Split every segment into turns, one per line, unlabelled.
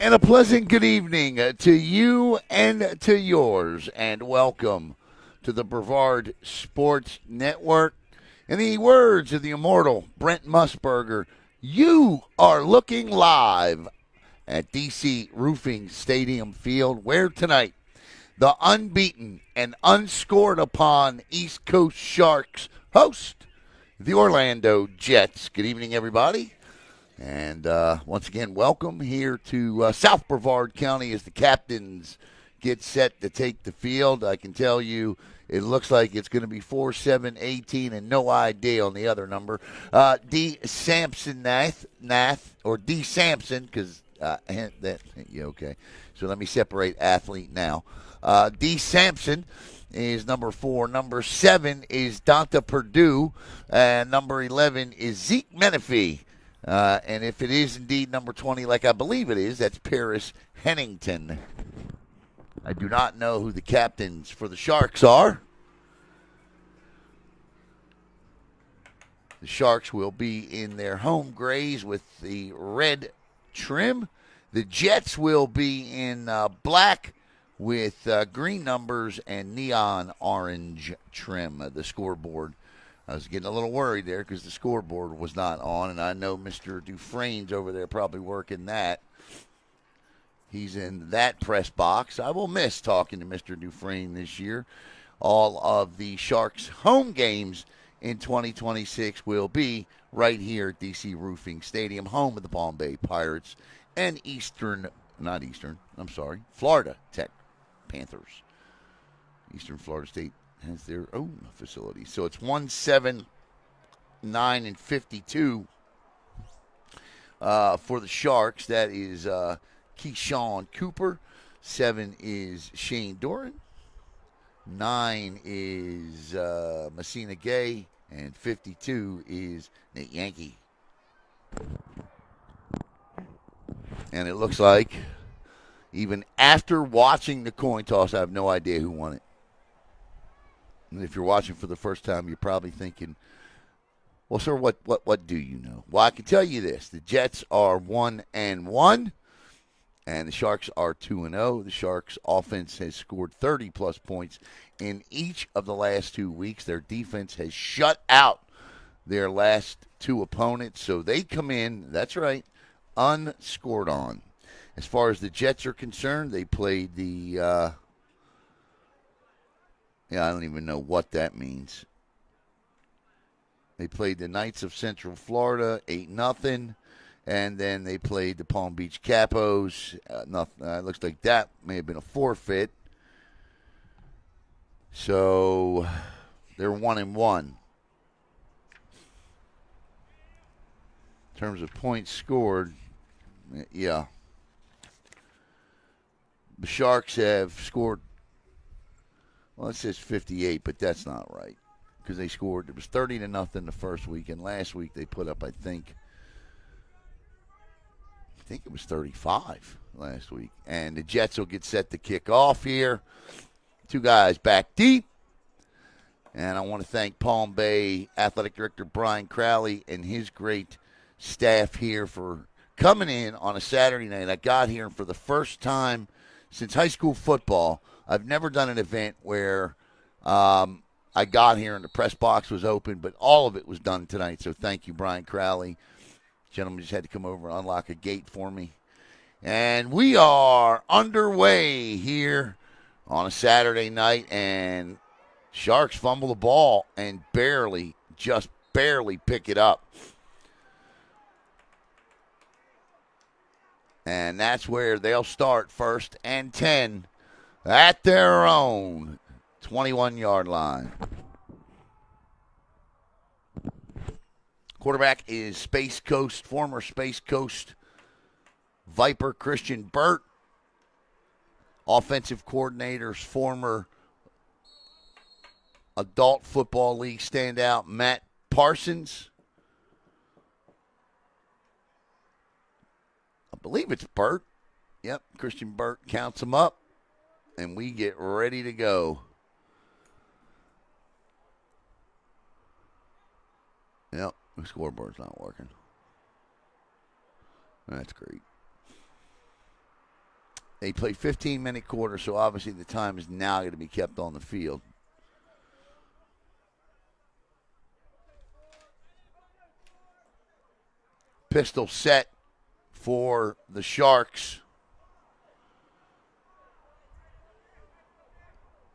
And a pleasant good evening to you and to yours, and welcome to the Brevard Sports Network. In the words of the immortal Brent Musburger, you are looking live at DC Roofing Stadium Field, where tonight the unbeaten and unscored upon East Coast Sharks host the Orlando Jets. Good evening, everybody. And once again, welcome here to South Brevard County as the captains get set to take the field. I can tell you it looks like it's going to be 4-7-18 and no idea on the other number. D. Sampson Nath, or D. Sampson, because okay. So let me separate athlete now. D. Sampson is number 4. Number 7 is Donta Purdue. And number 11 is Zeke Menifee. And if it is indeed number 20, like I believe it is, that's Paris Hennington. I do not know who the captains for the Sharks are. The Sharks will be in their home grays with the red trim. The Jets will be in black with green numbers and neon orange trim. The scoreboard. I was getting a little worried there because the scoreboard was not on, and I know Mr. Dufresne's over there probably working that. He's in that press box. I will miss talking to Mr. Dufresne this year. All of the Sharks' home games in 2026 will be right here at DC Roofing Stadium, home of the Palm Bay Pirates and Florida Tech Panthers. Eastern Florida State has their own facility. So it's 1-7-9 and 52 for the Sharks. That is Keyshawn Cooper. 7 is Shane Doran. 9 is Messina Gay. And 52 is Nate Yankee. And it looks like, even after watching the coin toss, I have no idea who won it. And if you're watching for the first time, you're probably thinking, well, sir, what do you know? Well, I can tell you this. The Jets are 1-1, and the Sharks are 2-0. The Sharks' offense has scored 30-plus points in each of the last 2 weeks. Their defense has shut out their last 2 opponents, so they come in, that's right, unscored on. As far as the Jets are concerned, they played the I don't even know what that means. They played the Knights of Central Florida, 8-0, and then they played the Palm Beach Capos. Looks like that may have been a forfeit. So they're 1-1. In terms of points scored, yeah. The Sharks have scored, well, it says 58, but that's not right because they scored. It was 30-0 the first week, and last week they put up, I think it was 35 last week. And the Jets will get set to kick off here. 2 guys back deep. And I want to thank Palm Bay Athletic Director Brian Crowley and his great staff here for coming in on a Saturday night. I got here for the first time since high school football. I've never done an event where I got here and the press box was open, but all of it was done tonight. So thank you, Brian Crowley. Gentleman just had to come over and unlock a gate for me. And we are underway here on a Saturday night, and Sharks fumble the ball and just barely pick it up. And that's where they'll start, 1st and 10 at their own 21-yard line. Quarterback is former Space Coast Viper Christian Burt. Offensive coordinators, former Adult Football League standout Matt Parsons. I believe it's Burt. Yep, Christian Burt counts him up, and we get ready to go. Yep, the scoreboard's not working. That's great. They play 15-minute quarter, so obviously the time is now going to be kept on the field. Pistol set for the Sharks.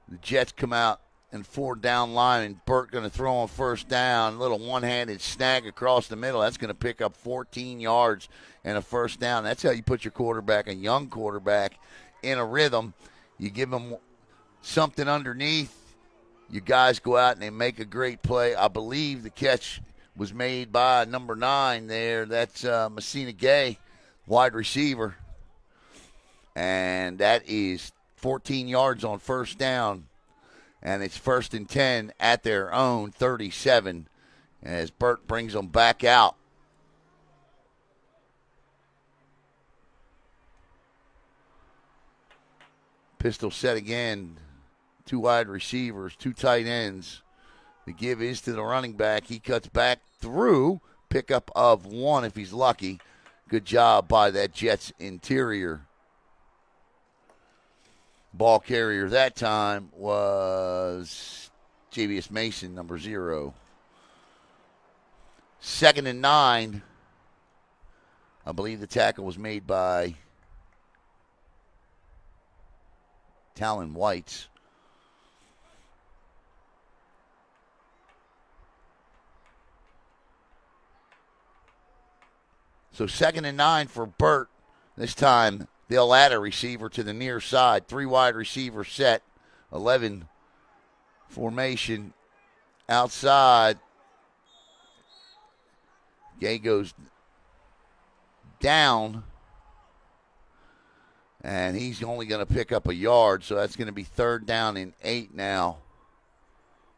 The Jets come out and 4 down line, and Burt going to throw on first down. Little one-handed snag across the middle. That's going to pick up 14 yards and a first down. That's how you put your quarterback, a young quarterback, in a rhythm. You give him something underneath. You guys go out and they make a great play. I believe the catch was made by number 9 there. That's Messina Gay, wide receiver. And that is 14 yards on first down. And it's 1st and 10 at their own 37 as Burt brings them back out. Pistol set again. 2 wide receivers, 2 tight ends. The give is to the running back. He cuts back through. Pickup of 1 if he's lucky. Good job by that Jets interior. Ball carrier that time was Javius Mason, number 0. 2nd and 9. I believe the tackle was made by Talon Whites. So 2nd and 9 for Burt. This time they'll add a receiver to the near side. 3 wide receiver set. 11 formation. Outside. Gay goes down. And he's only going to pick up a yard. So that's going to be 3rd down and 8 now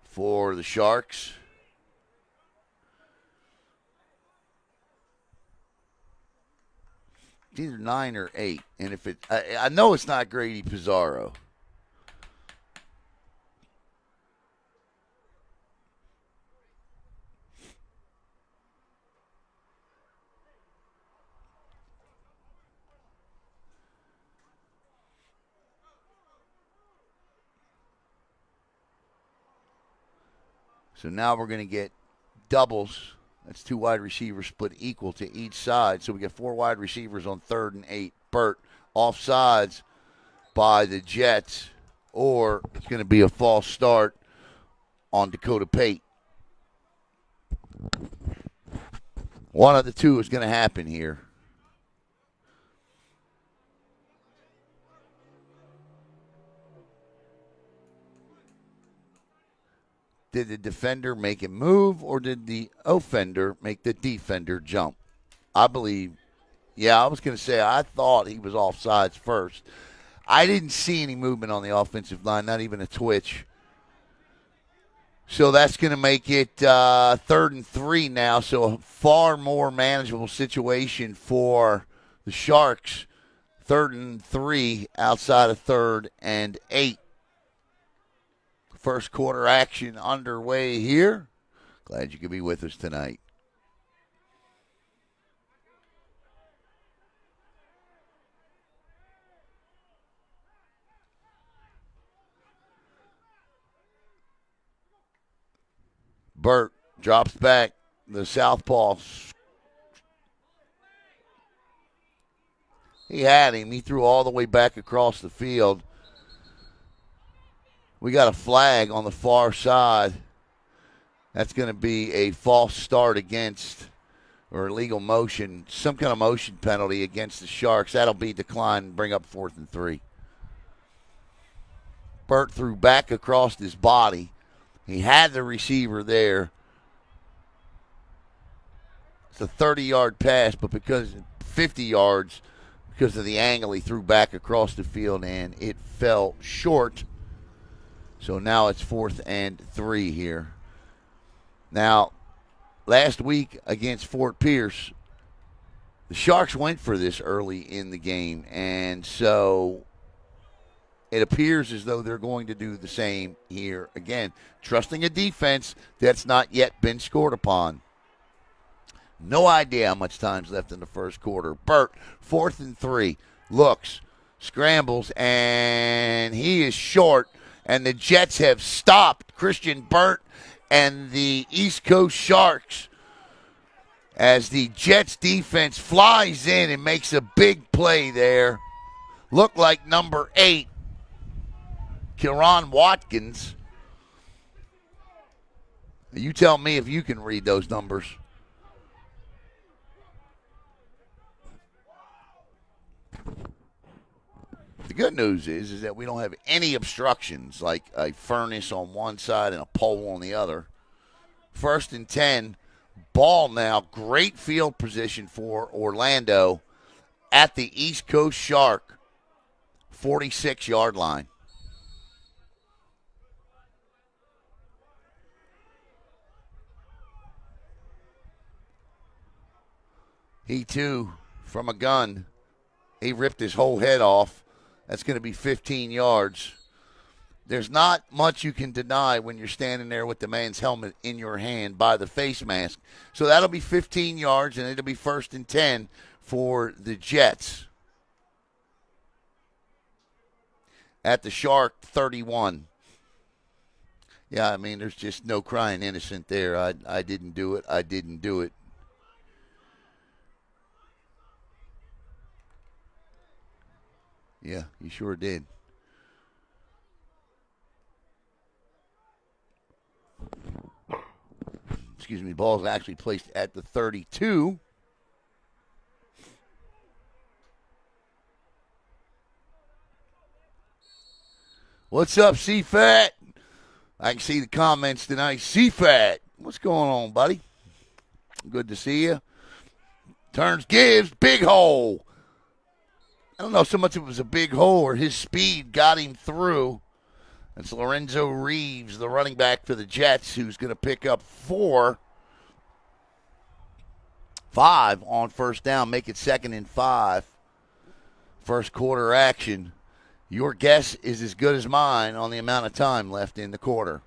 for the Sharks. It's either 9 or 8. And if I know it's not Grady Pizarro. So now we're going to get doubles. That's 2 wide receivers split equal to each side. So we get 4 wide receivers on 3rd and 8. Burt offsides by the Jets, or it's going to be a false start on Dakota Pate. One of the two is going to happen here. Did the defender make him move, or did the offender make the defender jump? I believe, I was going to say, I thought he was offsides first. I didn't see any movement on the offensive line, not even a twitch. So that's going to make it 3rd and 3 now, so a far more manageable situation for the Sharks. 3rd and 3 outside of 3rd and 8. First quarter action underway here. Glad you could be with us tonight. Burt drops back. The southpaw. He had him. He threw all the way back across the field. We got a flag on the far side. That's going to be a false start against, or illegal motion, some kind of motion penalty against the Sharks. That'll be declined and bring up 4th and 3. Burt threw back across his body. He had the receiver there. It's a 30-yard pass, but because 50 yards, because of the angle, he threw back across the field, and it fell short. So now it's 4th and 3 here. Now, last week against Fort Pierce, the Sharks went for this early in the game, and so it appears as though they're going to do the same here again, trusting a defense that's not yet been scored upon. No idea how much time's left in the first quarter. Burt, 4th and 3, looks, scrambles, and he is short. And the Jets have stopped Christian Burt and the East Coast Sharks as the Jets defense flies in and makes a big play there. Looked like number 8, Kieran Watkins. You tell me if you can read those numbers. The good news is that we don't have any obstructions, like a furnace on one side and a pole on the other. 1st and 10, ball now, great field position for Orlando at the East Coast Shark 46-yard line. He, too, from a gun, he ripped his whole head off. That's going to be 15 yards. There's not much you can deny when you're standing there with the man's helmet in your hand by the face mask. So that'll be 15 yards, and it'll be 1st and 10 for the Jets. At the Shark 31. Yeah, I mean, there's just no crying innocent there. I didn't do it. I didn't do it. Yeah, you sure did. Excuse me, ball's actually placed at the 32. What's up, C-Fat? I can see the comments tonight. C-Fat, what's going on, buddy? Good to see you. Turns, gives, big hole. I don't know so much if it was a big hole or his speed got him through. It's Lorenzo Reeves, the running back for the Jets, who's going to pick up 5 on 1st down, make it 2nd and 5. First quarter action. Your guess is as good as mine on the amount of time left in the quarter.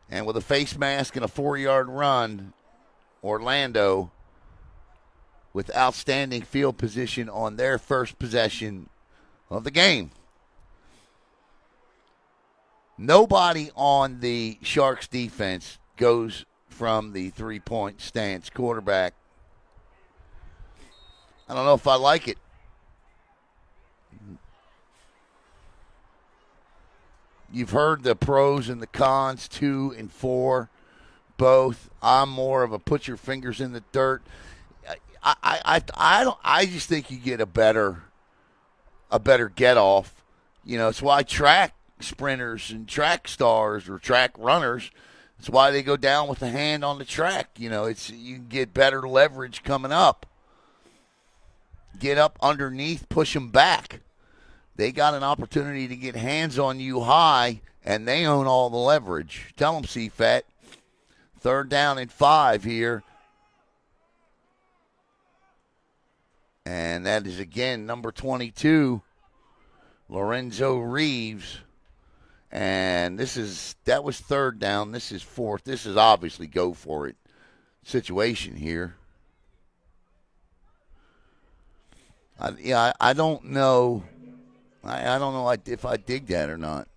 And with a face mask and a 4-yard run, Orlando with outstanding field position on their first possession of the game. Nobody on the Sharks defense goes from the 3-point stance. Quarterback, I don't know if I like it. You've heard the pros and the cons, 2 and 4, both. I'm more of a put your fingers in the dirt. I just think you get a better get off. You know, it's why track sprinters and track stars or track runners, it's why they go down with the hand on the track. You know, you can get better leverage coming up. Get up underneath, push them back. They got an opportunity to get hands on you high, and they own all the leverage. Tell them, C-Fat. 3rd down and 5 here. And that is, again, number 22, Lorenzo Reeves. And that was 3rd down. This is 4th. This is obviously go for it situation here. I don't know. I don't know if I dig that or not.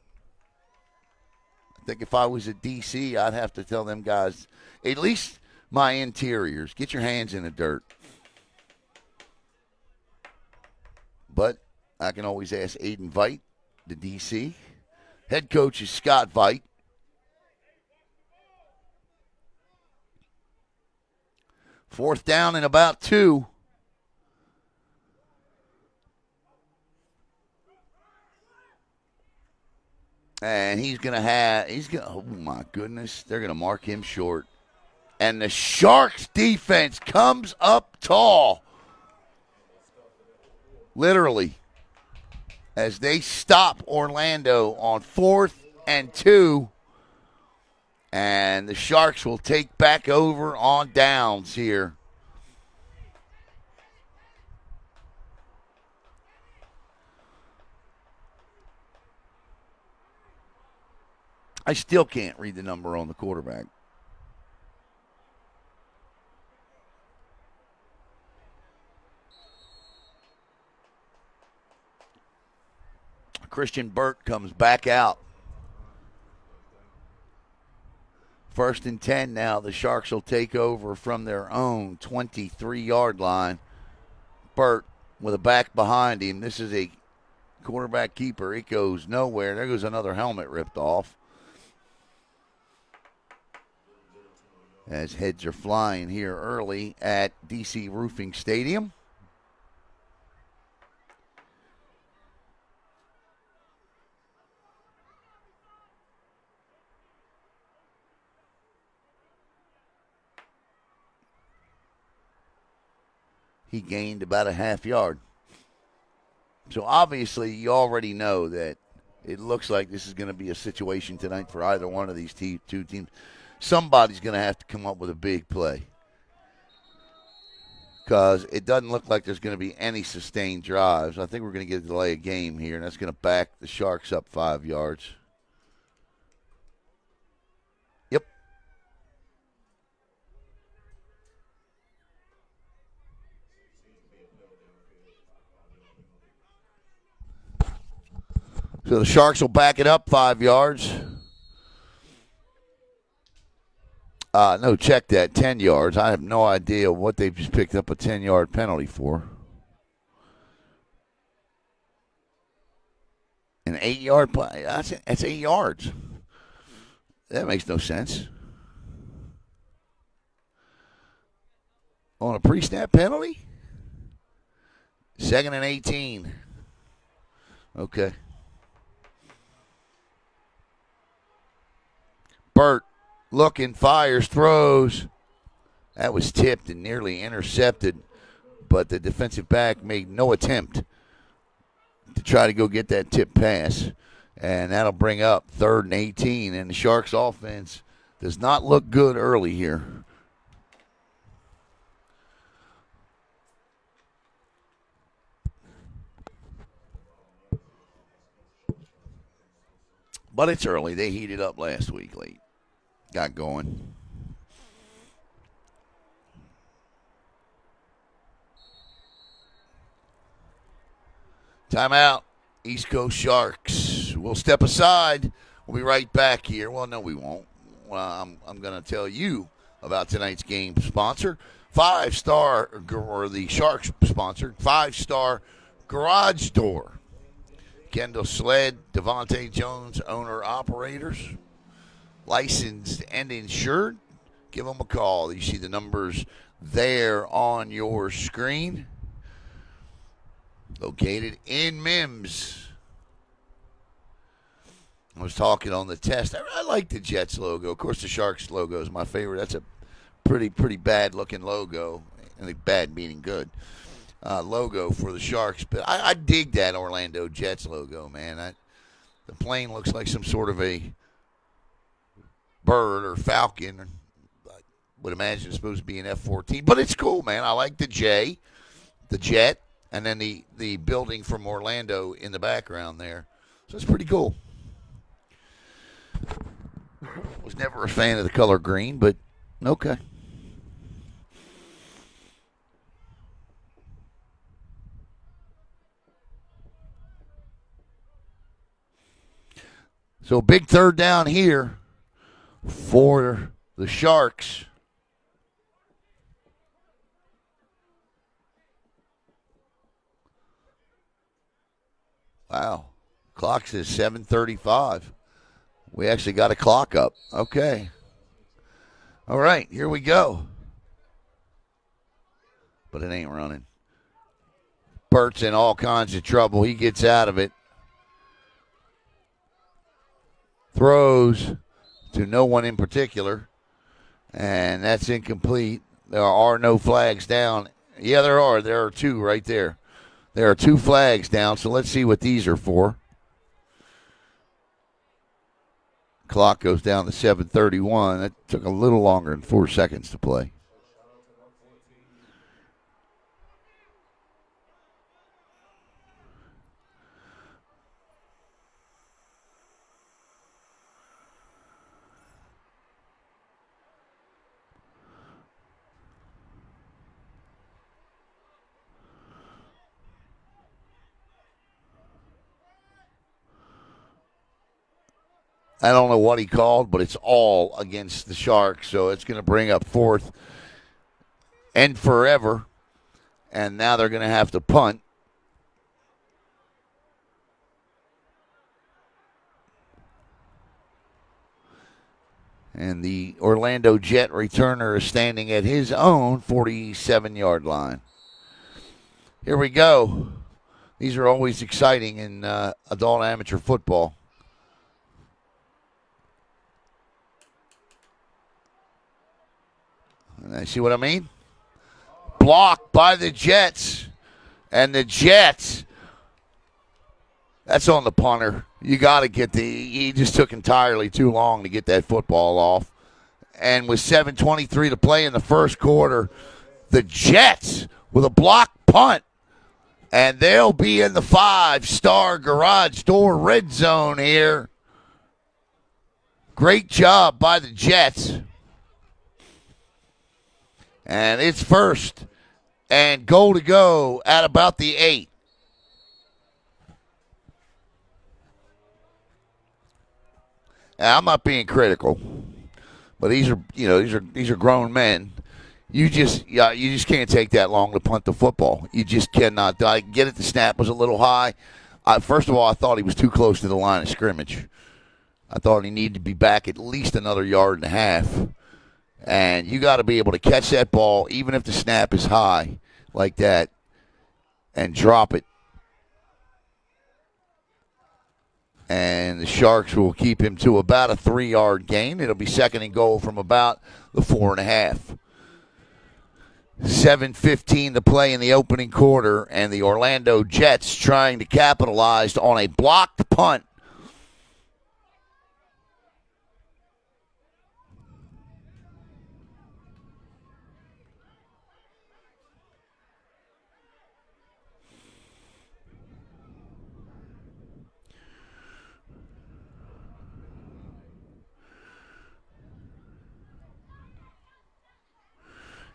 I think if I was at DC, I'd have to tell them guys, at least my interiors, get your hands in the dirt. But I can always ask Aiden Veit, the DC. Head coach is Scott Veit. Fourth down and about 2. And oh my goodness, they're going to mark him short. And the Sharks defense comes up tall. Literally. As they stop Orlando on 4th and 2. And the Sharks will take back over on downs here. I still can't read the number on the quarterback. Christian Burt comes back out. 1st and 10 now. The Sharks will take over from their own 23-yard line. Burt with a back behind him. This is a quarterback keeper. It goes nowhere. There goes another helmet ripped off. As heads are flying here early at DC Roofing Stadium. He gained about a half yard. So obviously you already know that it looks like this is going to be a situation tonight for either one of these two teams. Somebody's going to have to come up with a big play because it doesn't look like there's going to be any sustained drives. I think we're going to get a delay of game here, and that's going to back the Sharks up 5 yards. Yep. So the Sharks will back it up 5 yards. No, check that, 10 yards. I have no idea what they've just picked up a 10-yard penalty for. An 8-yard play. That's 8 yards. That makes no sense. On a pre-snap penalty? 2nd and 18. Okay. Burt looking, fires, throws. That was tipped and nearly intercepted, but the defensive back made no attempt to try to go get that tip pass, and that'll bring up 3rd and 18, and the Sharks offense does not look good early here. But it's early. They heated up last week late. Got going. Timeout. East Coast Sharks. We'll step aside. We'll be right back here. Well, no, we won't. Well, I'm going to tell you about tonight's game sponsor. 5-star, or the Sharks sponsored, 5-star Garage Door. Kendall Sled, Devontae Jones, owner-operators. Licensed and insured. Give them a call. You see the numbers there on your screen. Located in Mims. I was talking on the test. I like the Jets logo. Of course, the Sharks logo is my favorite. That's a pretty bad-looking logo. And bad meaning good. Logo for the Sharks. But I dig that Orlando Jets logo, man. The plane looks like some sort of a bird or falcon. I would imagine it's supposed to be an F-14. But it's cool, man. I like the J, the jet, and then the building from Orlando in the background there. So it's pretty cool. Was never a fan of the color green, but okay. So big 3rd down here for the Sharks. Wow. Clock says 7:35. We actually got a clock up. Okay. All right, here we go. But it ain't running. Burt's in all kinds of trouble. He gets out of it. Throws to no one in particular. And that's incomplete. There are no flags down. Yeah, there are. There are 2 right there. There are 2 flags down, so let's see what these are for. Clock goes down to 7:31. That took a little longer than 4 seconds to play. I don't know what he called, but it's all against the Sharks. So it's going to bring up fourth and forever. And now they're going to have to punt. And the Orlando Jet returner is standing at his own 47-yard line. Here we go. These are always exciting in adult amateur football. And see what I mean? Blocked by the Jets. And the Jets, that's on the punter. You got to get he just took entirely too long to get that football off. And with 7:23 to play in the first quarter, the Jets with a blocked punt. And they'll be in the 5-star garage door red zone here. Great job by the Jets. And it's first and goal to go at about the 8. Now, I'm not being critical, but these are grown men. You just can't take that long to punt the football. You just cannot. I get it. The snap was a little high. First of all, I thought he was too close to the line of scrimmage. I thought he needed to be back at least another yard and a half. And you got to be able to catch that ball, even if the snap is high like that, and drop it. And the Sharks will keep him to about a 3-yard gain. It'll be second and goal from about the 4.5. 7:15 to play in the opening quarter, and the Orlando Jets trying to capitalize on a blocked punt.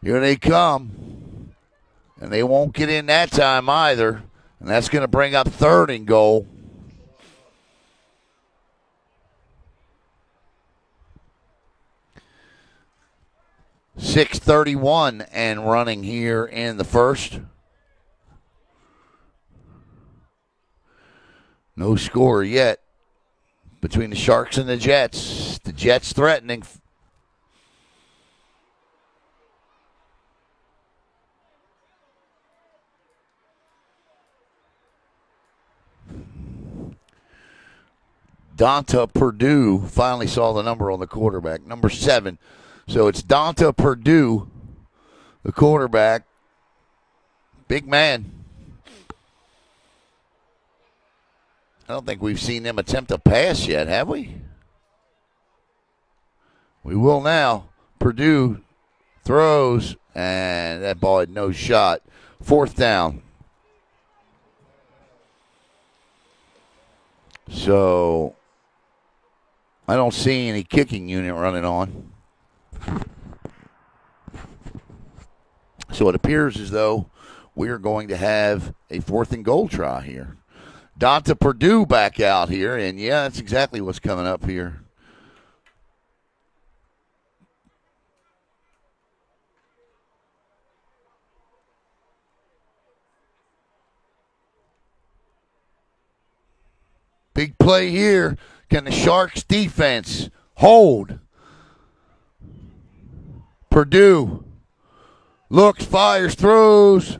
Here they come. And they won't get in that time either. And that's going to bring up third and goal. .6:31 and running here in the first. No score yet between the Sharks and the Jets. The Jets threatening. Donta Purdue finally saw the number on the quarterback, number 7. So it's Donta Purdue, the quarterback. Big man. I don't think we've seen them attempt a pass yet, have we? We will now. Purdue throws, and that ball had no shot. Fourth down. So I don't see any kicking unit running on. So it appears as though we are going to have a fourth and goal try here. Donta Purdue back out here, and yeah, that's exactly what's coming up here. Big play here. Can the Sharks defense hold? Purdue looks, fires, throws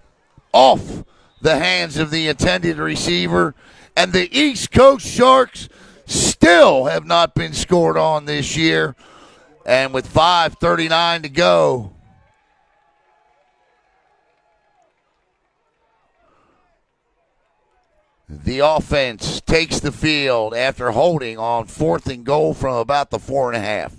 off the hands of the intended receiver. And the East Coast Sharks still have not been scored on this year. And with 5:39 to go, the offense takes the field after holding on fourth and goal from about the 4.5.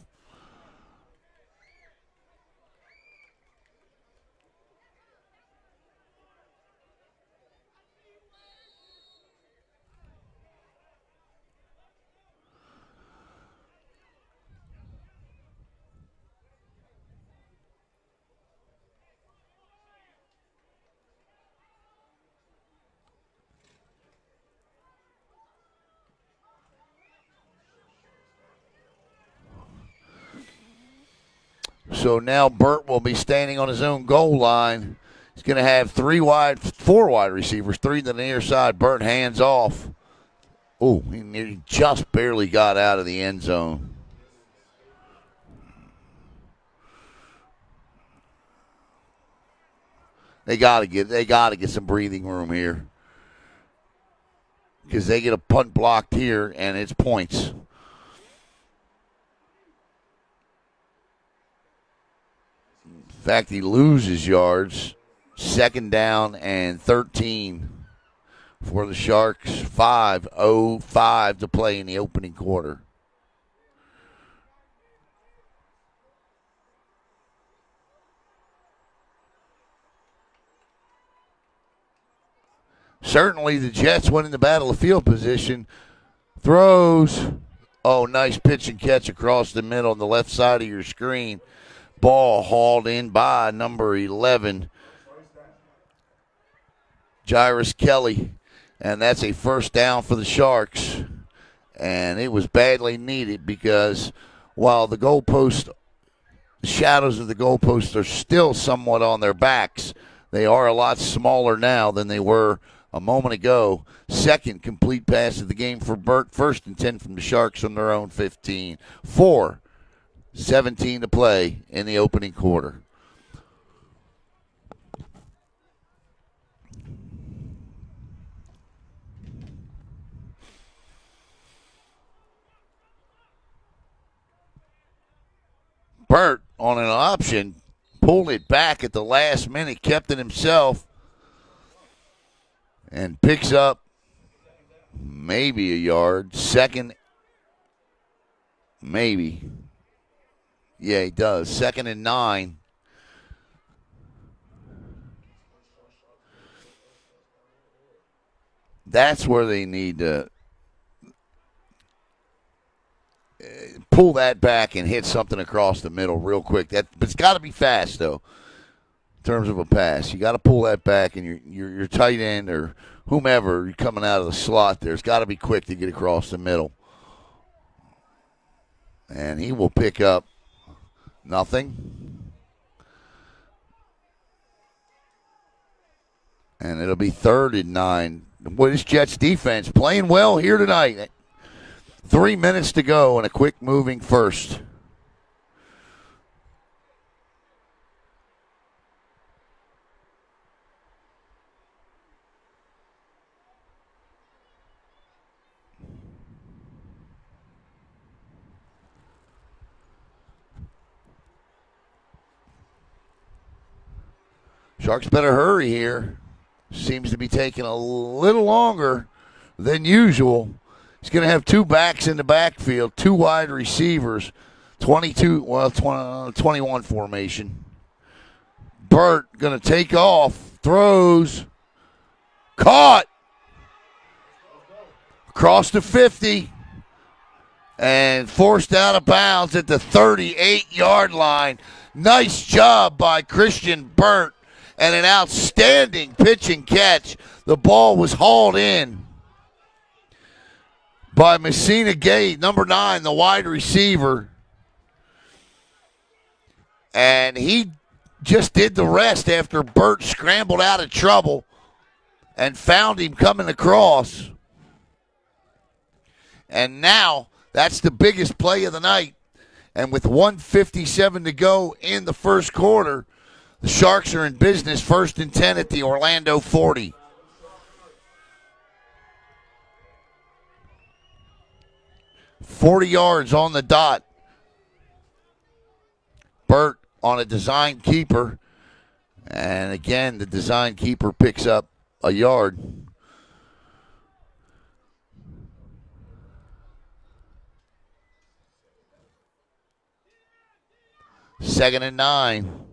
So now Burt will be standing on his own goal line. He's going to have 4 wide receivers, 3 to the near side. Burt hands off. Oh, he just barely got out of the end zone. They got to get some breathing room here, because they get a punt blocked here and it's points. In fact, he loses yards. 2nd down and 13 for the Sharks. 5:05 to play in the opening quarter. Certainly the Jets winning the battle of field position. Throws. Oh, nice pitch and catch across the middle on the left side of your screen. Ball hauled in by number 11, Jairus Kelly. And that's a 1st down for the Sharks. And it was badly needed, because while the shadows of the goalposts are still somewhat on their backs, they are a lot smaller now than they were a moment ago. 2nd complete pass of the game for Burt. 1st and 10 from the Sharks on their own 15. 4:17 to play in the opening quarter. Burt on an option pulled it back at the last minute, kept it himself, and picks up maybe a yard. 2nd, maybe. Yeah, he does. 2nd and 9. That's where they need to pull that back and hit something across the middle real quick. But it's got to be fast, though, in terms of a pass. You got to pull that back, and your tight end or whomever, you're coming out of the slot there, it's got to be quick to get across the middle. And he will pick up nothing. And it'll be 3rd and 9. What is Jets defense playing well here tonight? 3 minutes to go and a quick moving 1st. Sharks better hurry here. Seems to be taking a little longer than usual. He's going to have 2 backs in the backfield, 2 wide receivers, 21 formation. Burt going to take off, throws, caught, across the 50, and forced out of bounds at the 38-yard line. Nice job by Christian Burt, and an outstanding pitch and catch. The ball was hauled in by Messina Gate, number 9, the wide receiver. And he just did the rest after Burt scrambled out of trouble and found him coming across. And now that's the biggest play of the night. And with 1:57 to go in the first quarter, the Sharks are in business. 1st and 10 at the Orlando 40. $40 yards on the dot. Burt on a design keeper. And again, the design keeper picks up a yard. Second and 9.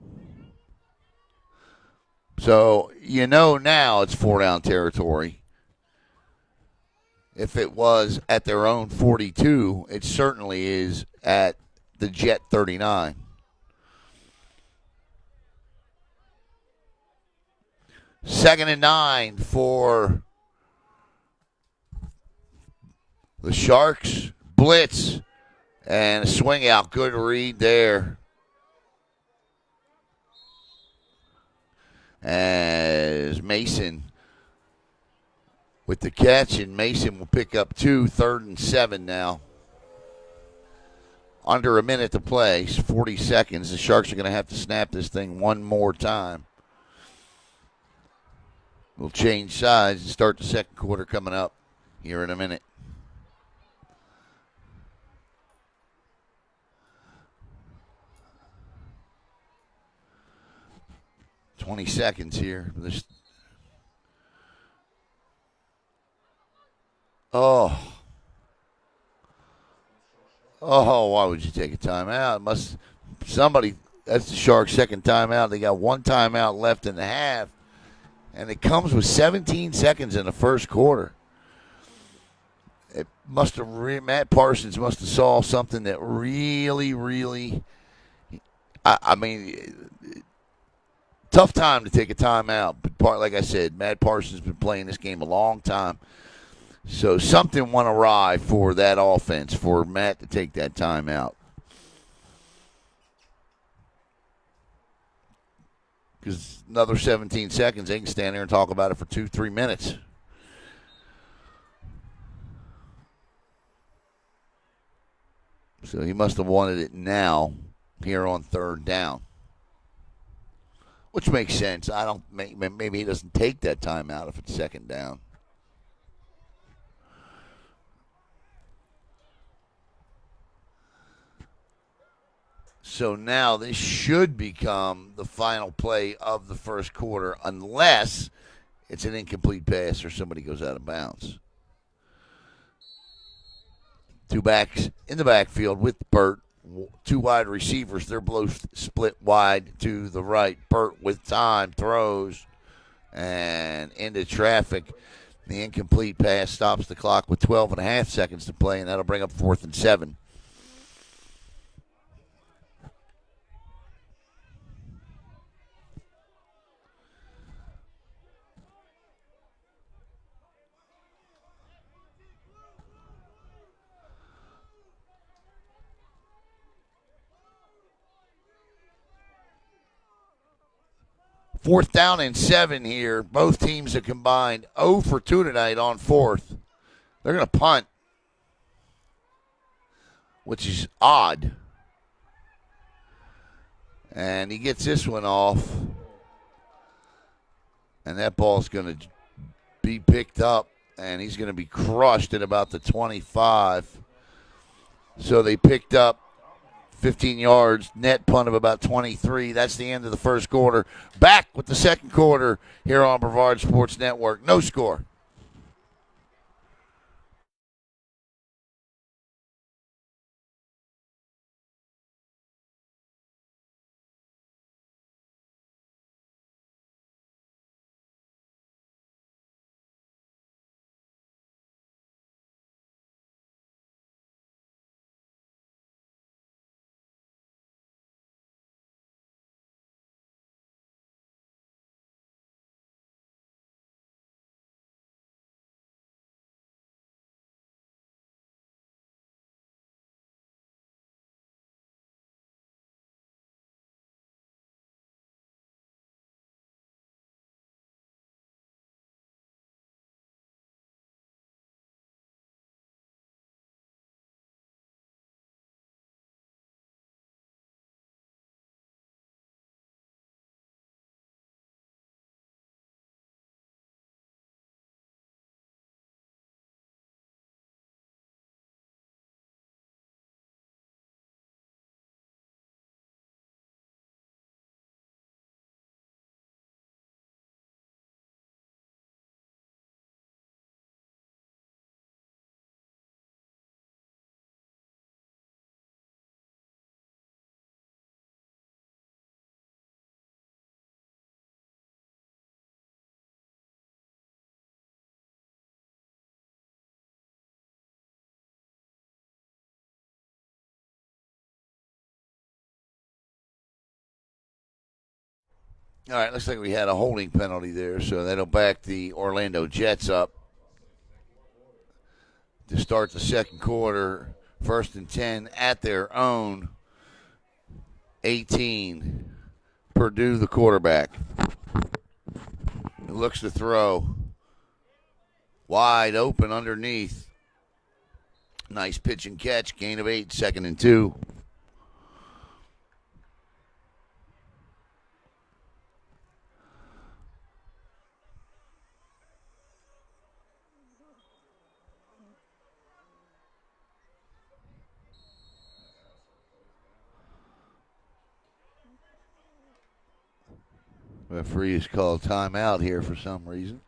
So you know now it's 4-down territory. If it was at their own 42, it certainly is at the Jet 39. Second and 9 for the Sharks. Blitz and a swing out. Good read there as Mason with the catch, and Mason will pick up 2, 3rd and 7 now. Under a minute to play, 40 seconds. The Sharks are going to have to snap this thing one more time. We'll change sides and start the second quarter coming up here in a minute. $20 seconds here. Oh, why would you take a timeout? That's the Sharks' second timeout. They got one timeout left in the half, and it comes with 17 seconds in the first quarter. Matt Parsons must have saw something that really, tough time to take a timeout. But like I said, Matt Parsons has been playing this game a long time. So something went awry for that offense, for Matt to take that timeout. Because another 17 seconds, they can stand there and talk about it for 2-3 minutes. So he must have wanted it now here on 3rd down. Which makes sense. Maybe he doesn't take that timeout if it's 2nd down. So now this should become the final play of the first quarter unless it's an incomplete pass or somebody goes out of bounds. 2 backs in the backfield with Burt. 2 wide receivers. They're both split wide to the right. Burt with time throws and into traffic. The incomplete pass stops the clock with 12.5 seconds to play, and that'll bring up 4th and 7. Fourth down and 7 here. Both teams have combined 0 for 2 tonight on 4th. They're going to punt, which is odd. And he gets this one off. And that ball's going to be picked up, and he's going to be crushed at about the 25. So they picked up 15 yards, net punt of about 23. That's the end of the first quarter. Back with the second quarter here on Brevard Sports Network. No score. All right, looks like we had a holding penalty there, so that'll back the Orlando Jets up to start the second quarter. 1st and 10 at their own 18. Purdue, the quarterback. looks to throw. Wide open underneath. Nice pitch and catch. Gain of 8, 2nd and 2. Referee has called timeout here for some reason.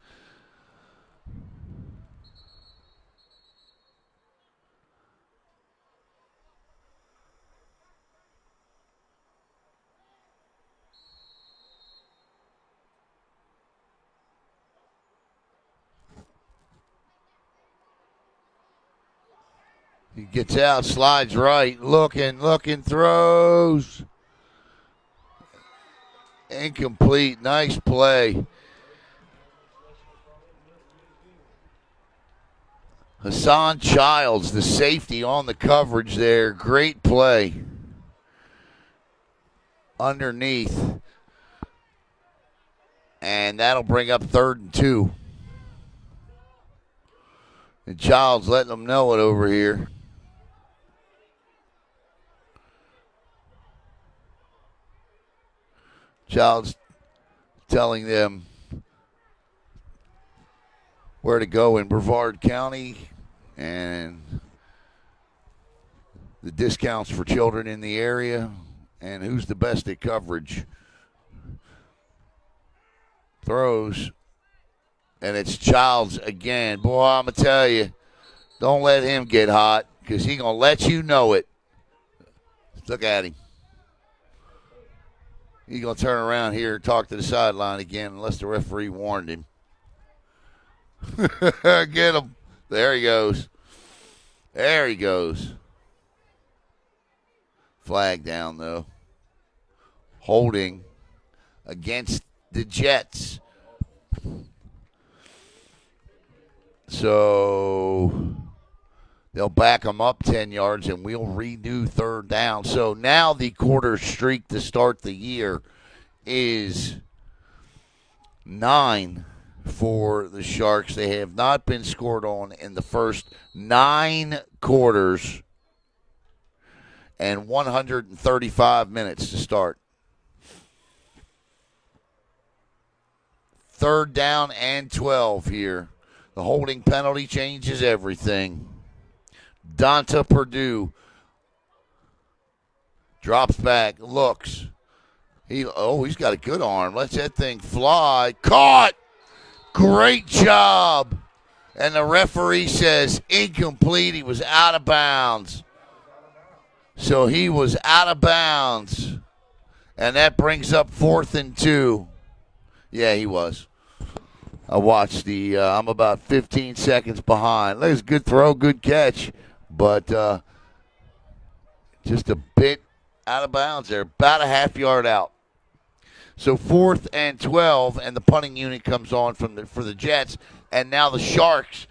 He gets out, slides right, looking, throws. Incomplete. Nice play. Hassan Childs, the safety on the coverage there. Great play. Underneath. And that'll bring up 3rd and 2. And Childs letting them know it over here. Childs telling them where to go in Brevard County and the discounts for children in the area and who's the best at coverage. Throws, and it's Childs again. Boy, I'm going to tell you, don't let him get hot because he's going to let you know it. Look at him. He's going to turn around here and talk to the sideline again unless the referee warned him. Get him. There he goes. There he goes. Flag down, though. Holding against the Jets. So they'll back them up 10 yards, and we'll redo 3rd down. So now the quarter streak to start the year is 9 for the Sharks. They have not been scored on in the first 9 quarters and 135 minutes to start. 3rd down and 12 here. The holding penalty changes everything. Donta Purdue drops back, looks. He's got a good arm. Lets that thing fly. Caught! Great job. And the referee says incomplete. He was out of bounds. So he was out of bounds. And that brings up 4th and 2. Yeah, he was. I watched I'm about 15 seconds behind. That's a good throw, good catch. But just a bit out of bounds there. About a half yard out. So 4th and 12, and the punting unit comes on for the Jets. And now the Sharks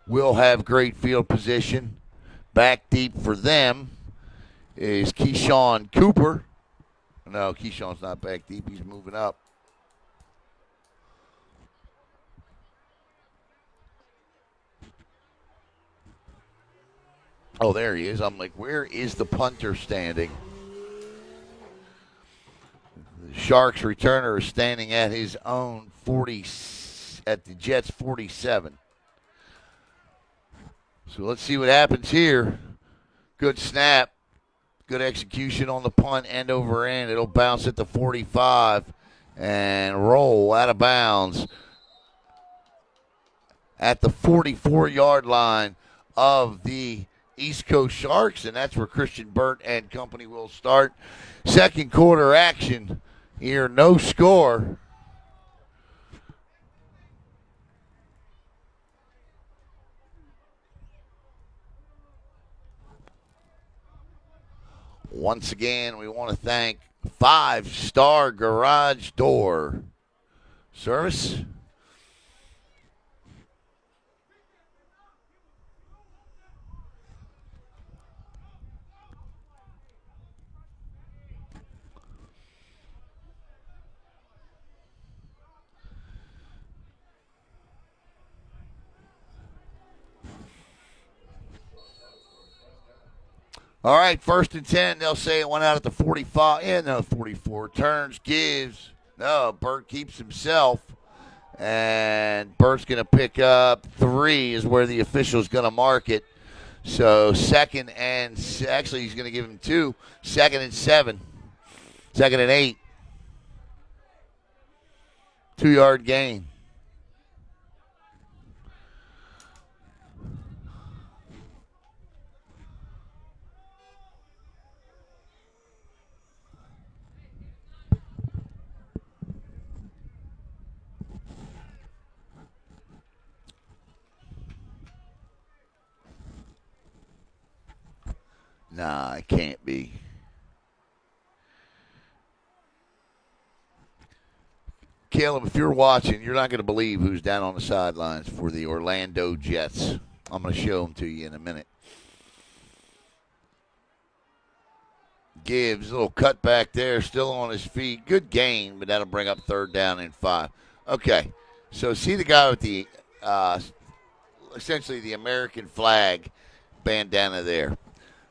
will have great field position. Back deep for them is Keyshawn Cooper. No, Keyshawn's not back deep. He's moving up. Oh, there he is. I'm like, where is the punter standing? The Sharks returner is standing at his own 40, at the Jets 47. So let's see what happens here. Good snap. Good execution on the punt, end over end. It'll bounce at the 45 and roll out of bounds at the 44-yard line of the East Coast Sharks, and that's where Christian Burt and company will start. Second quarter action here, no score. Once again, we want to thank 5-Star Garage Door Service. All right, 1st and 10. They'll say it went out at the 45. Yeah, no, 44. Turns, gives. No, Burt keeps himself. And Burt's going to pick up 3 is where the official's going to mark it. So actually he's going to give him 2. 2nd and 7. 2nd and 8. 2-yard gain. Nah, it can't be. Caleb, if you're watching, you're not going to believe who's down on the sidelines for the Orlando Jets. I'm going to show them to you in a minute. Gives a little cut back there, still on his feet. Good gain, but that'll bring up 3rd down and 5. Okay, so see the guy with the essentially the American flag bandana there.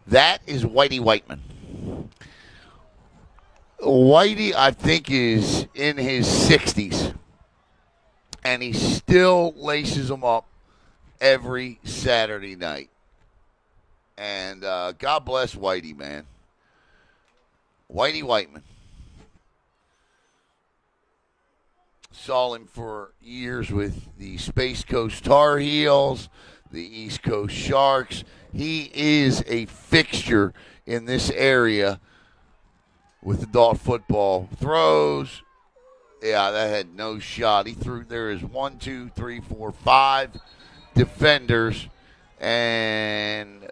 That is Whitey Whiteman. Whitey, I think, is in his 60s, and he still laces them up every Saturday night. And God bless Whitey, man. Whitey Whiteman. Saw him for years with the Space Coast Tar Heels, the East Coast Sharks. He is a fixture in this area with adult football. Throws. Yeah, that had no shot. He threw. There is 1, 2, 3, 4, 5 defenders. And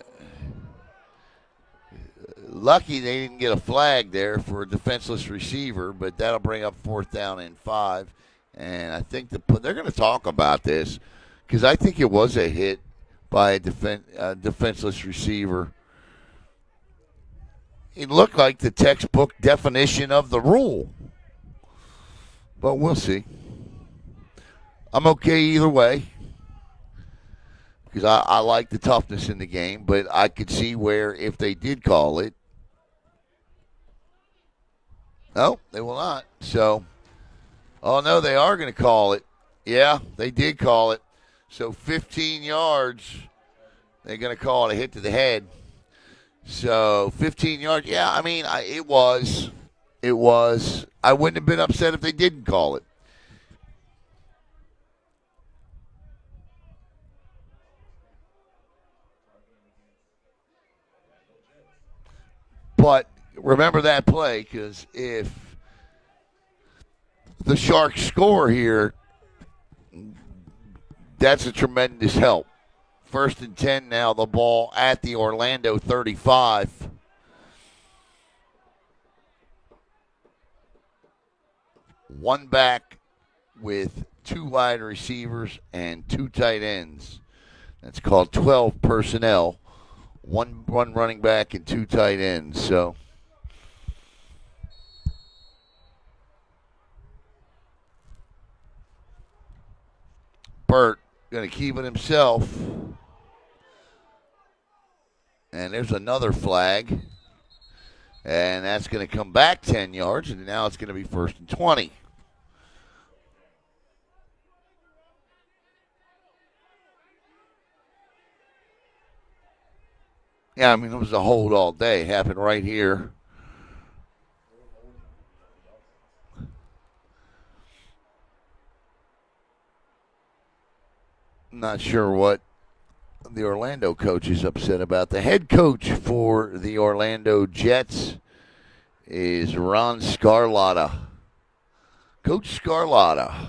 lucky they didn't get a flag there for a defenseless receiver, but that'll bring up 4th down and 5. And I think they're going to talk about this because I think it was a hit by a defenseless receiver. It looked like the textbook definition of the rule, but we'll see. I'm okay either way because I like the toughness in the game, but I could see where if they did call it, no, they will not. So, oh, no, they are going to call it. Yeah, they did call it. So 15 yards, they're going to call it a hit to the head. So 15 yards, yeah, I mean, it was. I wouldn't have been upset if they didn't call it. But remember that play because if the Sharks score here, that's a tremendous help. 1st and 10 now, the ball at the Orlando 35. One back with 2 wide receivers and 2 tight ends. That's called 12 personnel. One running back and 2 tight ends. So Burt going to keep it himself. And there's another flag. And that's going to come back 10 yards. And now it's going to be 1st and 20. Yeah, I mean, it was a hold all day. It happened right here. I'm not sure what the Orlando coach is upset about. The head coach for the Orlando Jets is Ron Scarlatta. Coach Scarlatta.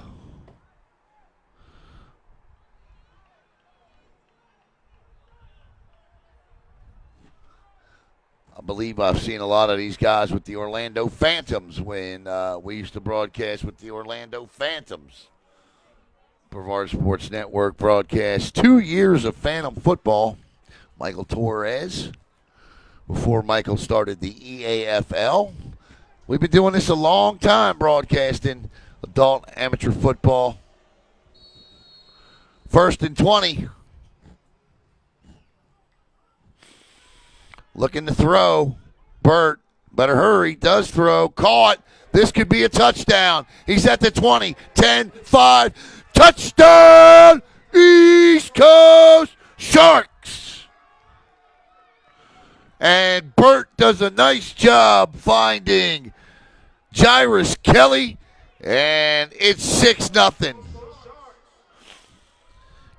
I believe I've seen a lot of these guys with the Orlando Phantoms when we used to broadcast with the Orlando Phantoms. Brevard Sports Network broadcast 2 years of Phantom football. Michael Torres, before Michael started the EAFL. We've been doing this a long time, broadcasting adult amateur football. 1st and 20. Looking to throw. Burt, better hurry. Does throw. Caught. This could be a touchdown. He's at the 20. 10, 5. Touchdown! East Coast Sharks! And Burt does a nice job finding Jairus Kelly, and it's 6-0.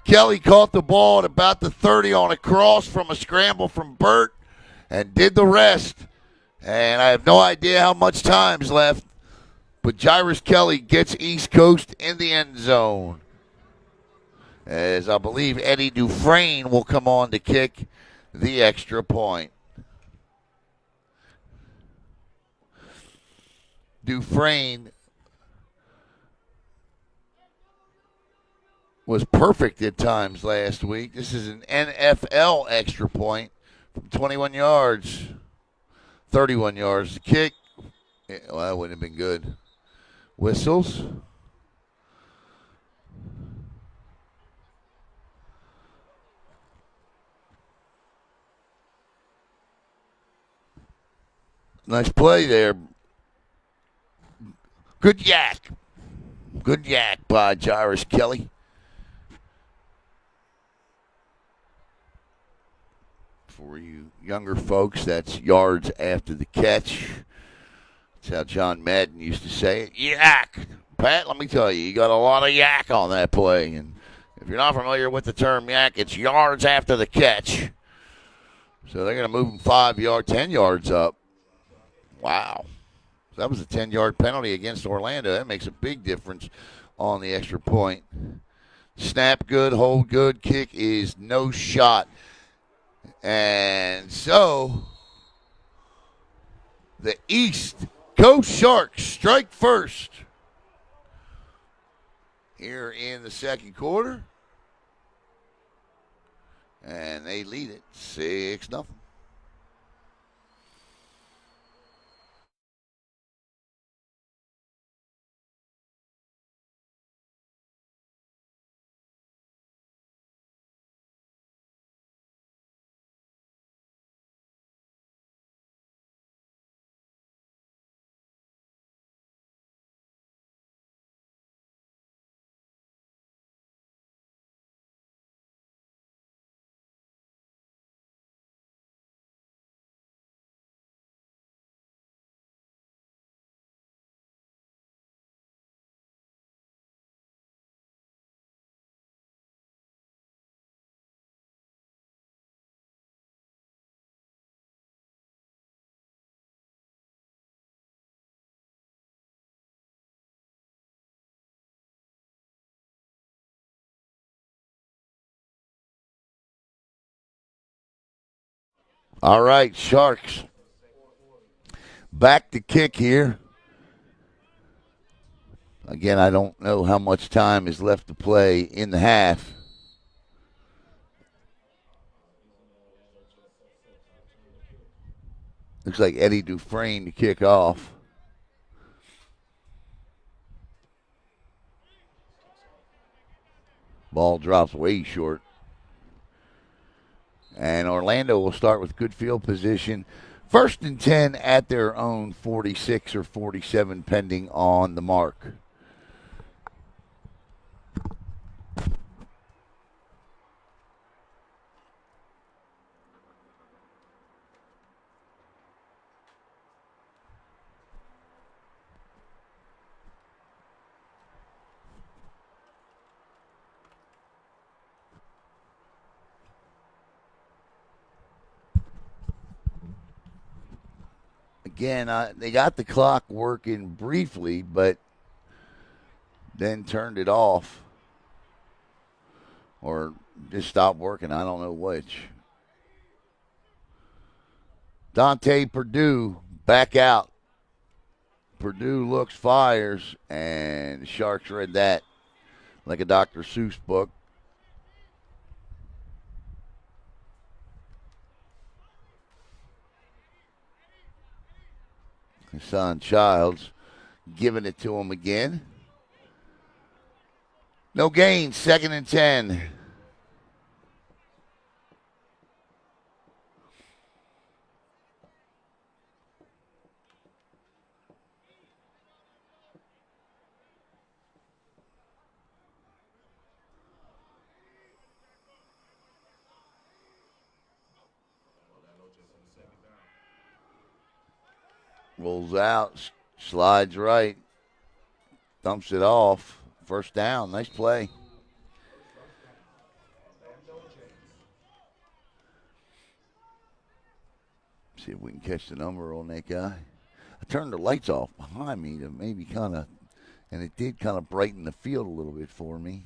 Kelly caught the ball at about the 30 on a cross from a scramble from Burt and did the rest. And I have no idea how much time's left, but Jairus Kelly gets East Coast in the end zone. As I believe Eddie Dufresne will come on to kick the extra point. Dufresne was perfect at times last week. This is an NFL extra point from 21 yards, 31 yards. The kick, well, that wouldn't have been good. Whistles. Nice play there. Good yak. Good yak by Jairus Kelly. For you younger folks, that's yards after the catch. That's how John Madden used to say it. Yak. Pat, let me tell you, you got a lot of yak on that play. And if you're not familiar with the term yak, it's yards after the catch. So they're going to move them 10 yards up. Wow. That was a 10-yard penalty against Orlando. That makes a big difference on the extra point. Snap good, hold good, kick is no shot. And so the East Coast Sharks strike first here in the second quarter. And they lead it 6-0. All right, Sharks. Back to kick here. Again, I don't know how much time is left to play in the half. Looks like Eddie Dufresne to kick off. Ball drops way short. And Orlando will start with good field position. 1st and 10 at their own 46 or 47 pending on the mark. Again, they got the clock working briefly, but then turned it off. Or just stopped working. I don't know which. Dante Perdue back out. Perdue looks, fires, and the Sharks read that like a Dr. Seuss book. Hassan Childs giving it to him again. No gain, 2nd and 10. Rolls out, slides right, dumps it off. First down. Nice play. See if we can catch the number on that guy. I turned the lights off behind me to maybe kind of, and it did kind of brighten the field a little bit for me.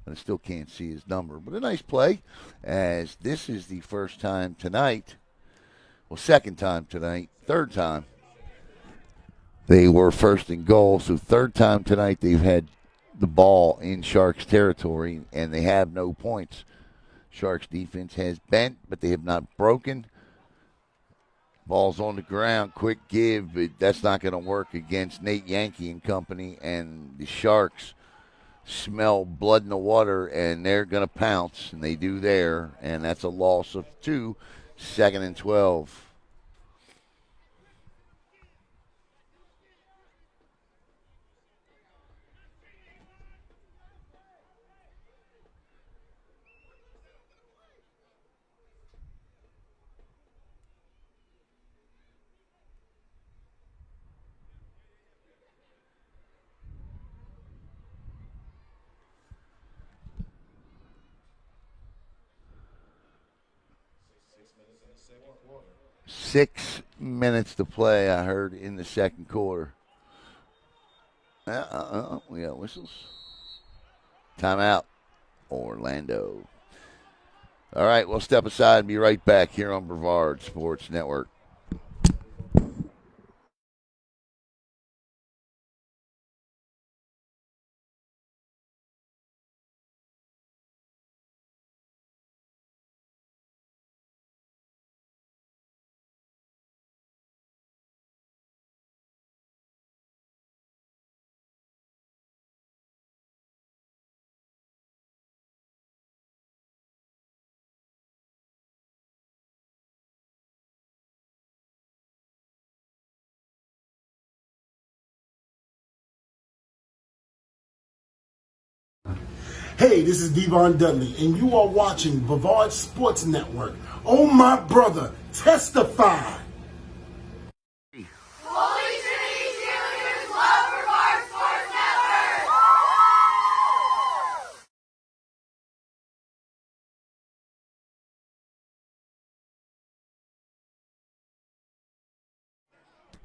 But I still can't see his number. But a nice play, as this is the first time tonight, well, second time tonight, third time. They were first and goal, so third time tonight they've had the ball in Sharks territory, and they have no points. Sharks defense has bent, but they have not broken. Ball's on the ground, quick give, but that's not going to work against Nate Yankee and company, and the Sharks smell blood in the water, and they're going to pounce, and they do there, and that's a loss of 2, 2nd and 12. Six minutes to play, I heard, in the second quarter. We got whistles. Timeout, Orlando. All right, we'll step aside and be right back here on Brevard Sports Network.
Hey, this is Devon Dudley, and you are watching Brevard Sports Network. Oh, my brother, testify.
Holy Trinity Cheerleaders love Brevard Sports Network!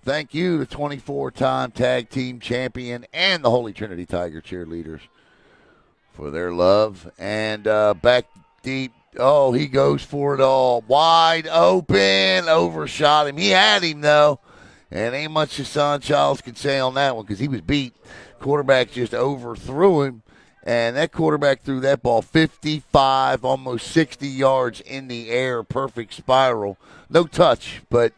Thank you to 24-time tag team champion and the Holy Trinity Tiger cheerleaders for their love. And back deep. Oh, he goes for it all. Wide open. Overshot him. He had him, though. And ain't much Hassan Childs could say on that one because he was beat. Quarterback just overthrew him. And that quarterback threw that ball 55, almost 60 yards in the air. Perfect spiral. No touch, but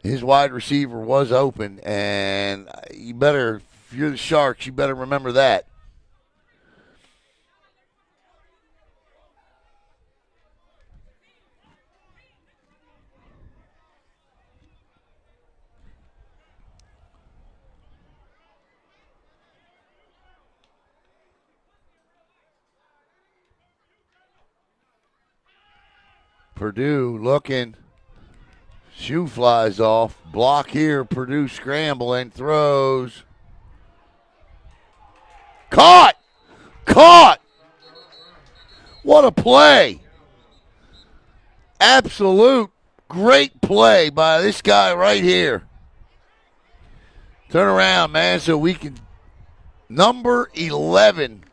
his wide receiver was open. And you better, if you're the Sharks, you better remember that. Purdue looking. Shoe flies off. Block here. Purdue scrambling. Throws. Caught! Caught! What a play. Absolute great play by this guy right here. Turn around, man, so we can. Number 11.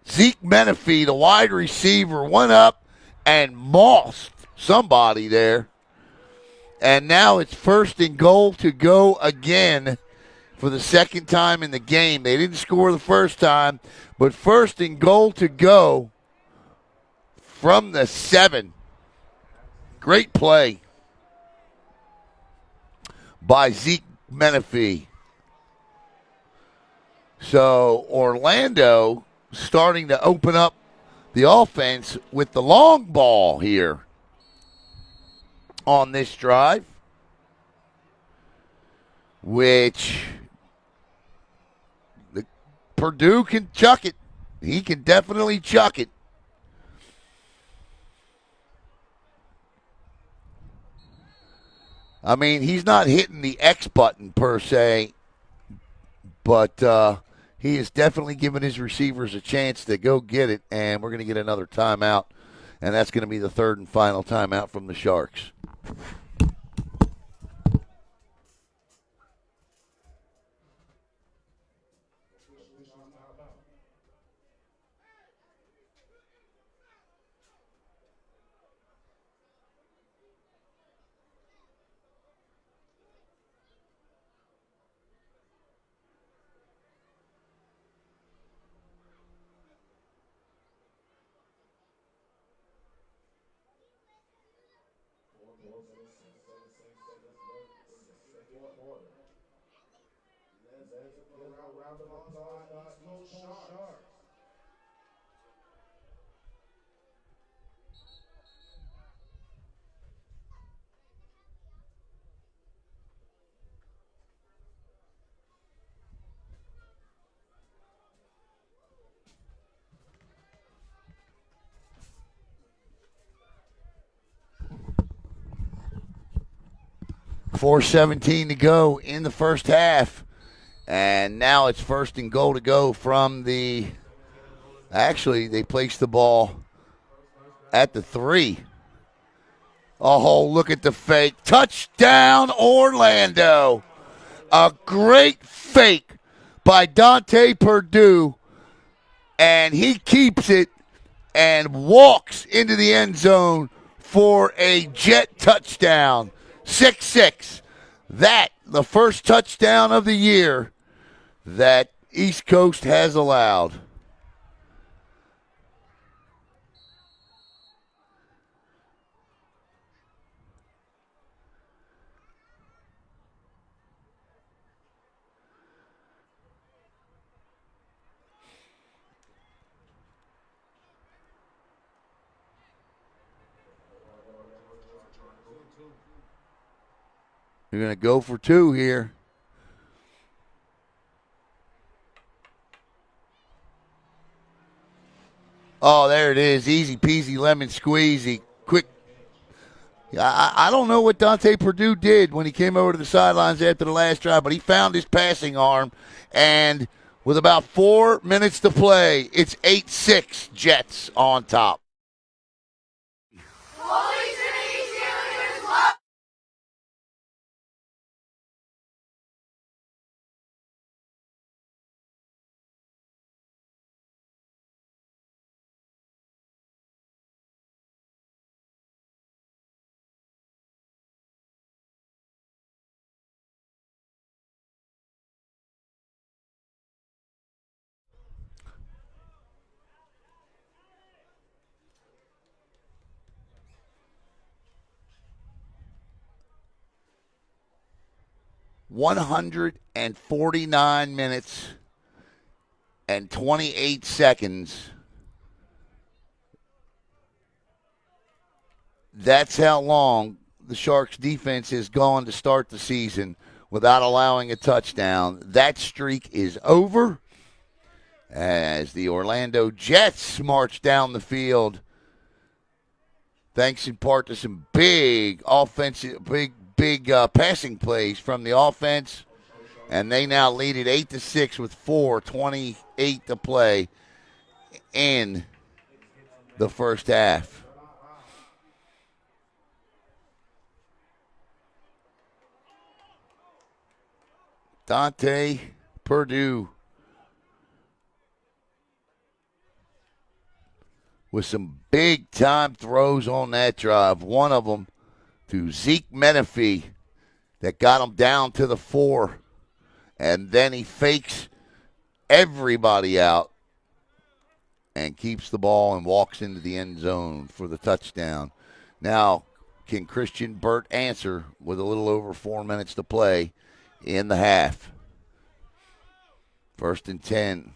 Zeke Menifee, the wide receiver, went up and mossed somebody there. And now it's first and goal to go again for the second time in the game. They didn't score the first time, but first and goal to go from the 7. Great play by Zeke Menifee. So Orlando starting to open up the offense with the long ball here on this drive, which Purdue can chuck it. He can definitely chuck it. I mean, he's not hitting the X button per se, but he is definitely giving his receivers a chance to go get it, and we're going to get another timeout, and that's going to be the third and final timeout from the Sharks. .4:17 to go in the first half. And now it's first and goal to go from the. Actually, they placed the ball at the 3. Oh, look at the fake. Touchdown, Orlando. A great fake by Dante Perdue. And he keeps it and walks into the end zone for a Jet touchdown. 6-6. That, the first touchdown of the year that East Coast has allowed. You're going to go for 2 here. Oh, there it is. Easy peasy lemon squeezy. Quick. I don't know what Dante Perdue did when he came over to the sidelines after the last drive, but he found his passing arm, and with about 4 minutes to play, it's 8-6 Jets on top.
Holy Trinity Cheerleaders love.
$149 minutes and 28 seconds. That's how long the Sharks defense has gone to start the season without allowing a touchdown. That streak is over as the Orlando Jets march down the field, thanks in part to some big offensive, big passing plays from the offense, and they now lead it 8-6 with 4:28 to play in the first half. Dante Perdue with some big-time throws on that drive. One of them to Zeke Menifee that got him down to the 4. And then he fakes everybody out and keeps the ball and walks into the end zone for the touchdown. Now, can Christian Burt answer with a little over 4 minutes to play in the half? 1st and 10.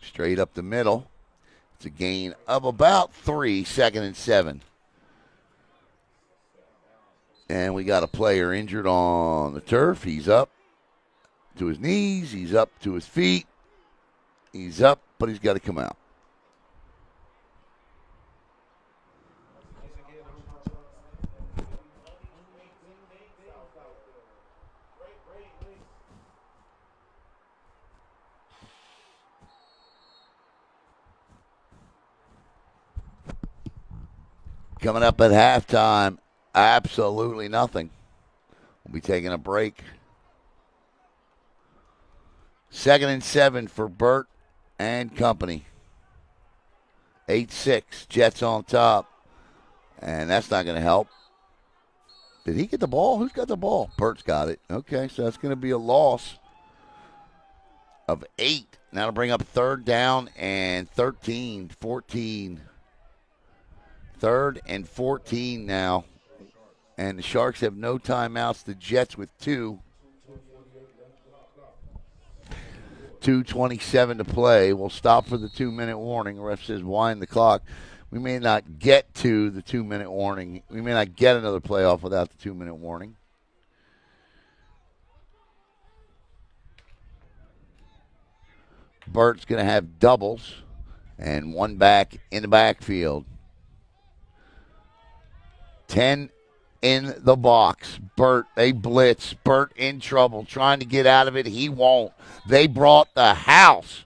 Straight up the middle. It's a gain of about 3, 2nd and 7. And we got a player injured on the turf. He's up to his knees. He's up to his feet. He's up, but he's got to come out. Coming up at halftime, absolutely nothing. We'll be taking a break. 2nd and 7 for Burt and company. 8-6, Jets on top. And that's not going to help. Did he get the ball? Who's got the ball? Burt's got it. Okay, so that's going to be a loss of 8. That'll bring up 3rd down and 13, 14. 3rd and 14 now. And the Sharks have no timeouts. The Jets with 2. 2:27 to play. We'll stop for the 2-minute warning. The ref says wind the clock. We may not get to the 2-minute warning. We may not get another playoff without the 2-minute warning. Burt's going to have doubles and one back in the backfield. 10 in the box. Burt, they blitz. Burt in trouble, trying to get out of it. He won't. They brought the house.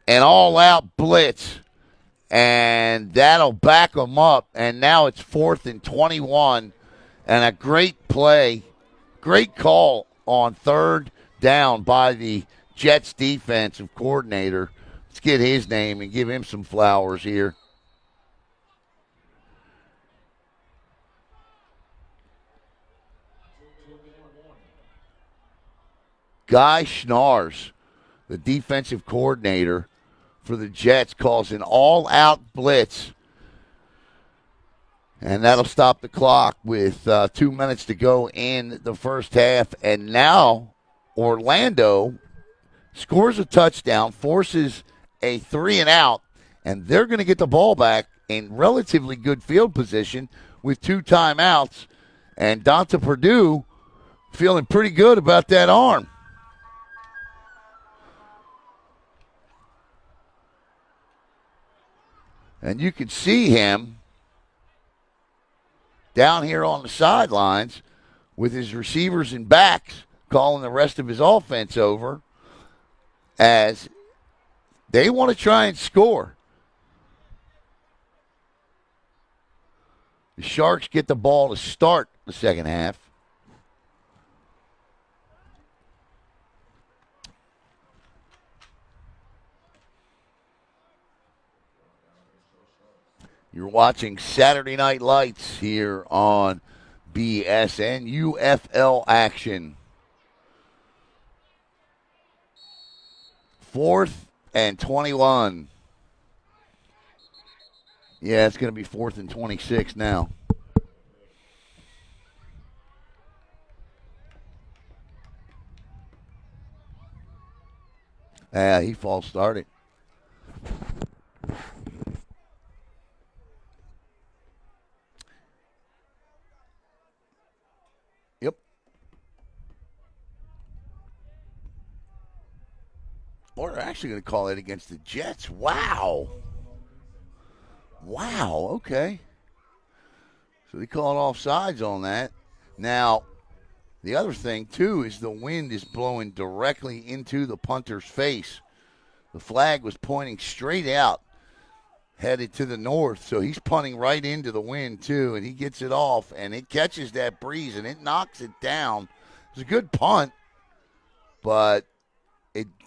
An all-out blitz. And that'll back them up. And now it's 4th and 21. And a great play, great call on 3rd down by the Jets defensive coordinator. Let's get his name and give him some flowers here. Guy Schnars, the defensive coordinator for the Jets, calls an all-out blitz. And that'll stop the clock with 2 minutes to go in the first half. And now Orlando scores a touchdown, forces a 3-and-out, and they're going to get the ball back in relatively good field position with 2 timeouts. And Donta Purdue feeling pretty good about that arm. And you can see him down here on the sidelines with his receivers and backs calling the rest of his offense over as they want to try and score. The Sharks get the ball to start the second half. You're watching Saturday Night Lights here on BSN. UFL action. 4th and 21. Yeah, it's going to be 4th and 26 now. He false started. Yep. Or they're actually going to call it against the Jets. Wow. Wow, okay. So they called offsides on that. Now, the other thing, too, is the wind is blowing directly into the punter's face. The flag was pointing straight out, headed to the north, so he's punting right into the wind, too, and he gets it off, and it catches that breeze, and it knocks it down. It's a good punt, but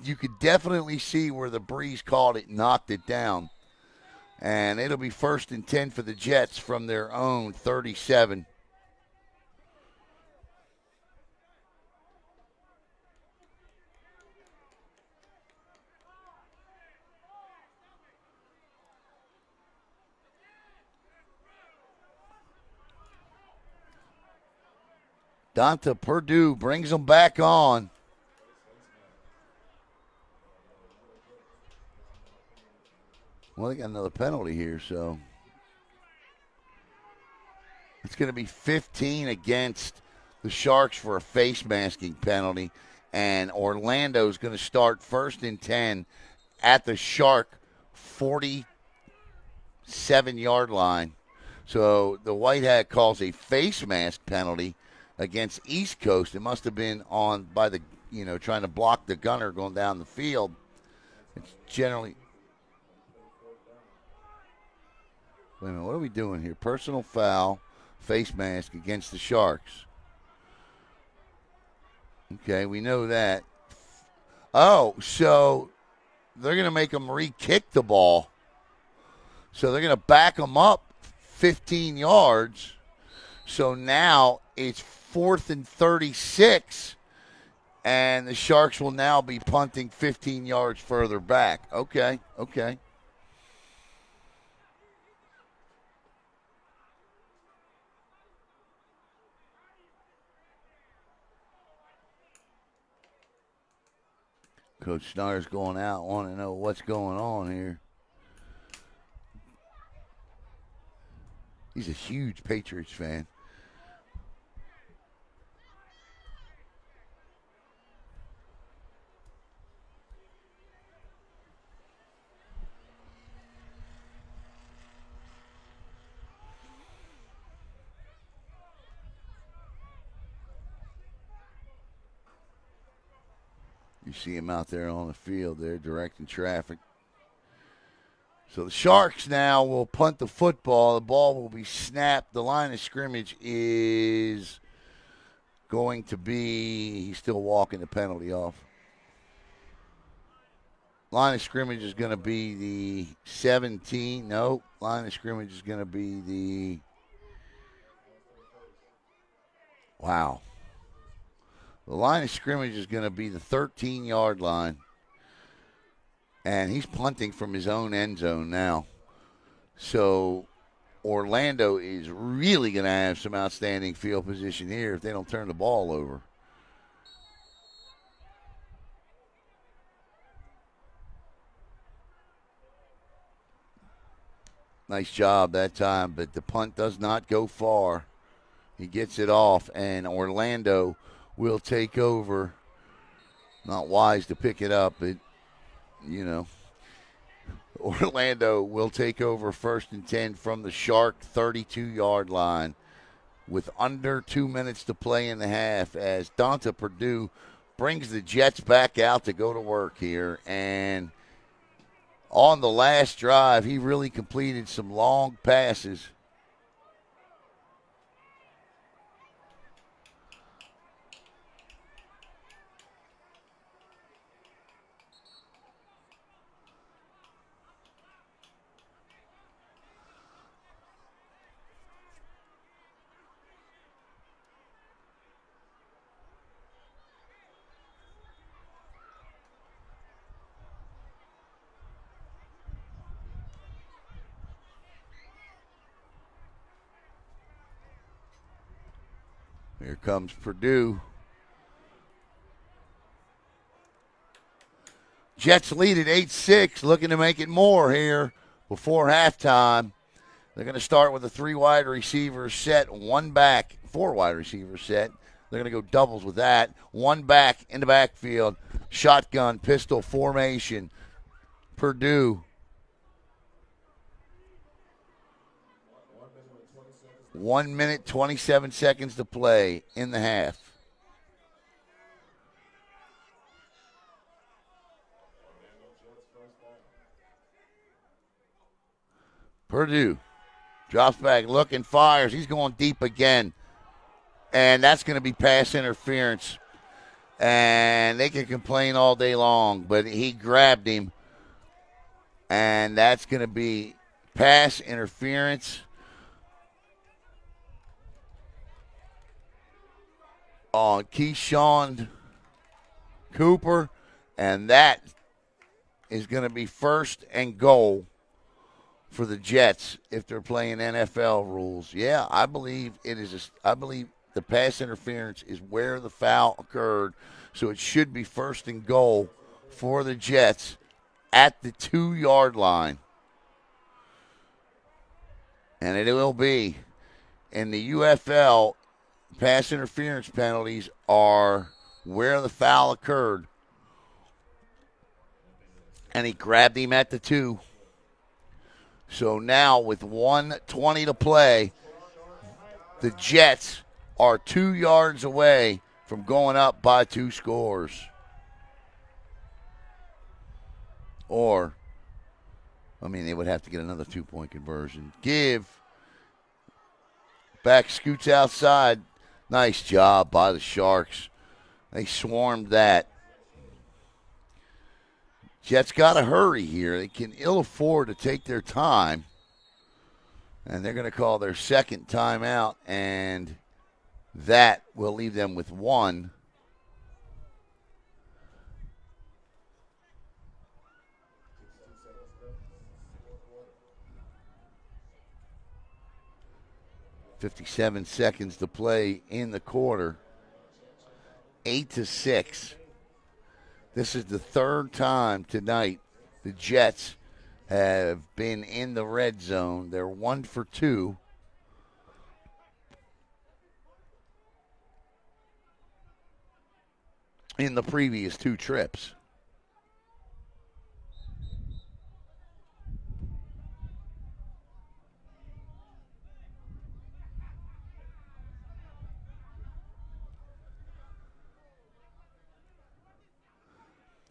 you could definitely see where the breeze caught it, knocked it down. And it'll be 1st and 10 for the Jets from their own 37. Donta Purdue brings them back on. Well, they got another penalty here, so it's going to be 15 against the Sharks for a face masking penalty, and Orlando's going to start 1st and 10 at the Shark 47-yard line. So the White Hat calls a face mask penalty against East Coast. It must have been on by the, trying to block the gunner going down the field. It's generally... Wait a minute, what are we doing here? Personal foul, face mask against the Sharks. Okay, we know that. Oh, so they're going to make them re-kick the ball. So they're going to back them up 15 yards. So now it's 4th and 36, and the Sharks will now be punting 15 yards further back. Okay. Coach Snyder's going out, wanting to know what's going on here. He's a huge Patriots fan. You see him out there on the field there directing traffic. So the Sharks now will punt the football. The ball will be snapped. The line of scrimmage is going to be, he's still walking the penalty off. Line of scrimmage is going to be the 17. No, line of scrimmage is going to be the, wow. The line of scrimmage is going to be the 13-yard line. And he's punting from his own end zone now. So Orlando is really going to have some outstanding field position here if they don't turn the ball over. Nice job that time, but the punt does not go far. He gets it off, and Orlando will take over. Not wise to pick it up, but, you know. Orlando will take over 1st and 10 from the Shark 32-yard line with under 2 minutes to play in the half as Donta Purdue brings the Jets back out to go to work here. And on the last drive, he really completed some long passes. Here comes Purdue. Jets lead at 8-6, looking to make it more here before halftime. They're going to start with a 3 wide receiver set, 1 back, 4 wide receiver set. They're going to go doubles with that. 1 back in the backfield, shotgun, pistol formation. Purdue. 1 minute, 27 seconds to play in the half. Purdue drops back, looking, fires. He's going deep again. And that's going to be pass interference. And they can complain all day long, but he grabbed him. And that's going to be pass interference on Keyshawn Cooper, and that is going to be 1st and goal for the Jets if they're playing NFL rules. Yeah, I believe it is. I believe the pass interference is where the foul occurred, so it should be 1st and goal for the Jets at the 2-yard line, and it will be. In the UFL, pass interference penalties are where the foul occurred. And he grabbed him at the 2. So now with 1:20 to play, the Jets are 2 yards away from going up by 2 scores. Or I mean, they would have to get another 2-point conversion. Give. Back scoots outside. Nice job by the Sharks. They swarmed that. Jets got to hurry here. They can ill afford to take their time. And they're going to call their second timeout, and that will leave them with one. .57 seconds to play in the quarter. 8-6. This is the third time tonight the Jets have been in the red zone. They're 1 for 2. In the previous 2 trips.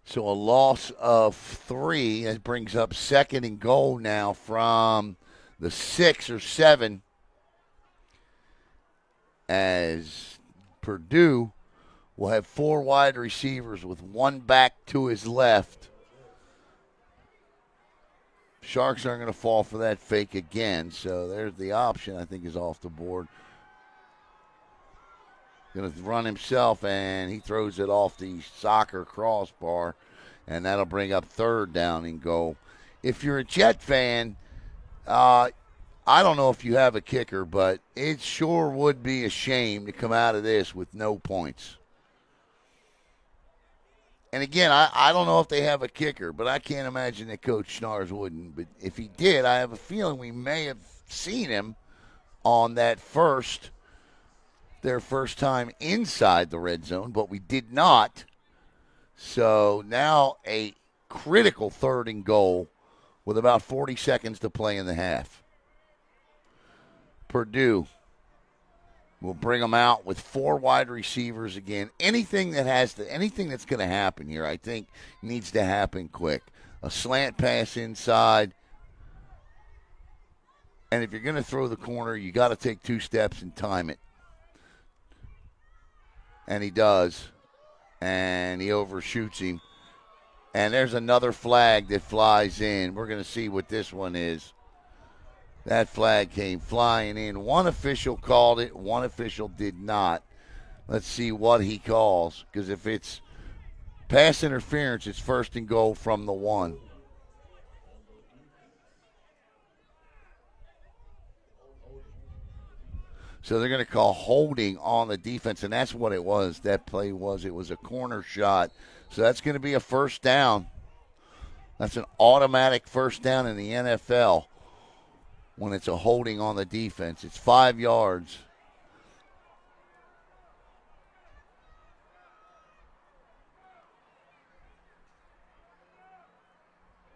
So a loss of 3. That brings up second and goal now from the 6 or 7 as Purdue will have 4 wide receivers with 1 back to his left. Sharks aren't going to fall for that fake again, so there's the option I think is off the board. Going to run himself, and he throws it off the soccer crossbar, and that'll bring up third down and goal. If you're a Jet fan, I don't know if you have a kicker, but it sure would be a shame to come out of this with no points. And again, I don't know if they have a kicker, but I can't imagine that Coach Schnars wouldn't. But if he did, I have a feeling we may have seen him on that their first time inside the red zone, but we did not. So now a critical third and goal with about 40 seconds to play in the half. Purdue will bring them out with 4 wide receivers again. Anything that's going to happen here, I think, needs to happen quick. A slant pass inside. And if you're going to throw the corner, you got to take 2 steps and time it. And he does. And he overshoots him. And there's another flag that flies in. We're going to see what this one is. That flag came flying in. One official called it. One official did not. Let's see what he calls. Because if it's pass interference, it's first and goal from the 1. So they're going to call holding on the defense, and that's what it was. That play was. It was a corner shot. So that's going to be a first down. That's an automatic first down in the NFL when it's a holding on the defense. It's 5 yards.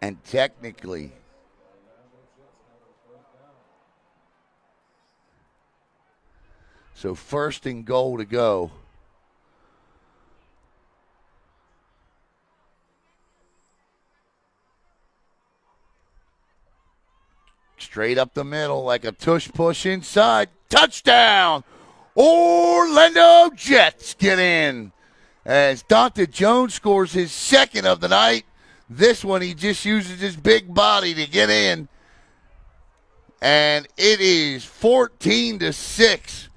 And technically, so first and goal to go. Straight up the middle like a tush push inside. Touchdown! Orlando Jets get in. As Dante Jones scores his second of the night. This one he just uses his big body to get in. And it is 14-6.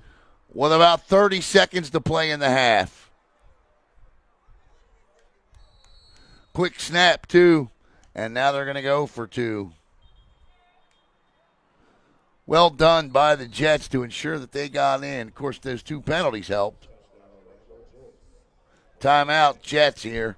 With about 30 seconds to play in the half. Quick snap, too. And now they're going to go for 2. Well done by the Jets to ensure that they got in. Of course, those 2 penalties helped. Timeout, Jets here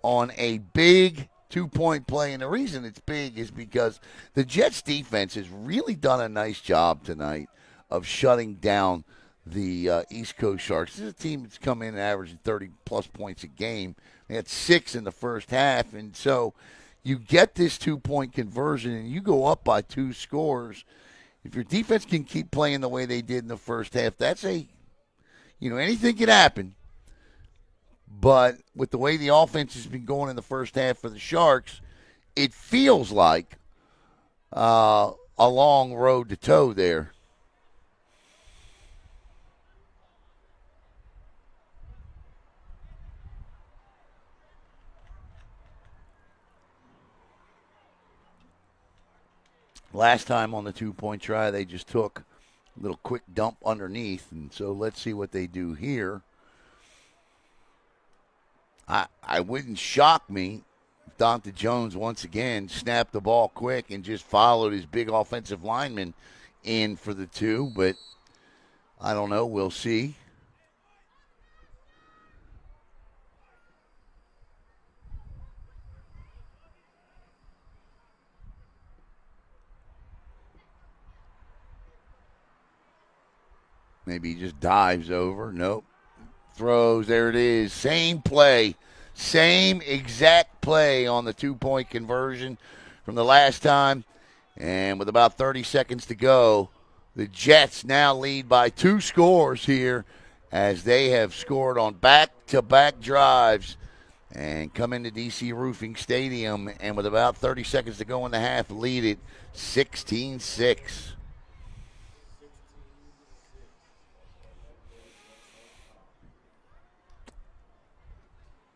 on a big 2-point play. And the reason it's big is because the Jets defense has really done a nice job tonight of shutting down the East Coast Sharks. This is a team that's come in averaging 30-plus points a game. They had 6 in the first half, and so you get this 2-point conversion, and you go up by 2 scores. If your defense can keep playing the way they did in the first half, that's anything can happen. But with the way the offense has been going in the first half for the Sharks, it feels like a long road to toe there. Last time on the 2-point try, they just took a little quick dump underneath, and so let's see what they do here. I wouldn't shock me if Dante Jones once again snapped the ball quick and just followed his big offensive lineman in for the 2, but I don't know. We'll see. Maybe he just dives over. Nope. Throws. There it is. Same play. Same exact play on the 2-point conversion from the last time. And with about 30 seconds to go, the Jets now lead by 2 scores here as they have scored on back-to-back drives and come into DC Roofing Stadium. And with about 30 seconds to go in the half, lead it 16-6.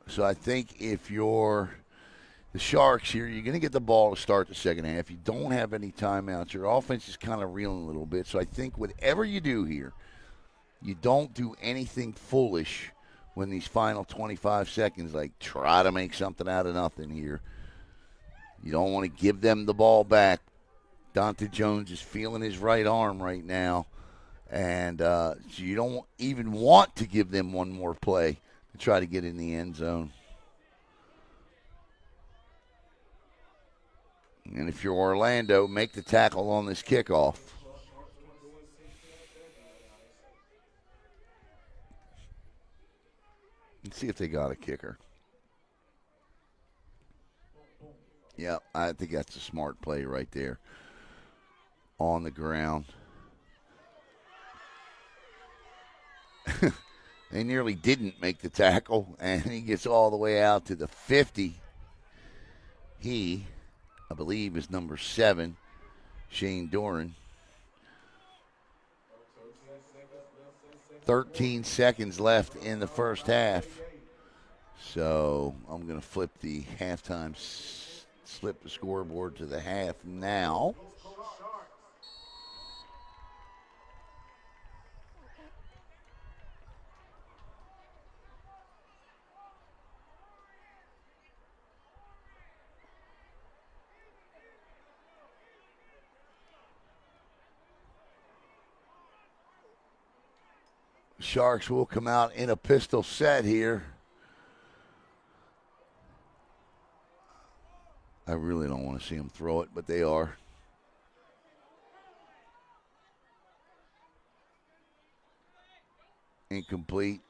So I think if you're the Sharks here, you're going to get the ball to start the second half. You don't have any timeouts. Your offense is kind of reeling a little bit. So I think whatever you do here, you don't do anything foolish when these final 25 seconds, like try to make something out of nothing here. You don't want to give them the ball back. Dante Jones is feeling his right arm right now. And so you don't even want to give them one more play to try to get in the end zone. And if you're Orlando, make the tackle on this kickoff. Let's see if they got a kicker. Yeah, I think that's a smart play right there. On the ground. They nearly didn't make the tackle, and he gets all the way out to the 50. He, I believe, is number 7, Shane Doran. 13 seconds left in the first half. So I'm going to flip the halftime, slip the scoreboard to the half now. Sharks will come out in a pistol set here. I really don't want to see them throw it, but they are. Incomplete.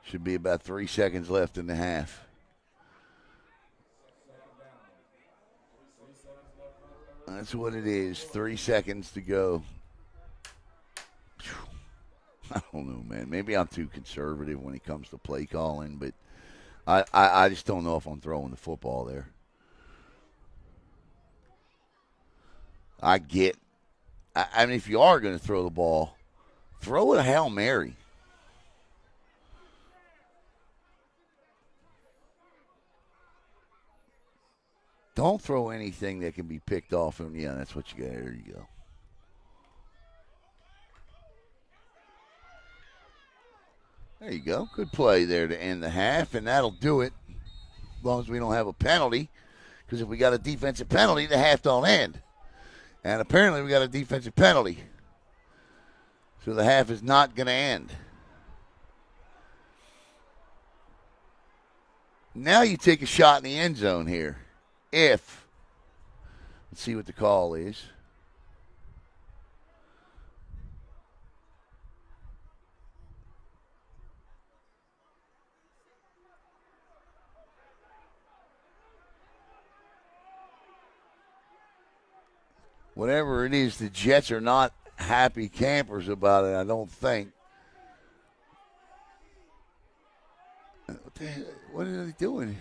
Should be about 3 seconds left in the half. That's what it is. 3 seconds to go. I don't know, man. Maybe I'm too conservative when it comes to play calling, but I just don't know if I'm throwing the football there. I mean, if you are going to throw the ball, throw it a Hail Mary. Don't throw anything that can be picked off. And yeah, that's what you got. There you go. There you go. Good play there to end the half, and that'll do it as long as we don't have a penalty. Because if we got a defensive penalty, the half don't end. And apparently we got a defensive penalty. So the half is not going to end. Now you take a shot in the end zone here. Let's see what the call is. Whatever it is, the Jets are not happy campers about it, I don't think. What are they doing?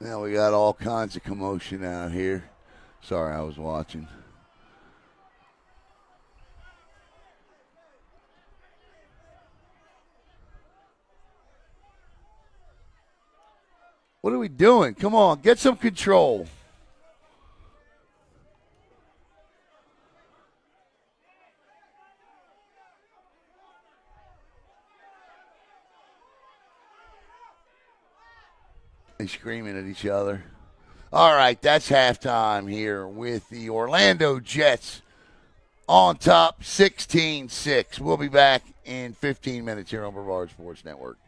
Now we got all kinds of commotion out here. Sorry, I was watching. What are we doing? Come on, get some control. They screaming at each other. All right, that's halftime here with the Orlando Jets on top 16-6. We'll be back in 15 minutes here on Brevard Sports Network.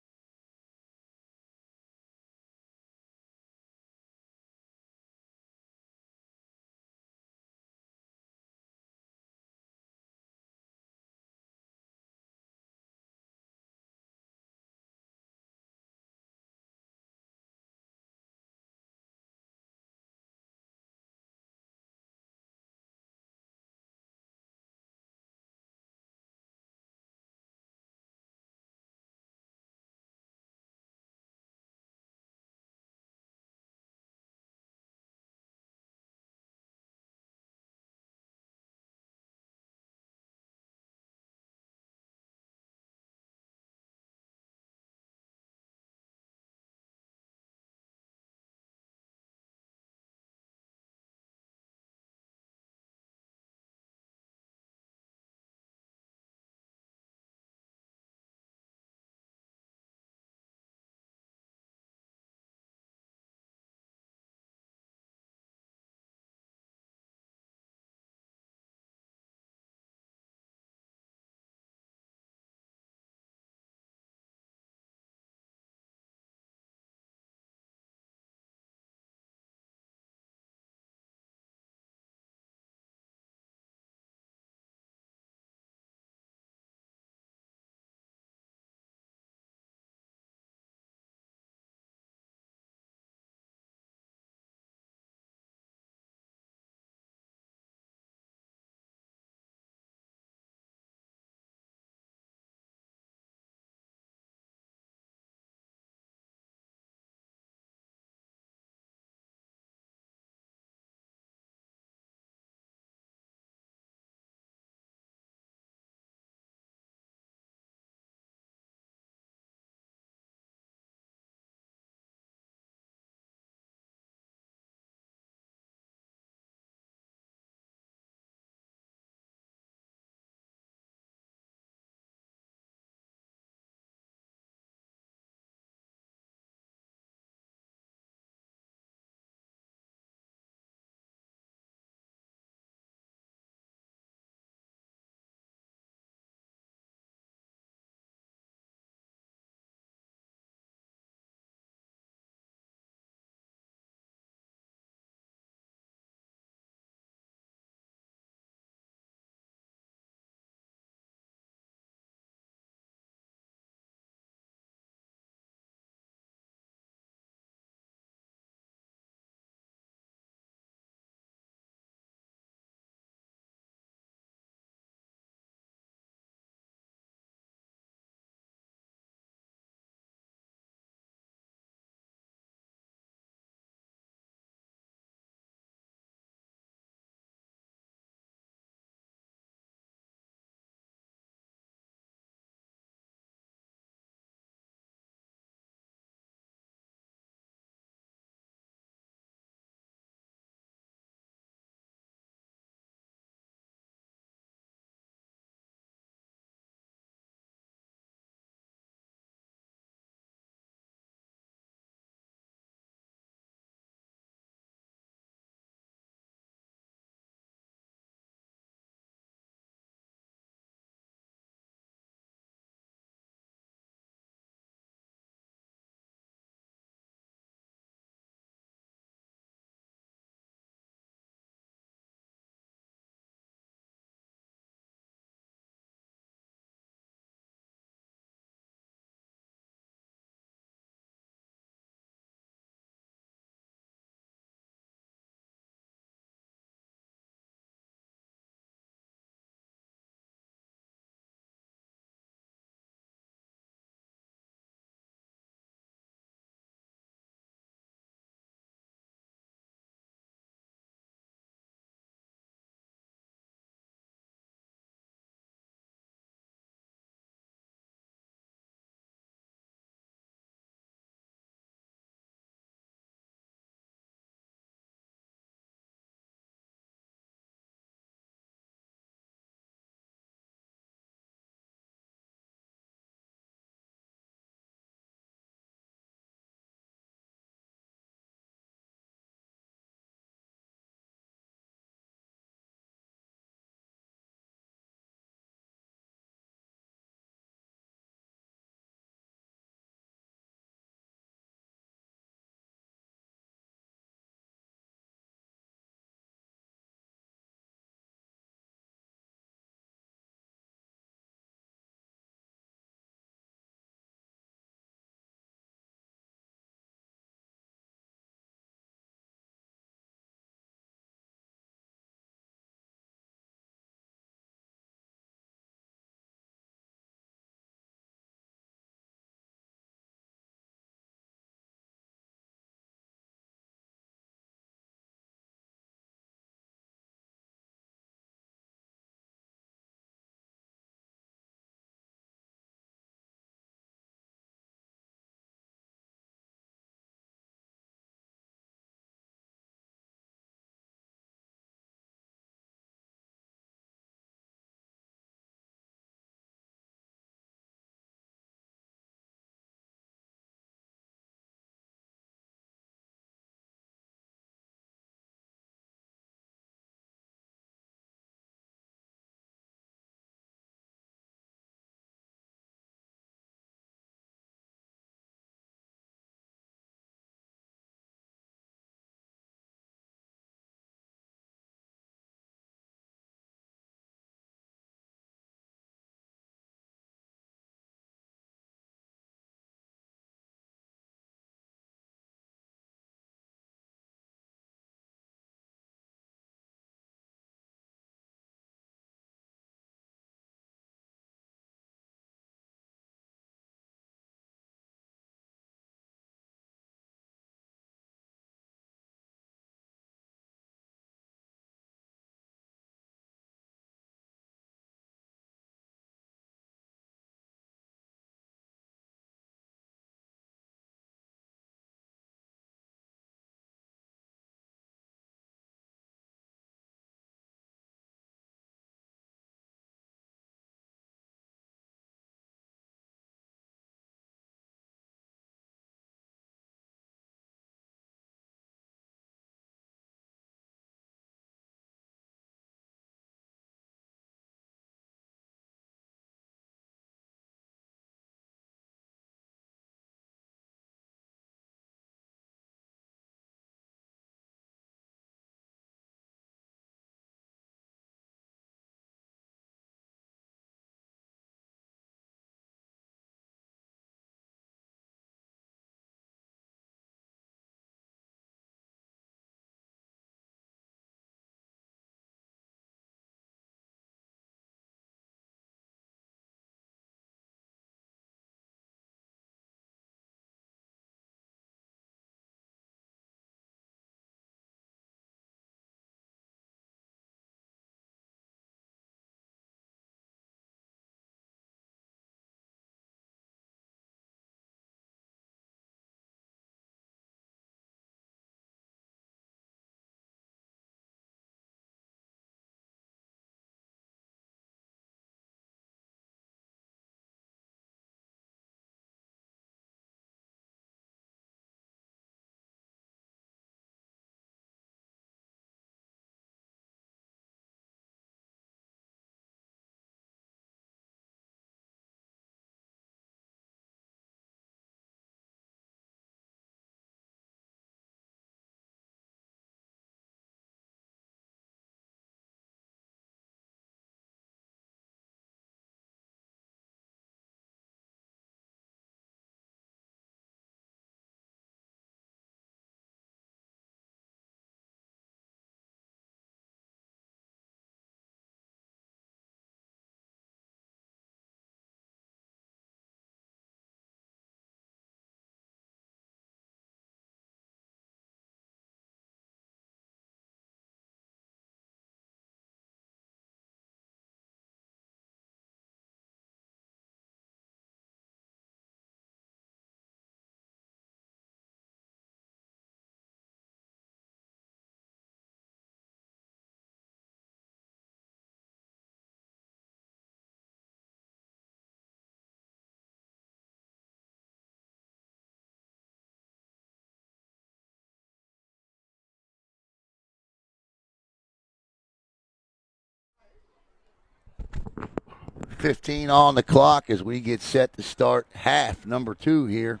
7:15 on the clock as we get set to start half number 2 here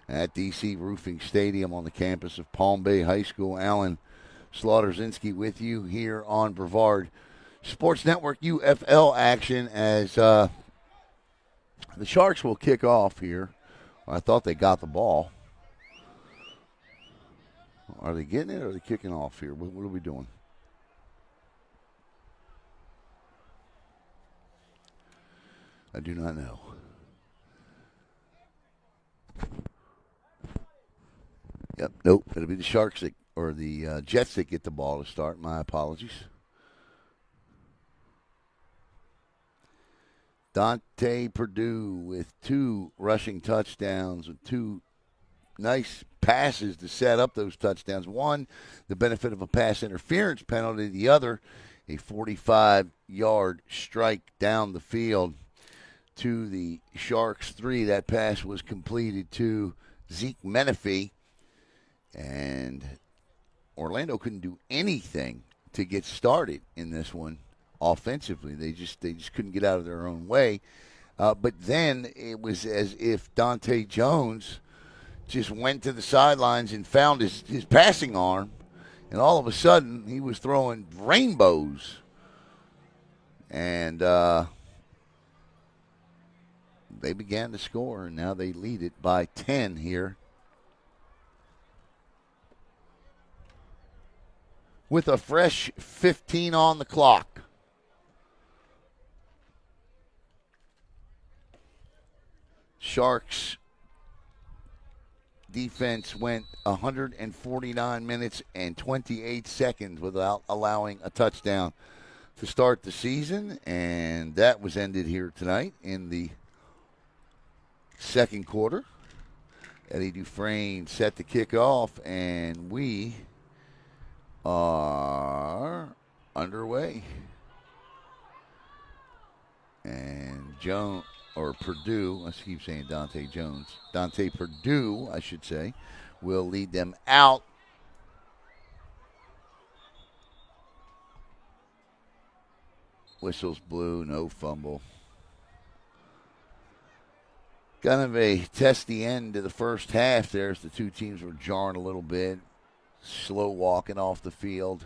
at DC Roofing Stadium on the campus of Palm Bay High School. Alan Slaughterzinski with you here on Brevard Sports Network UFL action as the Sharks will kick off here. I thought they got the ball. Are they getting it or are they kicking off here? What are we doing? I do not know. Yep, nope. It'll be the Sharks or the Jets that get the ball to start. My apologies. Dante Perdue with 2 rushing touchdowns with 2 nice passes to set up those touchdowns. One, the benefit of a pass interference penalty. The other, a 45-yard strike down the field to the Sharks 3. That pass was completed to Zeke Menifee. And Orlando couldn't do anything to get started in this one offensively. They just couldn't get out of their own way. But then it was as if Dante Jones just went to the sidelines and found his passing arm, and all of a sudden he was throwing rainbows. And they began to score, and now they lead it by 10 here. With a fresh 15 on the clock. Sharks defense went 149 minutes and 28 seconds without allowing a touchdown to start the season, and that was ended here tonight in the second quarter. Eddie Dufresne set the kickoff, and we are underway. And Purdue, I keep saying Dante Jones. Dante Perdue, I should say, will lead them out. Whistles blew, no fumble. Kind of a testy end to the first half there as the two teams were jarring a little bit. Slow walking off the field.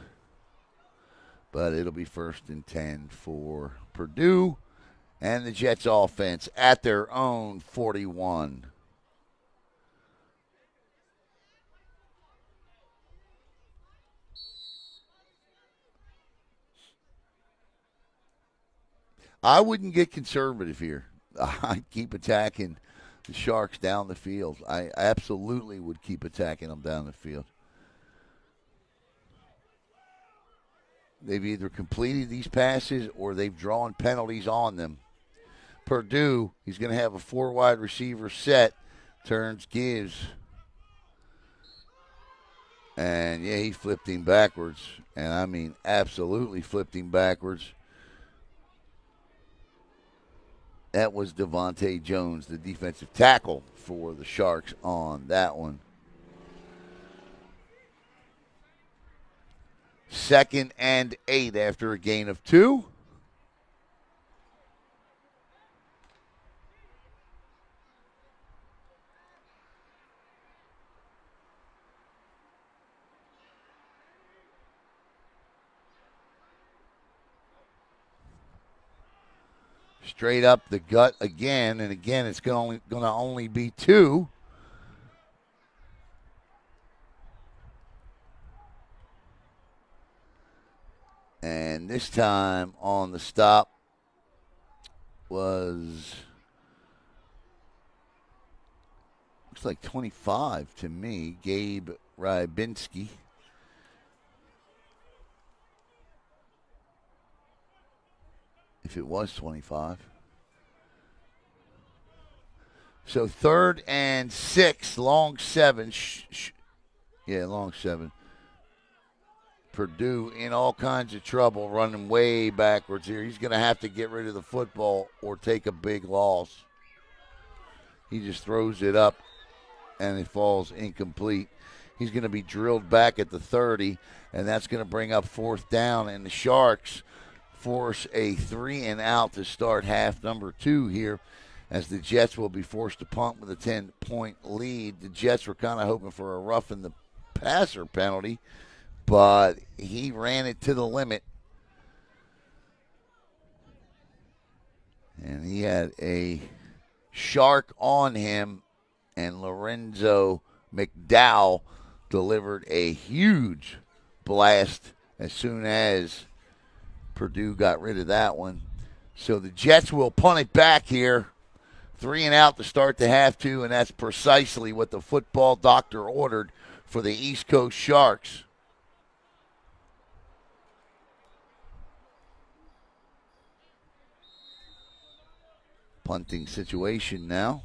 But it'll be 1st and 10 for Purdue and the Jets offense at their own 41. I wouldn't get conservative here. I'd keep attacking the Sharks down the field. I absolutely would keep attacking them down the field. They've either completed these passes or they've drawn penalties on them. Purdue, he's going to have a 4 wide receiver set. Turns, gives. And, yeah, he flipped him backwards. And, I mean, absolutely flipped him backwards. That was Devontae Jones, the defensive tackle for the Sharks on that one. 2nd and 8 after a gain of 2. Straight up the gut again, and again it's going to only be 2. And this time on the stop was, looks like 25 to me, Gabe Rybinski. If it was 25. So 3rd and 6, long 7. Long 7. Purdue in all kinds of trouble, running way backwards here. He's going to have to get rid of the football or take a big loss. He just throws it up, and it falls incomplete. He's going to be drilled back at the 30, and that's going to bring up 4th down. And the Sharks force a 3-and-out to start half number 2 here, as the Jets will be forced to punt with a 10-point lead. The Jets were kind of hoping for a roughing the passer penalty, but he ran it to the limit. And he had a shark on him, and Lorenzo McDowell delivered a huge blast as soon as Purdue got rid of that one. So the Jets will punt it back here. 3-and-out to start the half 2, and that's precisely what the football doctor ordered for the East Coast Sharks. Punting situation now.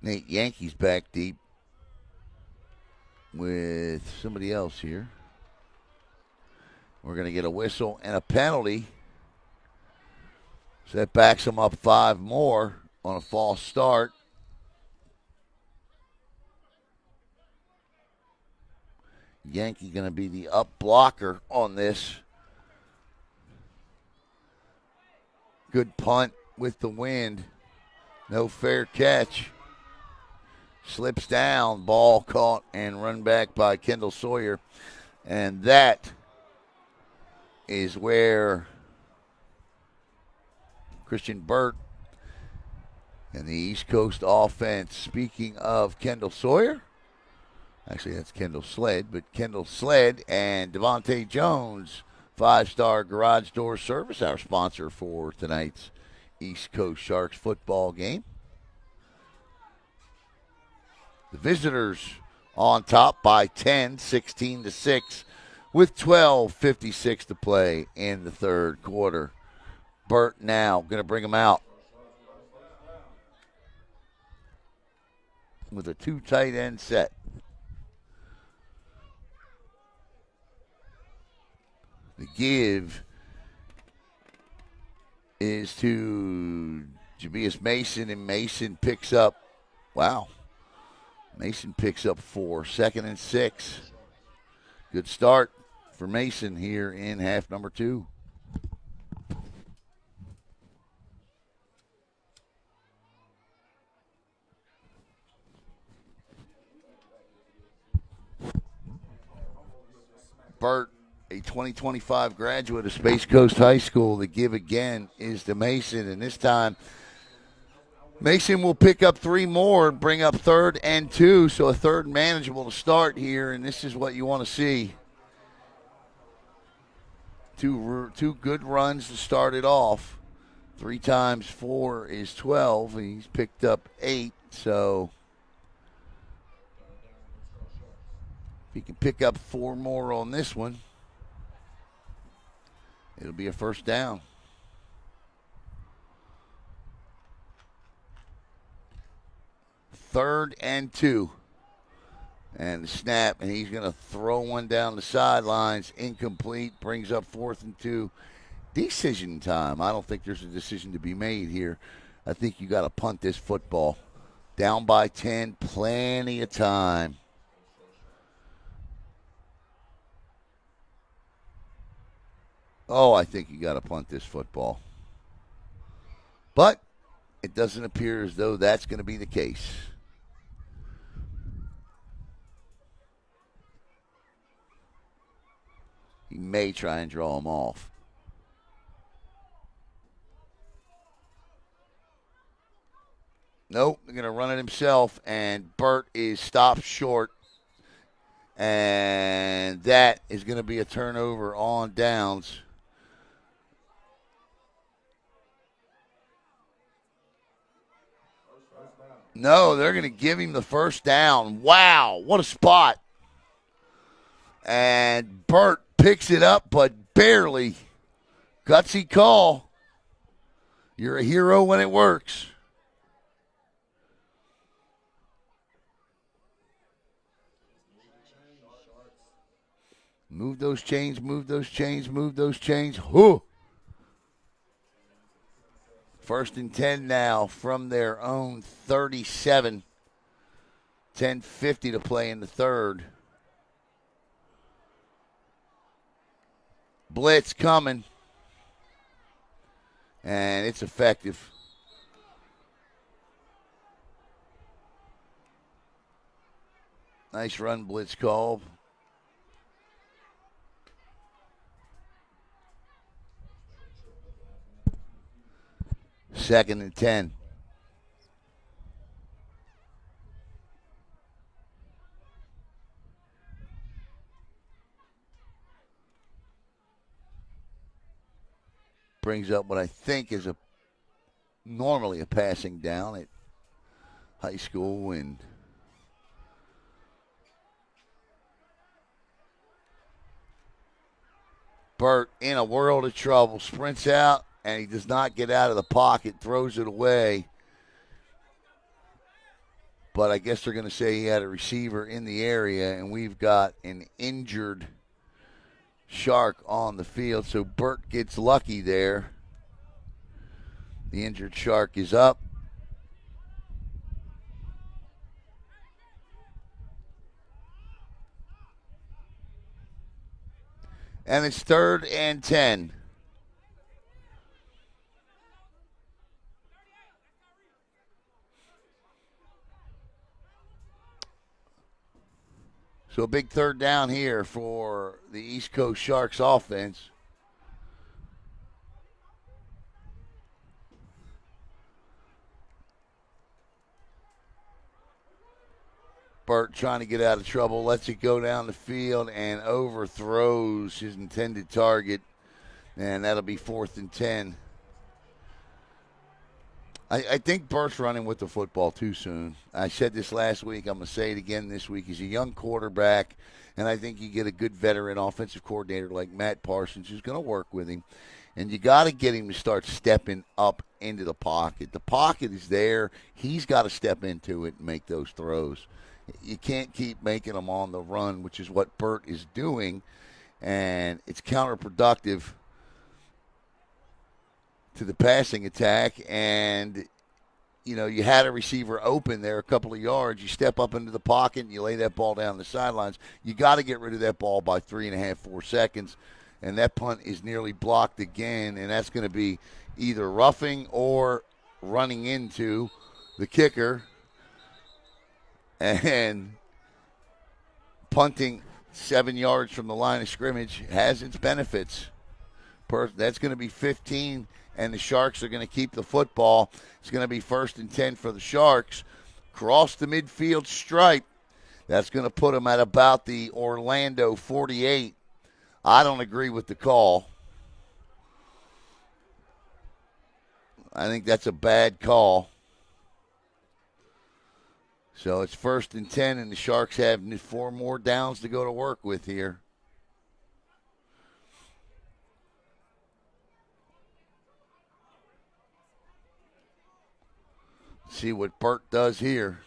Nate Yankees back deep with somebody else here. We're going to get a whistle and a penalty. So that backs him up 5 more on a false start. Yankee going to be the up blocker on this. Good punt with the wind. No fair catch. Slips down, ball caught and run back by Kendall Sawyer. And that is where Christian Burt and the East Coast offense, speaking of Kendall Sawyer, actually that's Kendall Sled, but Kendall Sled and Devontae Jones, 5-Star Garage Door Service, our sponsor for tonight's East Coast Sharks football game. The visitors on top by 10, 16-6, with 12:56 to play in the third quarter. Burt now going to bring him out with a 2 tight end set. The give is to Jabias Mason, and Mason picks up, Mason picks up 4, 2nd and 6. Good start for Mason here in half number 2. Burt, a 2025 graduate of Space Coast High School. The give again is to Mason, and this time Mason will pick up 3 more and bring up 3rd and 2, so a 3rd manageable to start here, and this is what you want to see. Two good runs to start it off. 3 times 4 is 12. He's picked up 8, so if he can pick up 4 more on this one, it'll be a first down. Third and 2. And the snap, and he's going to throw one down the sidelines. Incomplete. Brings up 4th and 2. Decision time. I don't think there's a decision to be made here. I think you got to punt this football. Down by 10. Plenty of time. Oh, I think you got to punt this football. But it doesn't appear as though that's going to be the case. He may try and draw him off. Nope, they're going to run it himself, and Burt is stopped short. And that is going to be a turnover on downs. No, they're going to give him the first down. Wow, what a spot. And Burt picks it up, but barely. Gutsy call. You're a hero when it works. Move those chains, move those chains, move those chains. Whoo! 1st and 10 now from their own 37. 10:50 to play in the third. Blitz coming. And it's effective. Nice run blitz call. Second and 10. Brings up what I think is normally a passing down at high school. And Burt in a world of trouble. Sprints out, and he does not get out of the pocket. Throws it away. But I guess they're going to say he had a receiver in the area, and we've got an injured Shark on the field. So Burt gets lucky there. The injured Shark is up. And it's 3rd and 10. So a big 3rd down here for the East Coast Sharks offense. Burt trying to get out of trouble, lets it go down the field and overthrows his intended target. And that'll be 4th and 10. I think Burt's running with the football too soon. I said this last week. I'm going to say it again this week. He's a young quarterback, and I think you get a good veteran offensive coordinator like Matt Parsons who's going to work with him. And you got to get him to start stepping up into the pocket. The pocket is there. He's got to step into it and make those throws. You can't keep making them on the run, which is what Burt is doing, and it's counterproductive to the passing attack. And, you know, you had a receiver open there a couple of yards. You step up into the pocket and you lay that ball down the sidelines. You got to get rid of that ball by 3.5, 4 seconds. And that punt is nearly blocked again, and that's going to be either roughing or running into the kicker. And punting 7 yards from the line of scrimmage has its benefits. That's going to be 15, and the Sharks are going to keep the football. It's going to be 1st and 10 for the Sharks. Cross the midfield stripe. That's going to put them at about the Orlando 48. I don't agree with the call. I think that's a bad call. So it's 1st and 10, and the Sharks have 4 more downs to go to work with here. See what Burt does here.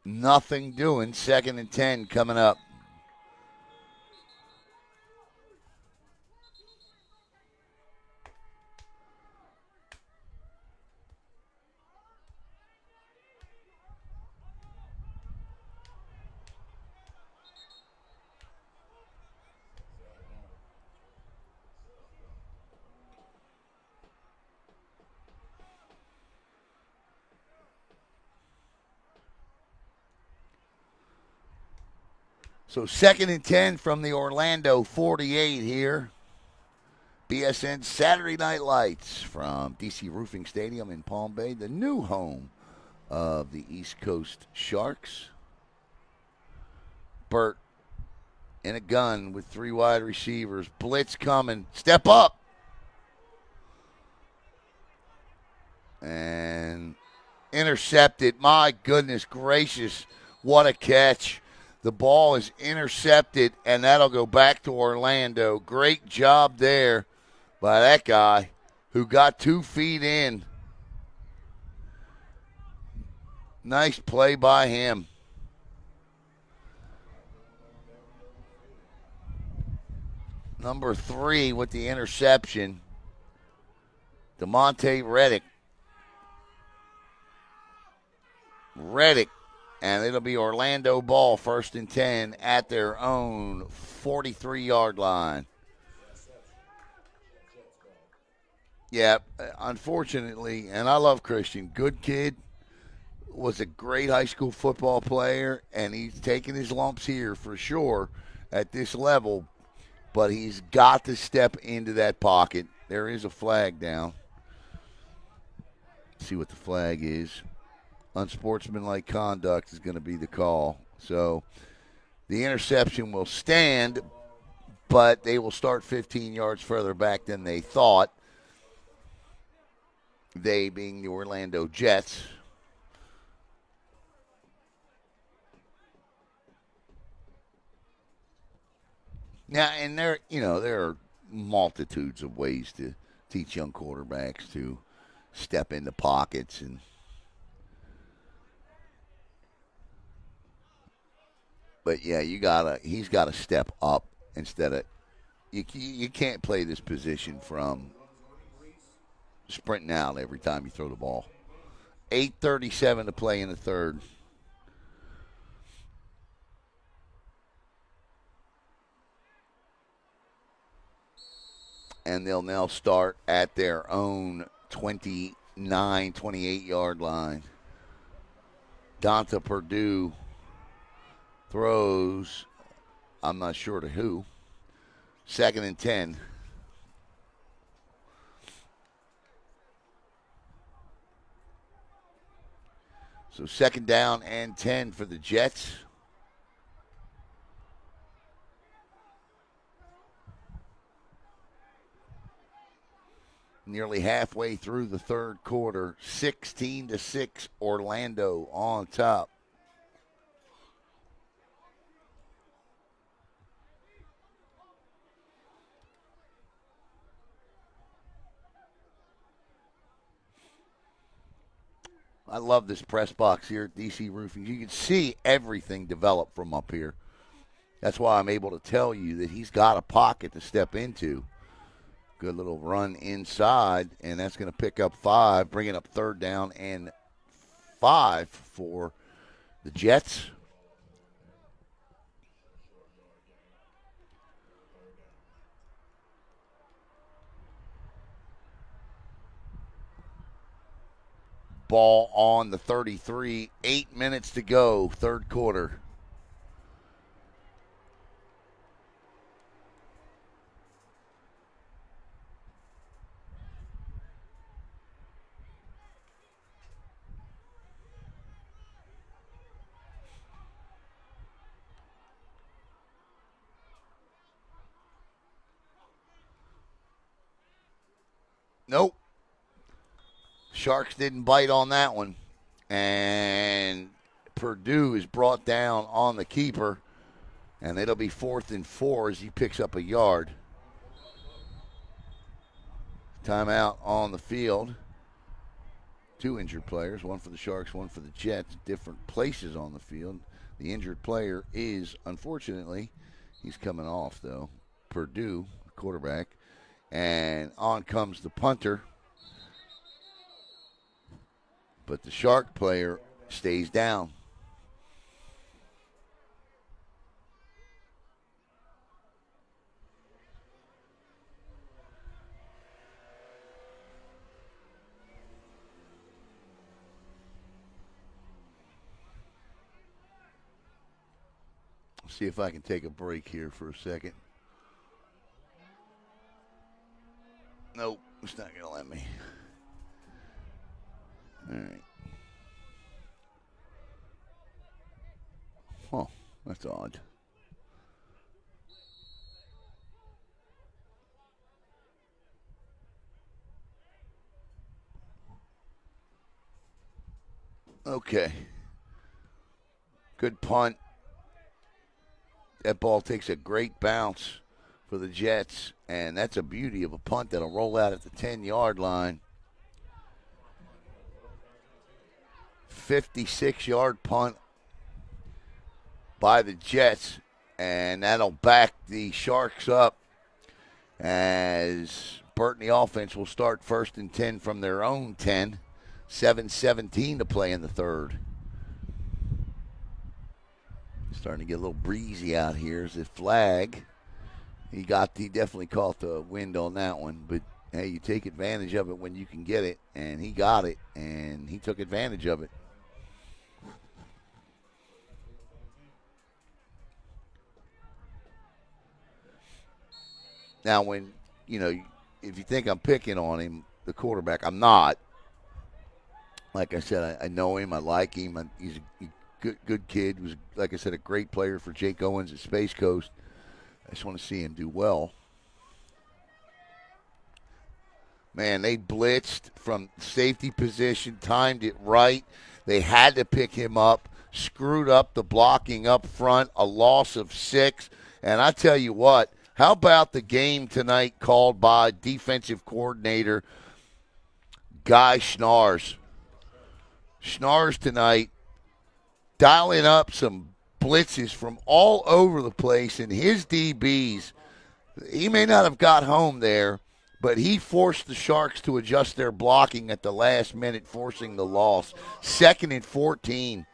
Nothing doing. 2nd and 10 coming up. So 2nd and 10 from the Orlando 48 here. BSN Saturday Night Lights from DC Roofing Stadium in Palm Bay, the new home of the East Coast Sharks. Burt in a gun with 3 wide receivers. Blitz coming. Step up. And intercepted. My goodness gracious. What a catch. The ball is intercepted, and that'll go back to Orlando. Great job there by that guy who got 2 feet in. Nice play by him. Number 3 with the interception. DeMonte Reddick. And it'll be Orlando ball, 1st and 10 at their own 43-yard line. Yeah, unfortunately, and I love Christian, good kid, was a great high school football player, and he's taking his lumps here for sure at this level, but he's got to step into that pocket. There is a flag down. Let's see what the flag is. Unsportsmanlike conduct is going to be the call. So the interception will stand, but they will start 15 yards further back than they thought. They being the Orlando Jets. Now, and there are multitudes of ways to teach young quarterbacks to step into pockets but yeah, he's got to step up instead of you can't play this position from sprinting out every time you throw the ball. 8:37 to play in the third. And they'll now start at their own 29, 28-yard line. Donta Purdue throws, I'm not sure to who. 2nd and 10. So 2nd down and 10 for the Jets. Nearly halfway through the third quarter, 16-6, Orlando on top. I love this press box here at DC Roofing. You can see everything develop from up here. That's why I'm able to tell you that he's got a pocket to step into. Good little run inside, and that's going to pick up 5, bringing up 3rd down and 5 for the Jets. Ball on the 33, 8 minutes to go, third quarter. Nope. Sharks didn't bite on that one. And Purdue is brought down on the keeper. And it'll be 4th and 4 as he picks up a yard. Timeout on the field. 2 injured players, one for the Sharks, one for the Jets. Different places on the field. The injured player is, unfortunately, he's coming off, though. Purdue, quarterback. And on comes the punter. But the Shark player stays down. See if I can take a break here for a second. Nope, it's not going to let me. All right. Huh, that's odd. Okay. Good punt. That ball takes a great bounce for the Jets, and that's a beauty of a punt that'll roll out at the 10-yard line. 56-yard punt by the Jets, and that'll back the Sharks up as Burt and the offense will start 1st and 10 from their own 10. 7:17 to play in the third. Starting to get a little breezy out here as a flag. He definitely caught the wind on that one, but hey, you take advantage of it when you can get it, and he got it, and he took advantage of it. Now, when, if you think I'm picking on him, the quarterback, I'm not. Like I said, I know him. I like him. He's a good kid. He was, like I said, a great player for Jake Owens at Space Coast. I just want to see him do well. Man, they blitzed from safety position, timed it right. They had to pick him up, screwed up the blocking up front, a loss of 6. And I tell you what, how about the game tonight called by defensive coordinator Guy Schnars? Schnars tonight dialing up some blitzes from all over the place, and his DBs, he may not have got home there, but he forced the Sharks to adjust their blocking at the last minute, forcing the loss. 2nd and 14.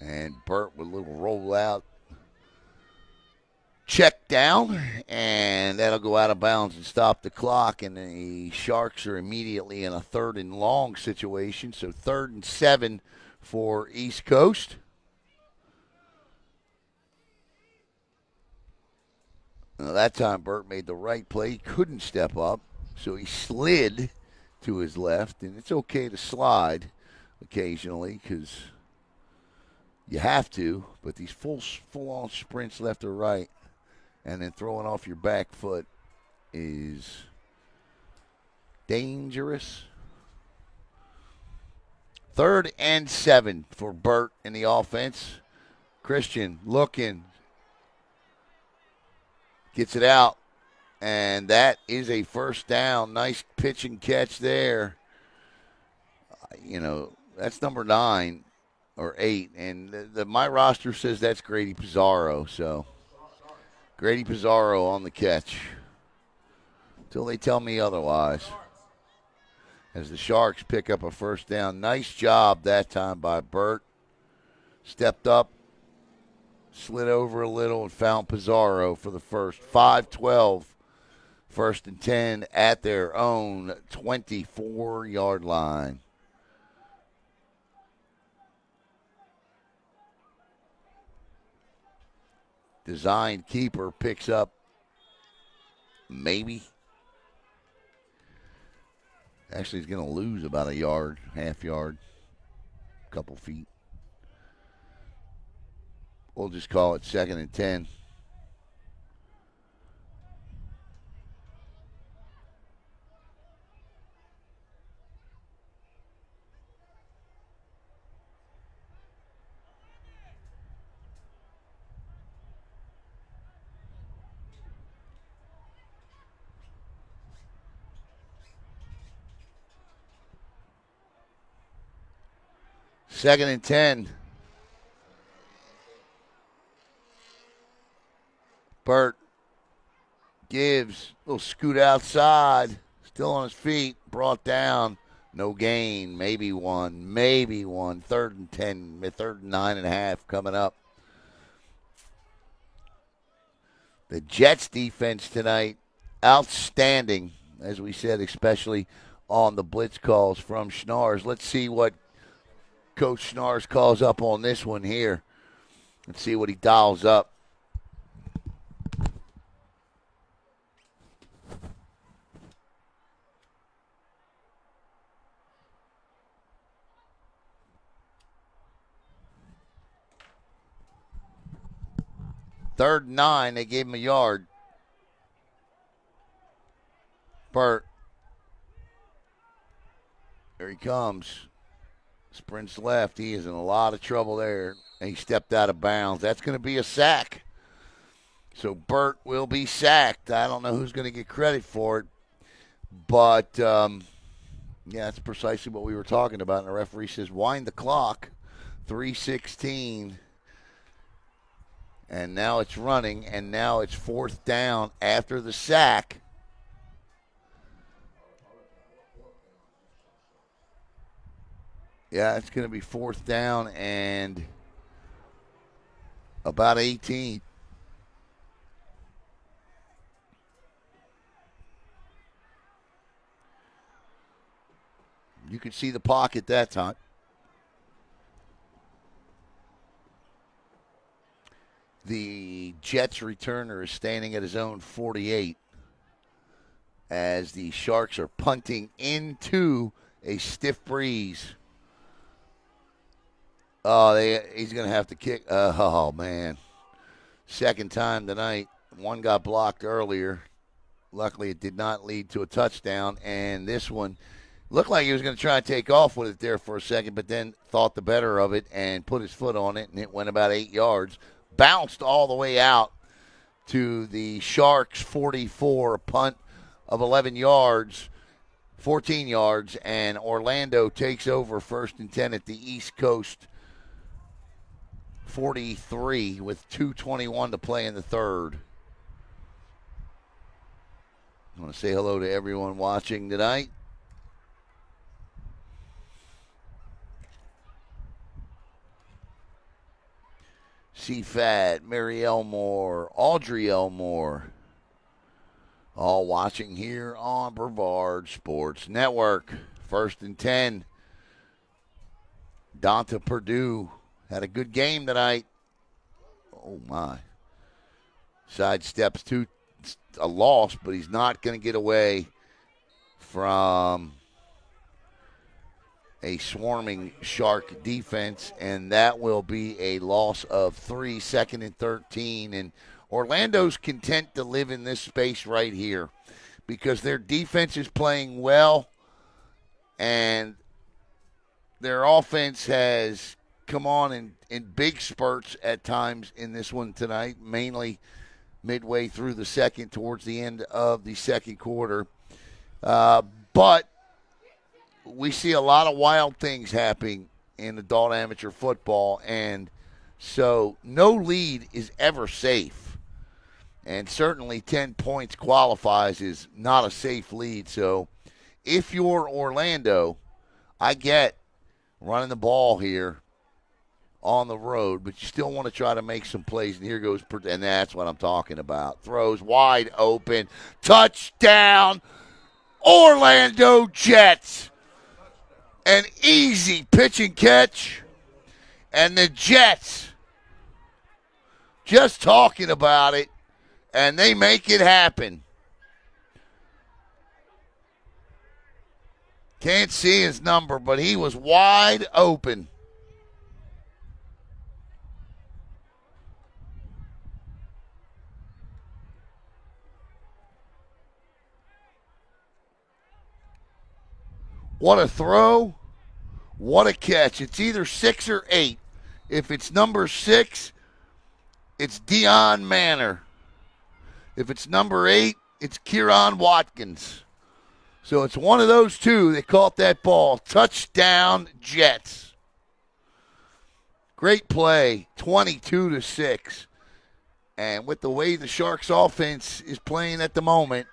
And Burt with a little rollout. Check down, and that'll go out of bounds and stop the clock, and the Sharks are immediately in a 3rd and long situation, so 3rd and 7 for East Coast. Now that time Burt made the right play. He couldn't step up, so he slid to his left, and it's okay to slide occasionally because you have to, but these full-on sprints left or right and then throwing off your back foot is dangerous. 3rd and 7 for Burt in the offense. Christian looking, gets it out, and that is a first down. Nice pitch and catch there. That's number 9 or 8, and my roster says that's Grady Pizarro, so Grady Pizarro on the catch until they tell me otherwise. As the Sharks pick up a first down. Nice job that time by Burt. Stepped up, slid over a little, and found Pizarro for the first. 5-12, 1st and 10 at their own 24-yard line. Designed keeper picks up maybe. Actually, he's going to lose about a yard, half yard, couple feet. We'll just call it 2nd and 10. Second and 10. Burt gives a little scoot outside. Still on his feet. Brought down. No gain. Maybe one. 3rd and 10. 3rd and 9.5 coming up. The Jets defense tonight, outstanding, as we said, especially on the blitz calls from Schnars. Let's see what Coach Schnars calls up on this one here. Let's see what he dials up. Third and 9, they gave him a yard. Burt. There he comes. Sprints left. He is in a lot of trouble there. And he stepped out of bounds. That's going to be a sack. So Burt will be sacked. I don't know who's going to get credit for it. But Yeah, that's precisely what we were talking about. And the referee says, wind the clock. 3:16. And now it's running, and now it's fourth down after the sack. Yeah, it's going to be fourth down and about 18. You could see the pocket that time. The Jets returner is standing at his own 48 as the Sharks are punting into a stiff breeze. Oh, he's going to have to kick. Oh, man. Second time tonight. One got blocked earlier. Luckily, it did not lead to a touchdown. And this one looked like he was going to try and take off with it there for a second, but then thought the better of it and put his foot on it, and it went about 8 yards. Bounced all the way out to the Sharks' 44, a punt of 11 yards, 14 yards, and Orlando takes over first and 10 at the East Coast 43 with 2:21 to play in the third. I want to say hello to everyone watching tonight. CFAT, Mary Elmore, Audrey Elmore, all watching here on Brevard Sports Network. First and 10. Donta Purdue had a good game tonight. Oh, my. Sidesteps to a loss, but he's not going to get away from a swarming Shark defense, and that will be a loss of 3, second and 13. And Orlando's content to live in this space right here because their defense is playing well, and their offense has come on in big spurts at times in this one tonight, mainly midway through the second, towards the end of the second quarter. But we see a lot of wild things happening in adult amateur football, and so no lead is ever safe. And certainly 10 points qualifies as not a safe lead. So if you're Orlando, I get running the ball here on the road, but you still want to try to make some plays. And here goes, and that's what I'm talking about. Throws wide open. Touchdown, Orlando Jets. An easy pitch and catch. And the Jets just talking about it, and they make it happen. Can't see his number, but he was wide open. What a throw. What a catch. It's either 6 or 8. If it's number 6, it's Deion Manor. If it's number 8, it's Kieran Watkins. So it's one of those two that caught that ball. Touchdown, Jets. Great play, 22-6. And with the way the Sharks offense is playing at the moment,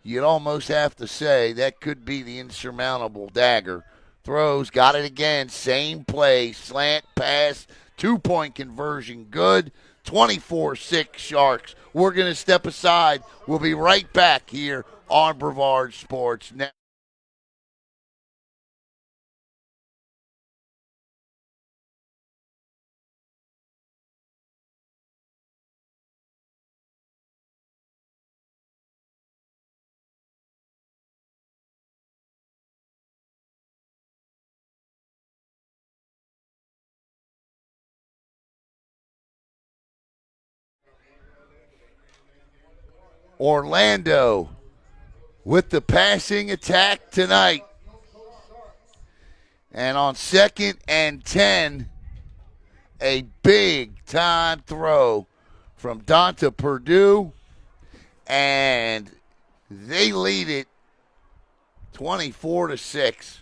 you'd almost have to say that could be the insurmountable dagger. Throws, got it again, same play, slant pass, 2-point conversion, good. 24-6 Sharks. We're going to step aside. We'll be right back here on Brevard Sports Network. Orlando with the passing attack tonight. And on 2nd and 10, a big-time throw from Donta Purdue. And they lead it 24-6.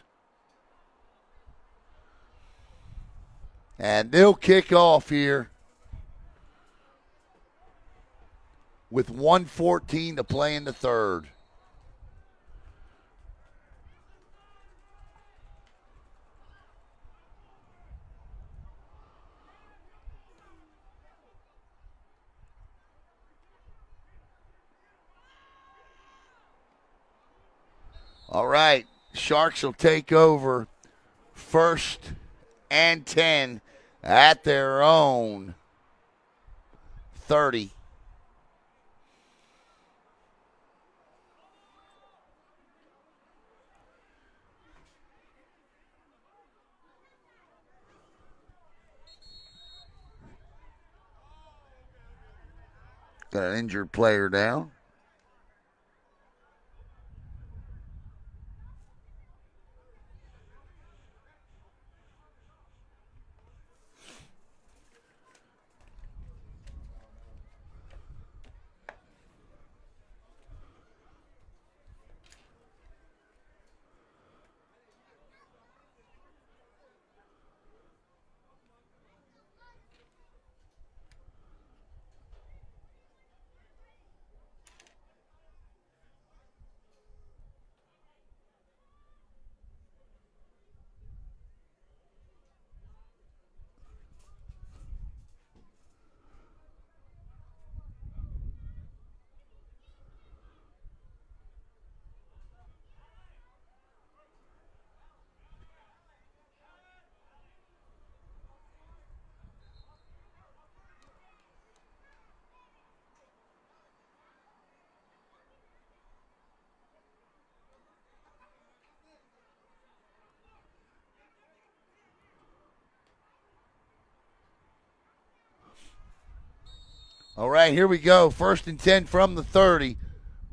And they'll kick off here with 1:14 to play in the third. All right, Sharks will take over 1st and 10 at their own 30. Got an injured player down. All right, here we go. 1st and 10 from the 30.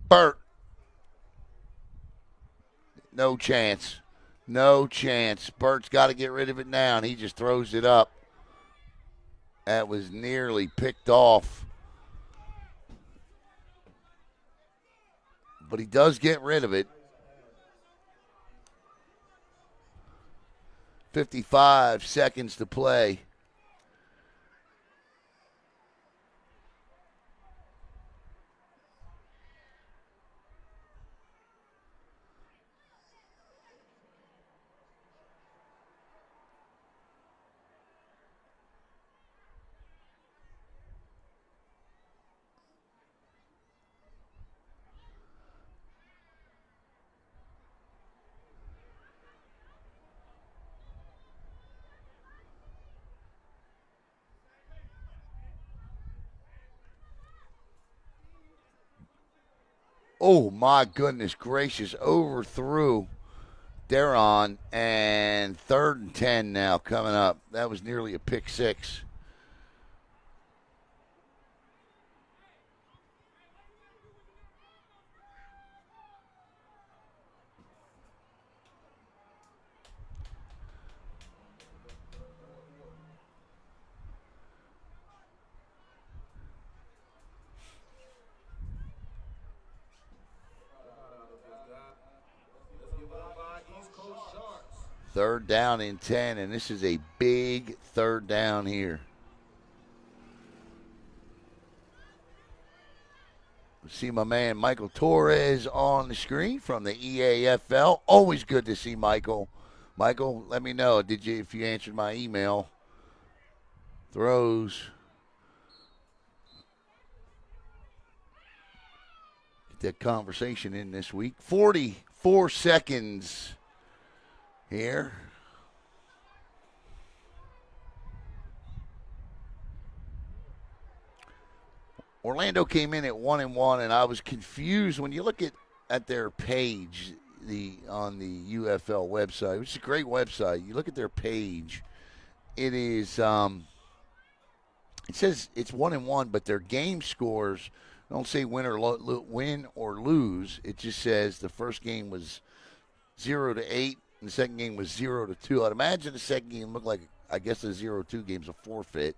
Burt. No chance. No chance. Burt's got to get rid of it now, and he just throws it up. That was nearly picked off. But he does get rid of it. 55 seconds to play. Oh, my goodness gracious. Overthrew Deron, and 3rd and 10 now coming up. That was nearly a pick six. Third down and 10, and this is a big third down here. See my man Michael Torres on the screen from the EAFL. Always good to see Michael. Michael, let me know if you answered my email. Throws. Get that conversation in this week. 44 seconds here. Orlando came in at 1-1, and I was confused when you look at their page on the UFL website, which is a great website. You look at their page, it is it says it's 1-1, but their game scores don't say win or lose. It just says the first game was 0-8, and the second game was 0-2. I'd imagine the second game looked like, I guess the 0-2 game's a forfeit.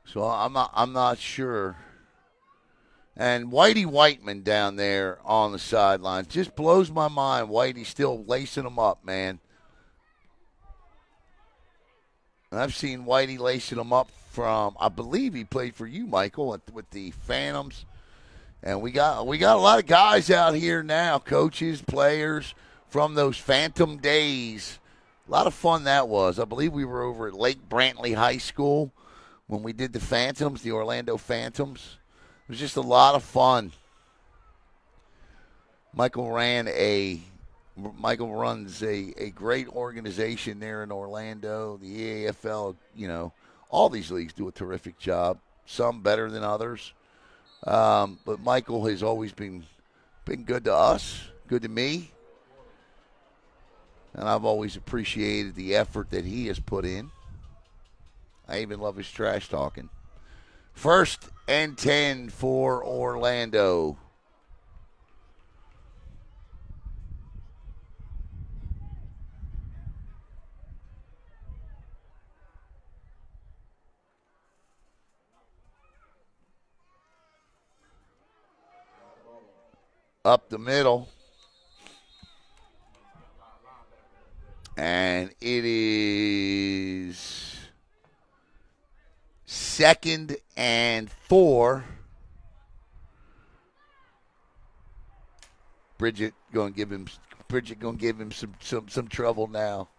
So I'm not sure And Whitey Whiteman down there on the sidelines just blows my mind. Whitey's still lacing them up, man. And I've seen Whitey lacing them up from, I believe he played for you, Michael, with the Phantoms. And we got a lot of guys out here now, coaches, players from those Phantom days. A lot of fun that was. I believe we were over at Lake Brantley High School when we did the Phantoms, the Orlando Phantoms. It was just a lot of fun. Michael runs a great organization there in Orlando. The EAFL, all these leagues do a terrific job. Some better than others. But Michael has always been good to us, good to me. And I've always appreciated the effort that he has put in. I even love his trash talking. 1st and 10 for Orlando. Up the middle. And it is 2nd and 4. Bridget gonna give him some trouble now.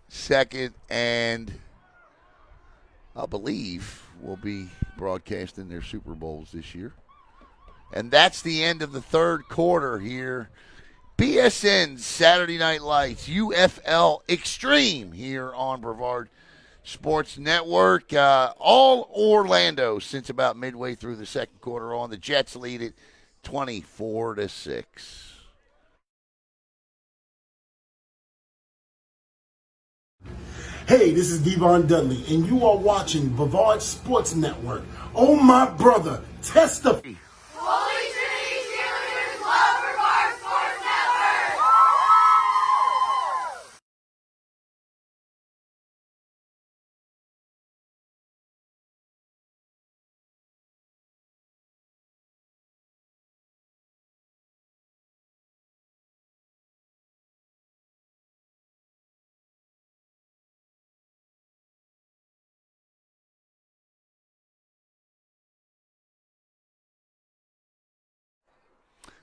Second and I believe will be broadcasting their Super Bowls this year. And that's the end of the third quarter here. BSN Saturday Night Lights, UFL Extreme here on Brevard Sports Network. All Orlando since about midway through the second quarter on. The Jets lead it 24-6.
Hey, this is Devon Dudley, and you are watching Brevard Sports Network. Oh, my brother, testify.
Holy Trinity Cheerleaders love Brevard Sports Network.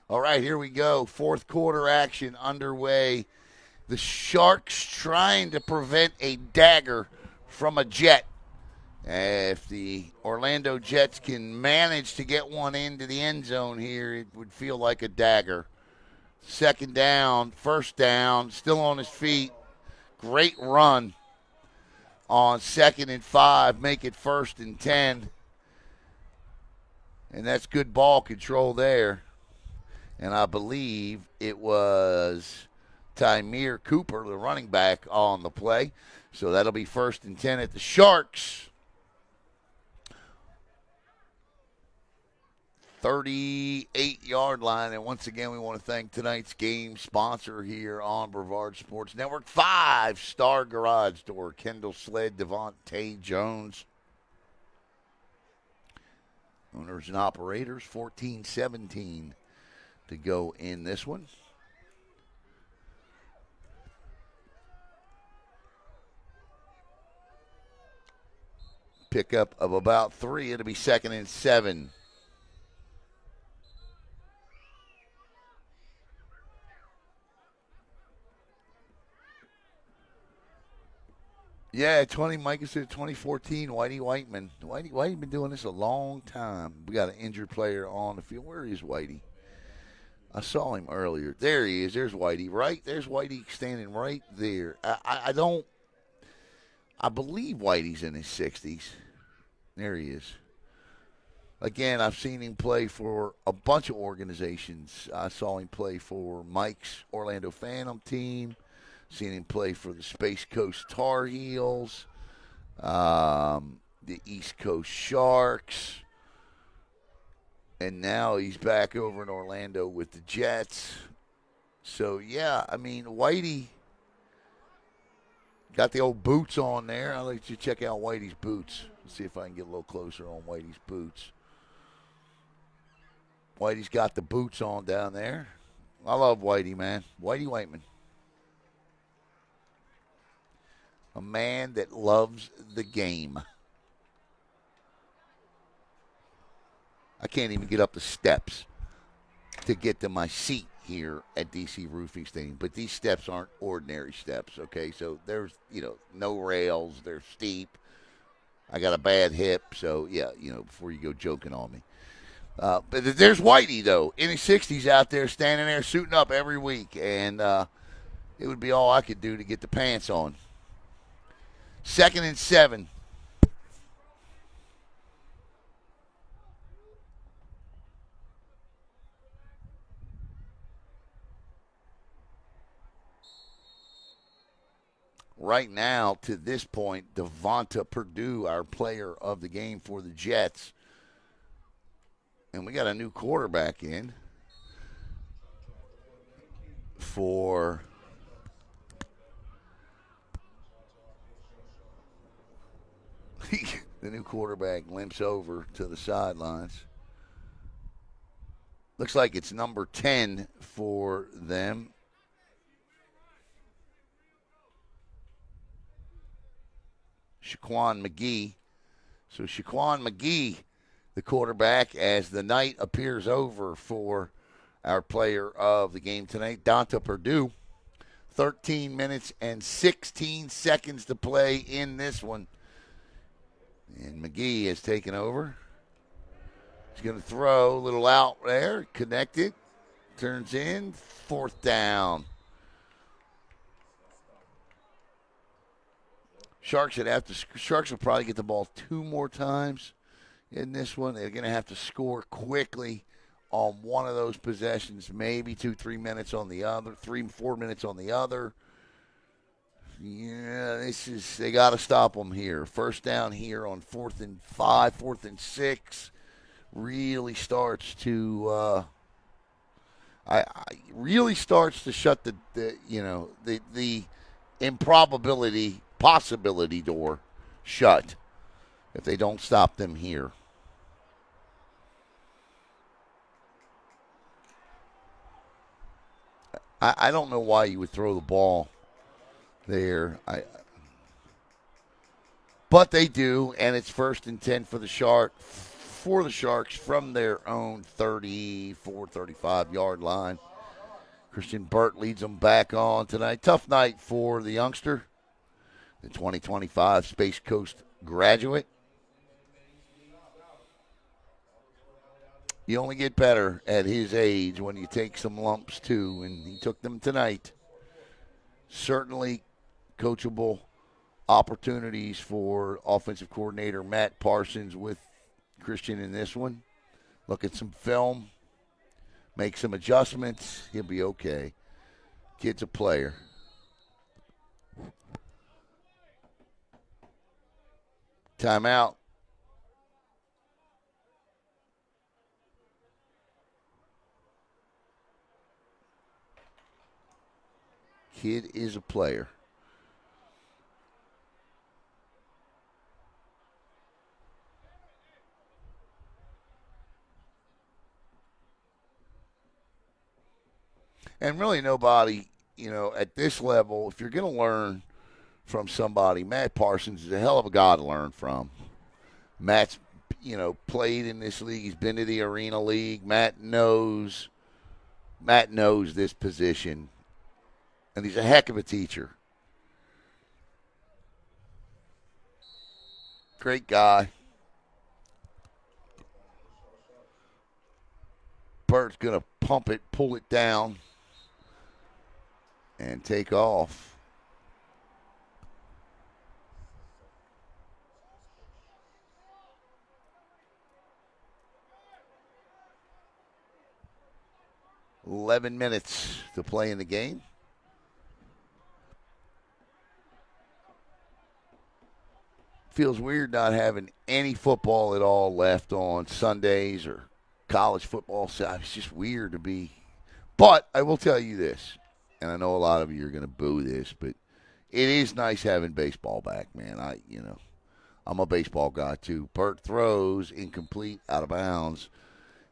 All right, here we go. Fourth quarter action underway. The Sharks trying to prevent a dagger from a Jet. If the Orlando Jets can manage to get one into the end zone here, it would feel like a dagger. Second down, first down, still on his feet. Great run on 2nd and 5. Make it 1st and 10. And that's good ball control there. And I believe it was Tymere Cooper, the running back, on the play. So that'll be 1st and 10 at the Sharks. 38-yard line. And once again, we want to thank tonight's game sponsor here on Brevard Sports Network. 5-Star Garage Door. Kendall Sled, Devontae Jones. Owners and operators, 14-17 to go in this one. Pickup of about 3. It'll be 2nd and 7. Yeah, Mike said 2014, Whitey Whiteman. Whitey been doing this a long time. We got an injured player on the field. Where is Whitey? I saw him earlier. There he is. There's Whitey. Right? There's Whitey standing right there. I believe Whitey's in his 60s. There he is. Again, I've seen him play for a bunch of organizations. I saw him play for Mike's Orlando Phantom team. Seen him play for the Space Coast Tar Heels, the East Coast Sharks, and now he's back over in Orlando with the Jets. So, yeah, I mean, Whitey Got the old boots on there. I'll let you check out Whitey's boots. Let's see if I can get a little closer on Whitey's boots. Whitey's got the boots on down there. I love Whitey, man. Whitey Whiteman. A man that loves the game. I can't even get up the steps to get to my seat here at DC Roofing Stadium. But these steps aren't ordinary steps, okay? So there's, no rails. They're steep. I got a bad hip, so, yeah, before you go joking on me. But there's Whitey, though, in his 60s out there, standing there, suiting up every week. And it would be all I could do to get the pants on. 2nd and 7. Right now, to this point, Devonta Purdue, our player of the game for the Jets. And we got a new quarterback in for the new quarterback limps over to the sidelines. Looks like it's number 10 for them. Shaquan McGee. So Shaquan McGee, the quarterback, as the night appears over for our player of the game tonight, Devonta Purdue. 13 minutes and 16 seconds to play in this one. And McGee has taken over. He's going to throw a little out there, connected, turns in, 4th down. Sharks will probably get the ball 2 more times in this one. They're going to have to score quickly on one of those possessions, maybe 2-3 minutes on the other, 3-4 minutes on the other. Yeah, they got to stop them here. 1st down here on 4th and 5, 4th and 6 really starts to shut the improbability possibility door shut if they don't stop them here. I don't know why you would throw the ball there. But they do, and it's 1st and 10 for the Sharks from their own 34, 35-yard line. Christian Burt leads them back on tonight. Tough night for the youngster, the 2025 Space Coast graduate. You only get better at his age when you take some lumps, too, and he took them tonight. Certainly coachable opportunities for offensive coordinator Matt Parsons with Christian in this one. Look at some film, make some adjustments, he'll be okay. Kid's a player. Timeout. Kid is a player. And really nobody, at this level, if you're going to learn from somebody, Matt Parsons is a hell of a guy to learn from. Matt's, played in this league. He's been to the Arena League. Matt knows this position. And he's a heck of a teacher. Great guy. Burt's going to pump it, pull it down, and take off. $11 minutes to play in the game. Feels weird not having any football at all left on Sundays or college football. It's just weird to be. But I will tell you this, and I know a lot of you are going to boo this, but it is nice having baseball back, man. I'm a baseball guy too. Burt throws incomplete, out of bounds,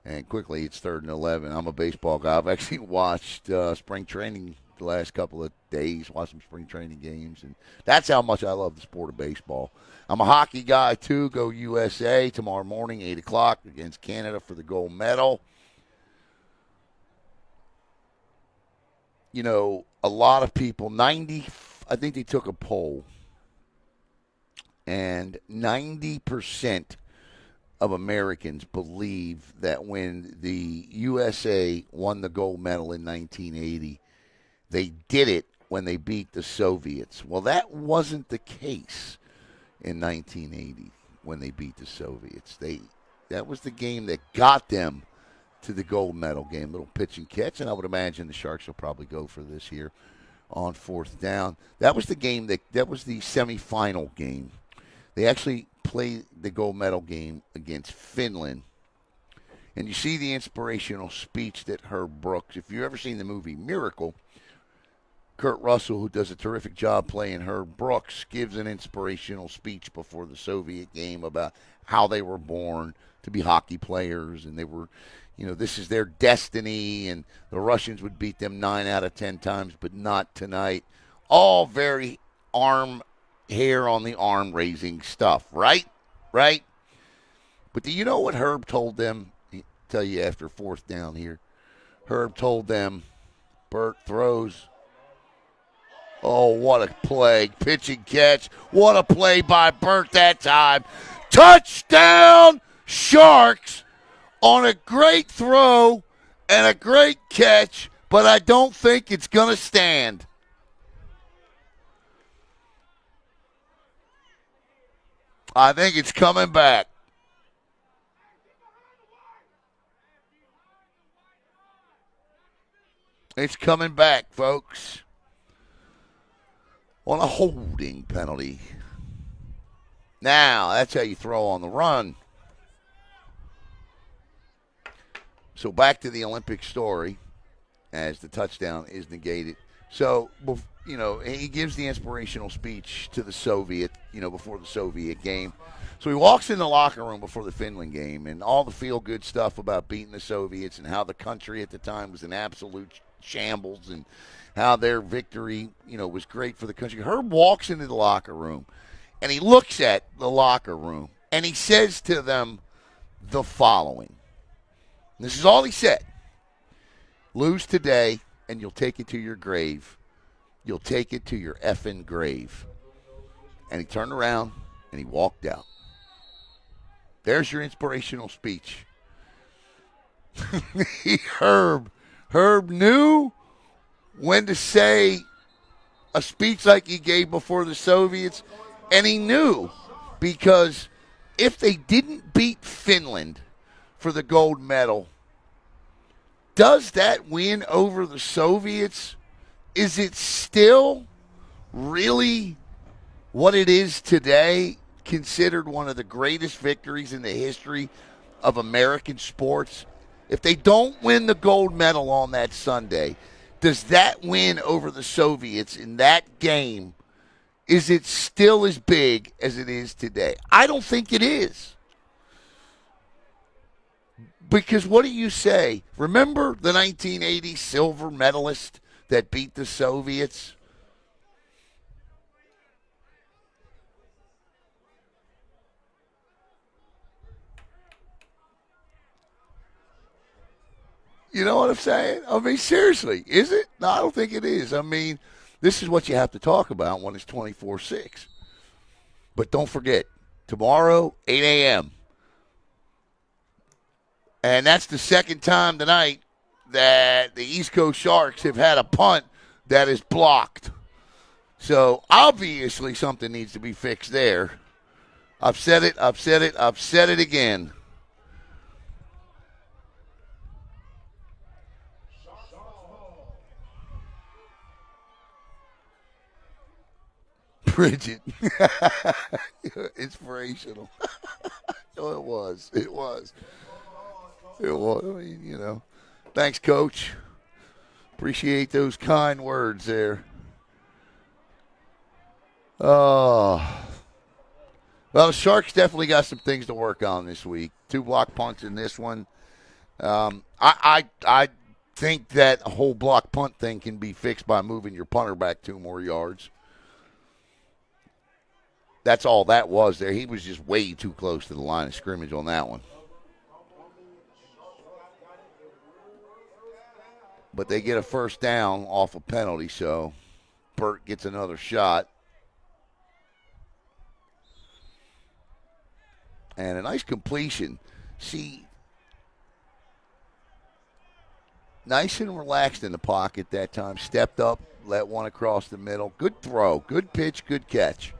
and quickly it's 3rd and 11. I'm a baseball guy. I've actually watched spring training the last couple of days, watched some spring training games, and that's how much I love the sport of baseball. I'm a hockey guy too. Go USA tomorrow morning, 8 o'clock against Canada for the gold medal. You know, a lot of people, I think they took a poll, and 90% of Americans believe that when the USA won the gold medal in 1980, they did it when they beat the Soviets. Well, that wasn't the case in 1980 when they beat the Soviets. That was the game that got them to the gold medal game. Little pitch and catch, and I would imagine the Sharks will probably go for this here on 4th down. That was the game that was the semifinal game. They actually played the gold medal game against Finland. And you see the inspirational speech that Herb Brooks, if you've ever seen the movie Miracle, Kurt Russell, who does a terrific job playing Herb Brooks, gives an inspirational speech before the Soviet game about how they were born to be hockey players, and they were, this is their destiny, and the Russians would beat them 9 out of 10 times, but not tonight. All very hair on the arm raising stuff, right? Right? But do you know what Herb told them? I'll tell you after 4th down here. Herb told them, Burt throws. Oh, what a play. Pitch and catch. What a play by Burt that time. Touchdown, Sharks, on a great throw and a great catch, but I don't think it's going to stand. I think it's coming back. It's coming back, folks. On a holding penalty. Now, that's how you throw on the run. So back to the Olympic story as the touchdown is negated. So, he gives the inspirational speech to the Soviet, before the Soviet game. So he walks in the locker room before the Finland game, and all the feel-good stuff about beating the Soviets and how the country at the time was in absolute shambles and how their victory, was great for the country. Herb walks into the locker room, and he looks at the locker room, and he says to them the following. This is all he said. Lose today, and you'll take it to your grave. You'll take it to your effing grave. And he turned around, and he walked out. There's your inspirational speech. Herb knew when to say a speech like he gave before the Soviets, and he knew because if they didn't beat Finland for the gold medal, does that win over the Soviets? Is it still really what it is today, considered one of the greatest victories in the history of American sports? If they don't win the gold medal on that Sunday, does that win over the Soviets in that game, is it still as big as it is today? I don't think it is. Because what do you say? Remember the 1980 silver medalist that beat the Soviets? You know what I'm saying? I mean, seriously, is it? No, I don't think it is. I mean, this is what you have to talk about when it's 24-6. But don't forget, tomorrow, 8 a.m., and that's the second time tonight that the East Coast Sharks have had a punt that is blocked. So, obviously, something needs to be fixed there. I've said it again. Bridget. Inspirational. Oh, it was. I mean, Thanks, Coach. Appreciate those kind words there. Oh. Well, the Sharks definitely got some things to work on this week. 2 block punts in this one. I think that whole block punt thing can be fixed by moving your punter back 2 more yards. That's all that was there. He was just way too close to the line of scrimmage on that one. But they get a first down off a penalty, so Burt gets another shot. And a nice completion. See, nice and relaxed in the pocket that time. Stepped up, let one across the middle. Good throw, good pitch, good catch.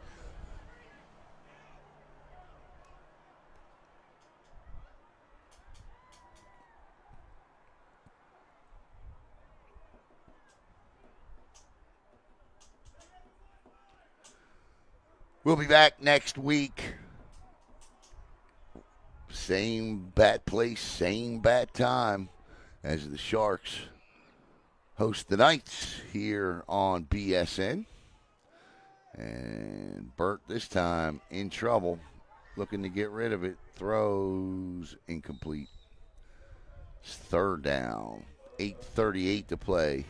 We'll be back next week. Same bat place, same bat time as the Sharks host the Knights here on BSN. And Burt this time in trouble, looking to get rid of it. Throws incomplete. It's 3rd down, 8:38 to play.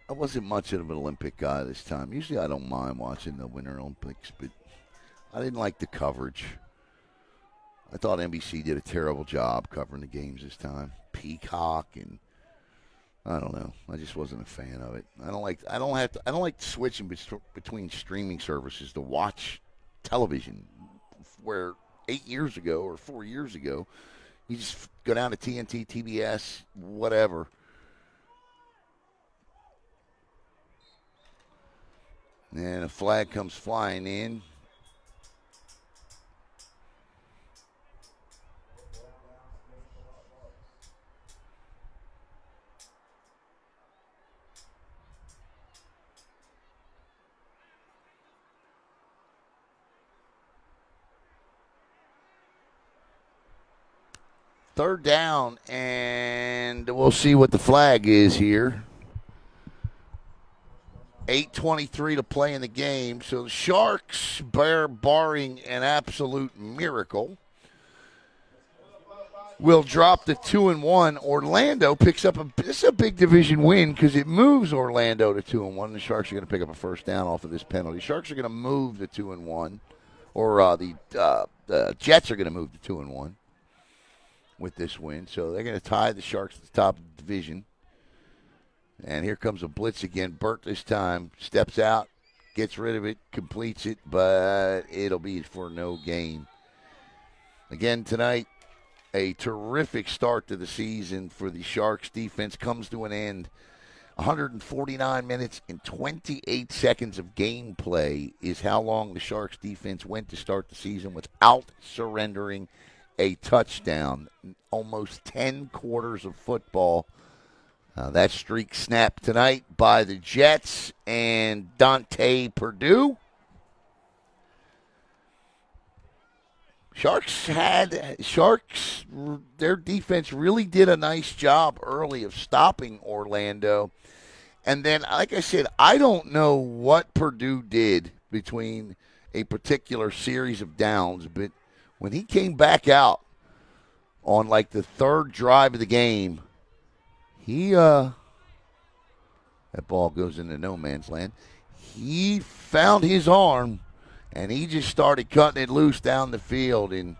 I wasn't much of an Olympic guy this time. Usually I don't mind watching the Winter Olympics, but I didn't like the coverage. I thought NBC did a terrible job covering the games this time. Peacock, and I don't know. I just wasn't a fan of it. I don't like switching between streaming services to watch television. Where 8 years ago or 4 years ago, you just go down to TNT, TBS, whatever. And a flag comes flying in. Third down, and we'll see what the flag is here. 8:23 to play in the game. So the Sharks, barring an absolute miracle, will drop the 2-1. Orlando picks up this is a big division win because it moves Orlando to 2-1. The Sharks are going to pick up a first down off of this penalty. Sharks are going to move the 2-1, or the Jets are going to move the 2-1 with this win. So they're going to tie the Sharks at the top of the division. And here comes a blitz again. Burt this time steps out, gets rid of it, completes it, but it'll be for no gain. Again tonight, a terrific start to the season for the Sharks defense comes to an end. 149 minutes and 28 seconds of gameplay is how long the Sharks defense went to start the season without surrendering a touchdown. Almost 10 quarters of football. That streak snapped tonight by the Jets and Dante Purdue. Sharks, their defense really did a nice job early of stopping Orlando. And then, like I said, I don't know what Purdue did between a particular series of downs, but when he came back out on like the 3rd drive of the game, that ball goes into no man's land. He found his arm, and he just started cutting it loose down the field, and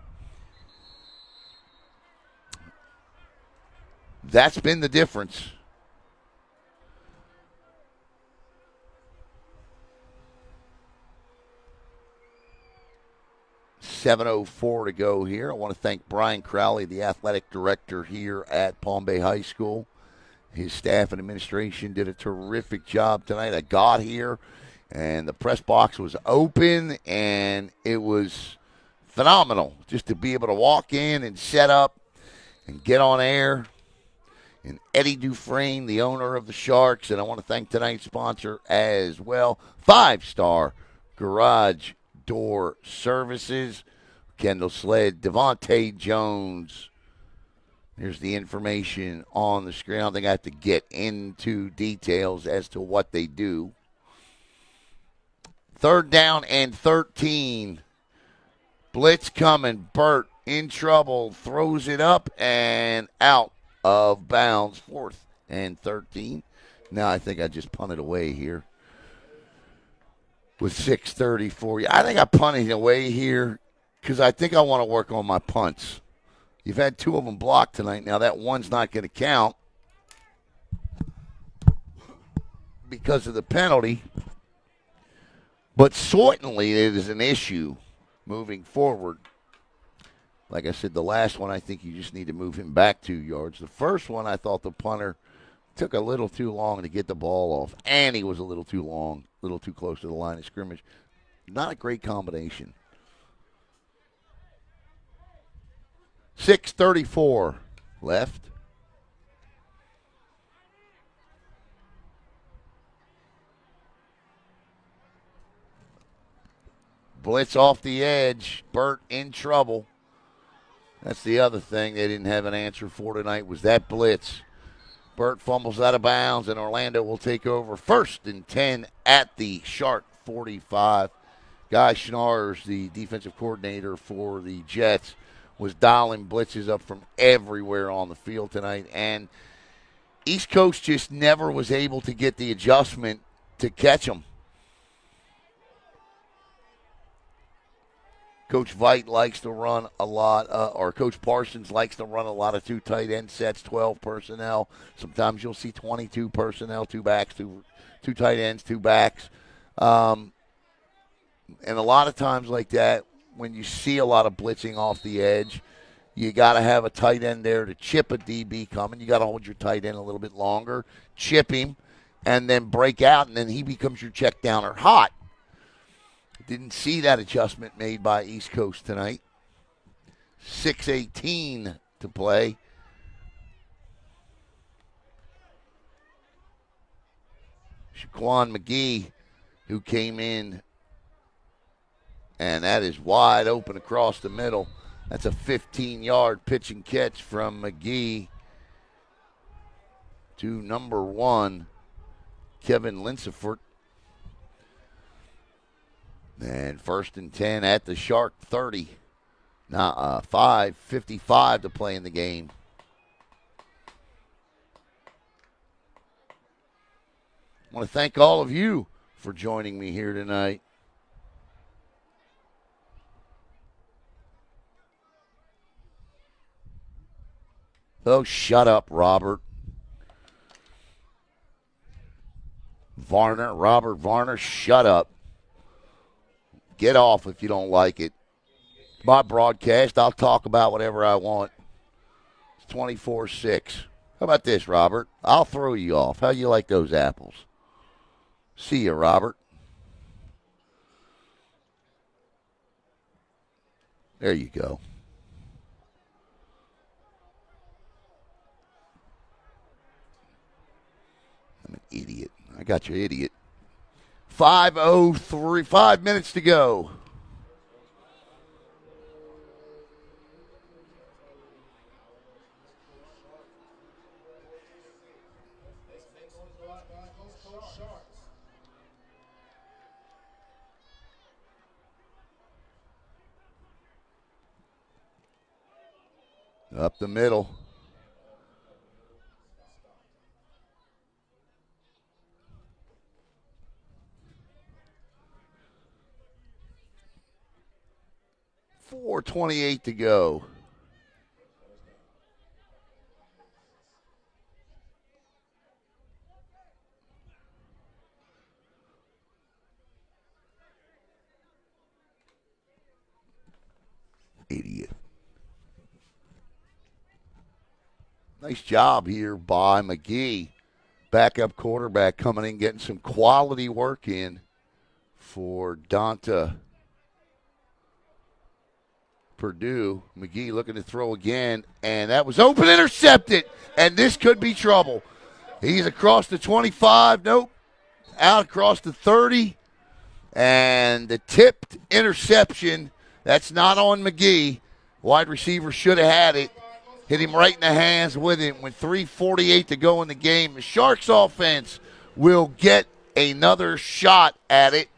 that's been the difference. $7:04 to go here. I want to thank Brian Crowley, the athletic director here at Palm Bay High School. His staff and administration did a terrific job tonight. I got here, and the press box was open, and it was phenomenal just to be able to walk in and set up and get on air. And Eddie Dufresne, the owner of the Sharks, and I want to thank tonight's sponsor as well, 5 Star Garage Door Services. Kendall Sled, Devontae Jones. Here's the information on the screen. I don't think I have to get into details as to what they do. 3rd down and 13. Blitz coming. Burt in trouble. Throws it up and out of bounds. 4th and 13. Now I think I just punted away here with 6:34. I think I punted away here because I think I want to work on my punts. You've had 2 of them blocked tonight. Now that one's not going to count because of the penalty. But certainly it is an issue moving forward. Like I said, the last one, I think you just need to move him back 2 yards. The first one, I thought the punter took a little too long to get the ball off, and he was a little too long, a little too close to the line of scrimmage. Not a great combination. 6:34 left. Blitz off the edge. Burt in trouble. That's the other thing they didn't have an answer for tonight was that blitz. Burt fumbles out of bounds, and Orlando will take over 1st and 10 at the sharp 45. Guy Schnars, the defensive coordinator for the Jets, was dialing blitzes up from everywhere on the field tonight. And East Coast just never was able to get the adjustment to catch them. Coach Veit likes to run a lot, or Coach Parsons likes to run a lot of 2 tight end sets, 12 personnel. Sometimes you'll see 22 personnel, 2 backs, two tight ends, 2 backs. And a lot of times like that, when you see a lot of blitzing off the edge, you got to have a tight end there to chip a DB coming. You got to hold your tight end a little bit longer, chip him, and then break out, and then he becomes your check downer hot. Didn't see that adjustment made by East Coast tonight. 6:18 to play. Shaquan McGee, who came in, and that is wide open across the middle. That's a 15-yard pitch and catch from McGee to number 1, Kevin Linsefort. And 1st and 10 at the Shark 30. Now 5:55 to play in the game. I want to thank all of you for joining me here tonight. Oh, shut up, Robert. Robert Varner, shut up. Get off if you don't like it. My broadcast, I'll talk about whatever I want. It's 24-6. How about this, Robert? I'll throw you off. How you like those apples? See you, Robert. There you go. I'm an idiot. I got you, idiot. 5:03, 5 minutes to go. Up the middle. .428 to go. Idiot. Nice job here by McGee. Backup quarterback coming in, getting some quality work in for Donta Purdue. McGee looking to throw again, and that was open, intercepted, and this could be trouble. He's across the 25, nope, out across the 30, and the tipped interception That's not on McGee. Wide receiver should have had it. Hit him right in the hands with it with 3:48 to go in the game. The Sharks offense will get another shot at it.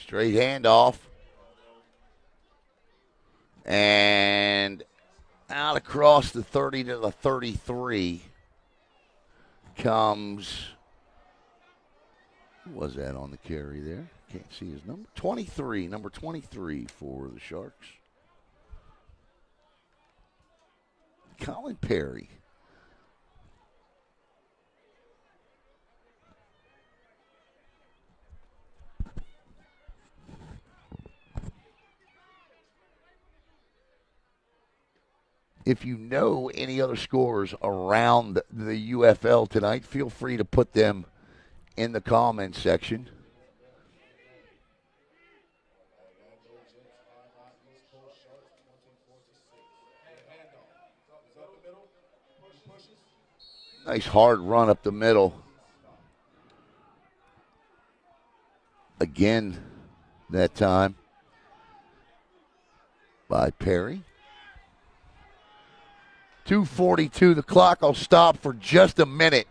Straight handoff. And out across the 30 to the 33 comes, who was that on the carry there? Can't see his number. 23, number 23 for the Sharks. Colin Perry. If you know any other scores around the UFL tonight, feel free to put them in the comments section. Nice hard run up the middle. Again, that time by Perry. 2:42 the clock. I'll stop for just a minute,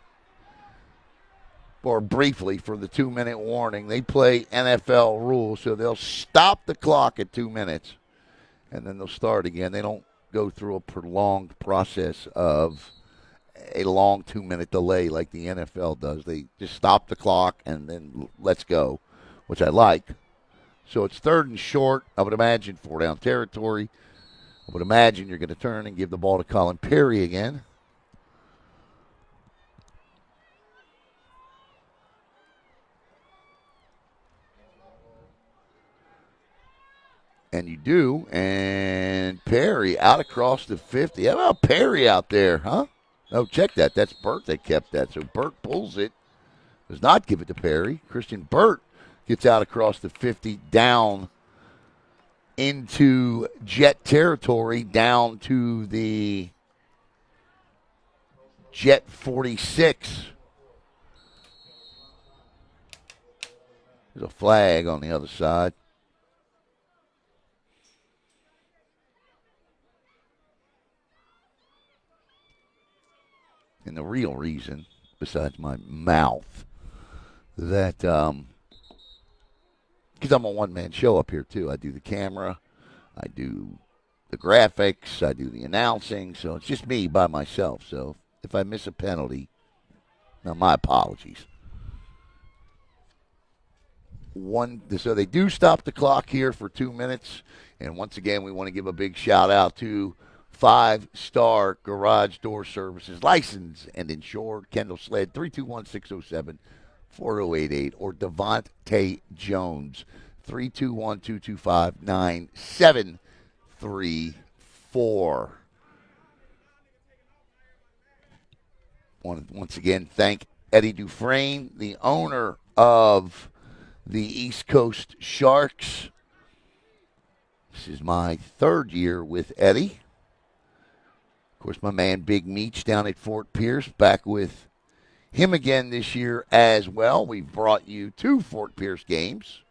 or briefly, for the 2-minute warning. They play NFL rules, so they'll stop the clock at 2 minutes, and then they'll start again. They don't go through a prolonged process of a long 2-minute delay like the NFL does. They just stop the clock and then let's go, which I like. So it's 3rd and short. I would imagine 4-down territory. I would imagine you're going to turn and give the ball to Colin Perry again. And you do, and Perry out across the 50. How about Perry out there, huh? Oh, check that. That's Burt that kept that. So Burt pulls it, does not give it to Perry. Christian Burt gets out across the 50, down into Jet territory, down to the Jet 46. There's a flag on the other side. And the real reason, besides my mouth, that because I'm a one-man show up here, too. I do the camera, I do the graphics, I do the announcing, so it's just me by myself. So if I miss a penalty, now my apologies. So they do stop the clock here for 2 minutes, and once again, we want to give a big shout-out to 5-Star Garage Door Services, licensed and insured. Kendall Sled, 321-607-4088, or Devontae Jones, 321-225-9734. Want to once again thank Eddie Dufresne, the owner of the East Coast Sharks. This is my 3rd year with Eddie. Of course, my man Big Meach down at Fort Pierce, back with him again this year as well. We've brought you 2 Fort Pierce games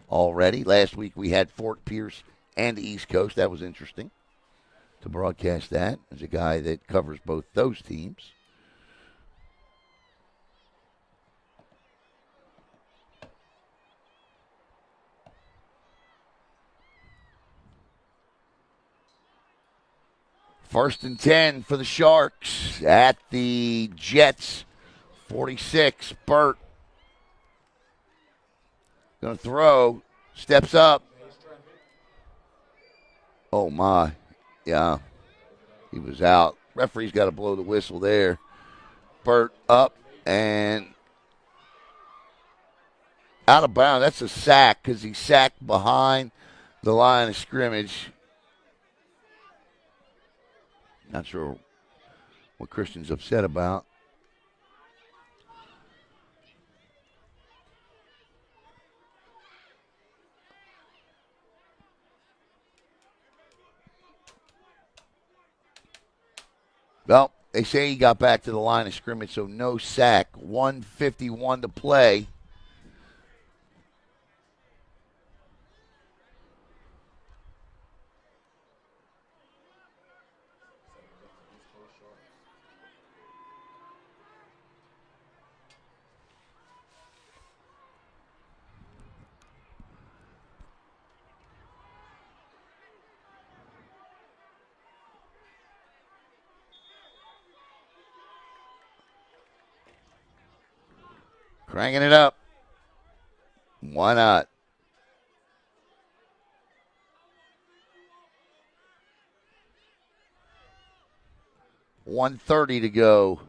already. Last week we had Fort Pierce and East Coast. That was interesting to broadcast that. As a guy that covers both those teams. First and 10 for the Sharks at the Jets. 46, Burt. Going to throw. Steps up. Oh, my. Yeah. He was out. Referee's got to blow the whistle there. Burt up and Out of bounds. That's a sack because he sacked behind the line of scrimmage. Not sure what Christian's upset about. Well, they say he got back to the line of scrimmage, so no sack. 1:51 to play. Cranking it up. Why not? $1:30 to go.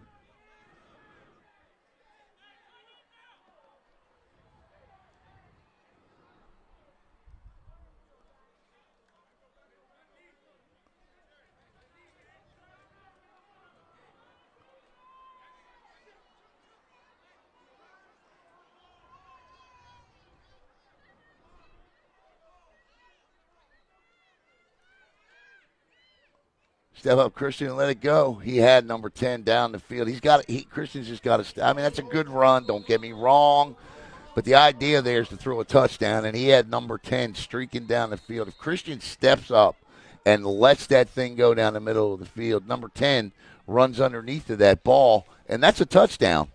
Step up, Christian, and let it go. He had number 10 down the field. Christian's just got to. I mean, that's a good run. Don't get me wrong, but the idea there is to throw a touchdown, and he had number 10 streaking down the field. If Christian steps up and lets that thing go down the middle of the field, number 10 runs underneath of that ball, and that's a touchdown.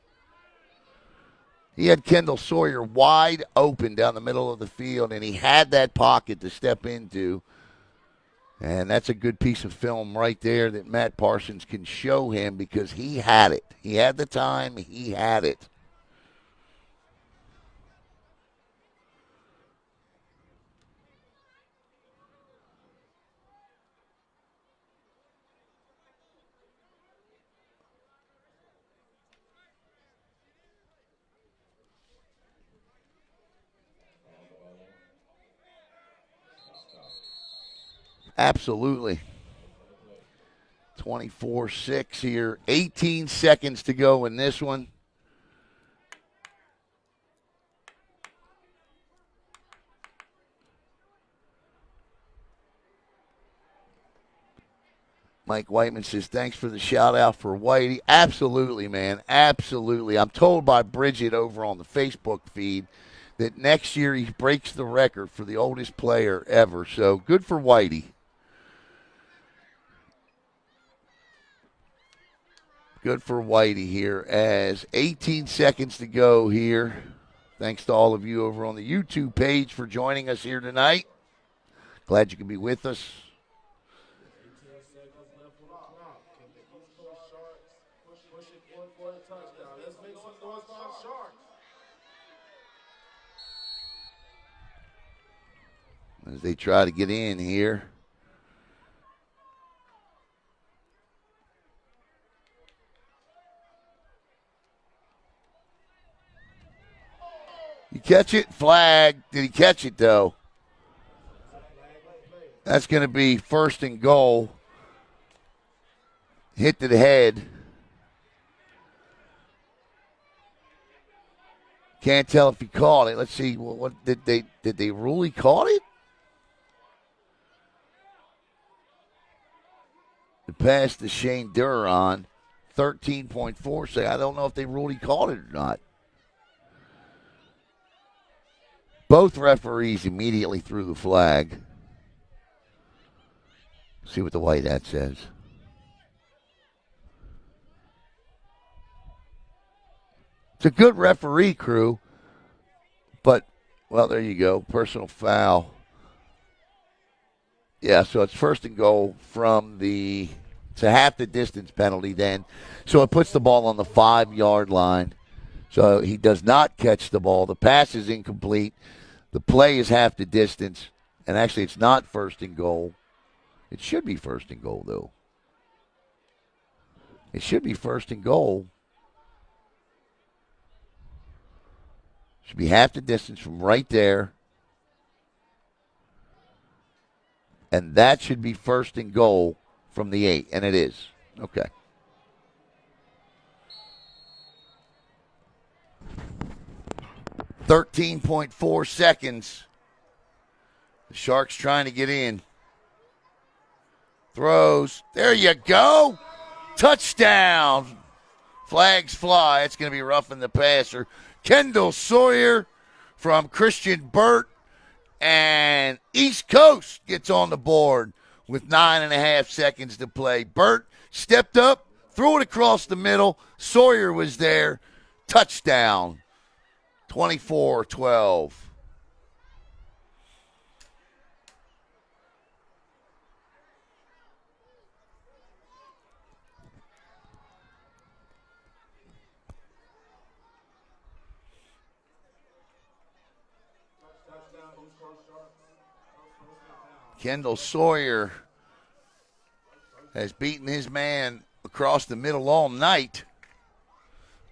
He had Kendall Sawyer wide open down the middle of the field, and he had that pocket to step into. And that's a good piece of film right there that Matt Parsons can show him because he had it. He had the time. He had it. Absolutely. 24-6 here. 18 seconds to go in this one. Mike Whiteman says, thanks for the shout-out for Whitey. Absolutely, man. Absolutely. I'm told by Bridget over on the Facebook feed that next year he breaks the record for the oldest player ever. So good for Whitey. Good for Whitey here as 18 seconds to go here. Thanks to all of you over on the YouTube page for joining us here tonight. Glad you can be with us. As they try to get in here. You catch it? Flag. Did he catch it, though? That's going to be first and goal. Hit to the head. Can't tell if he caught it. Let's see. What did they rule he caught it? The pass to Shane Duran, 13.4. Say, I don't know if they ruled he caught it or not. Both referees immediately threw the flag. See what the white hat says. It's a good referee crew, but, well, there you go. Personal foul. Yeah, so it's first and goal from it's a half the distance penalty then. So it puts the ball on the 5-yard line. So he does not catch the ball. The pass is incomplete. The play is half the distance. And actually, it's not first and goal. It should be first and goal, though. It should be first and goal. Should be half the distance from right there. And that should be first and goal from the 8. And it is. Okay. .4 seconds. The Sharks trying to get in. Throws. There you go. Touchdown. Flags fly. It's going to be roughing the passer. Kendall Sawyer from Christian Burt. And East Coast gets on the board with 9.5 seconds to play. Burt stepped up, threw it across the middle. Sawyer was there. Touchdown. 24-12. Kendall Sawyer has beaten his man across the middle all night.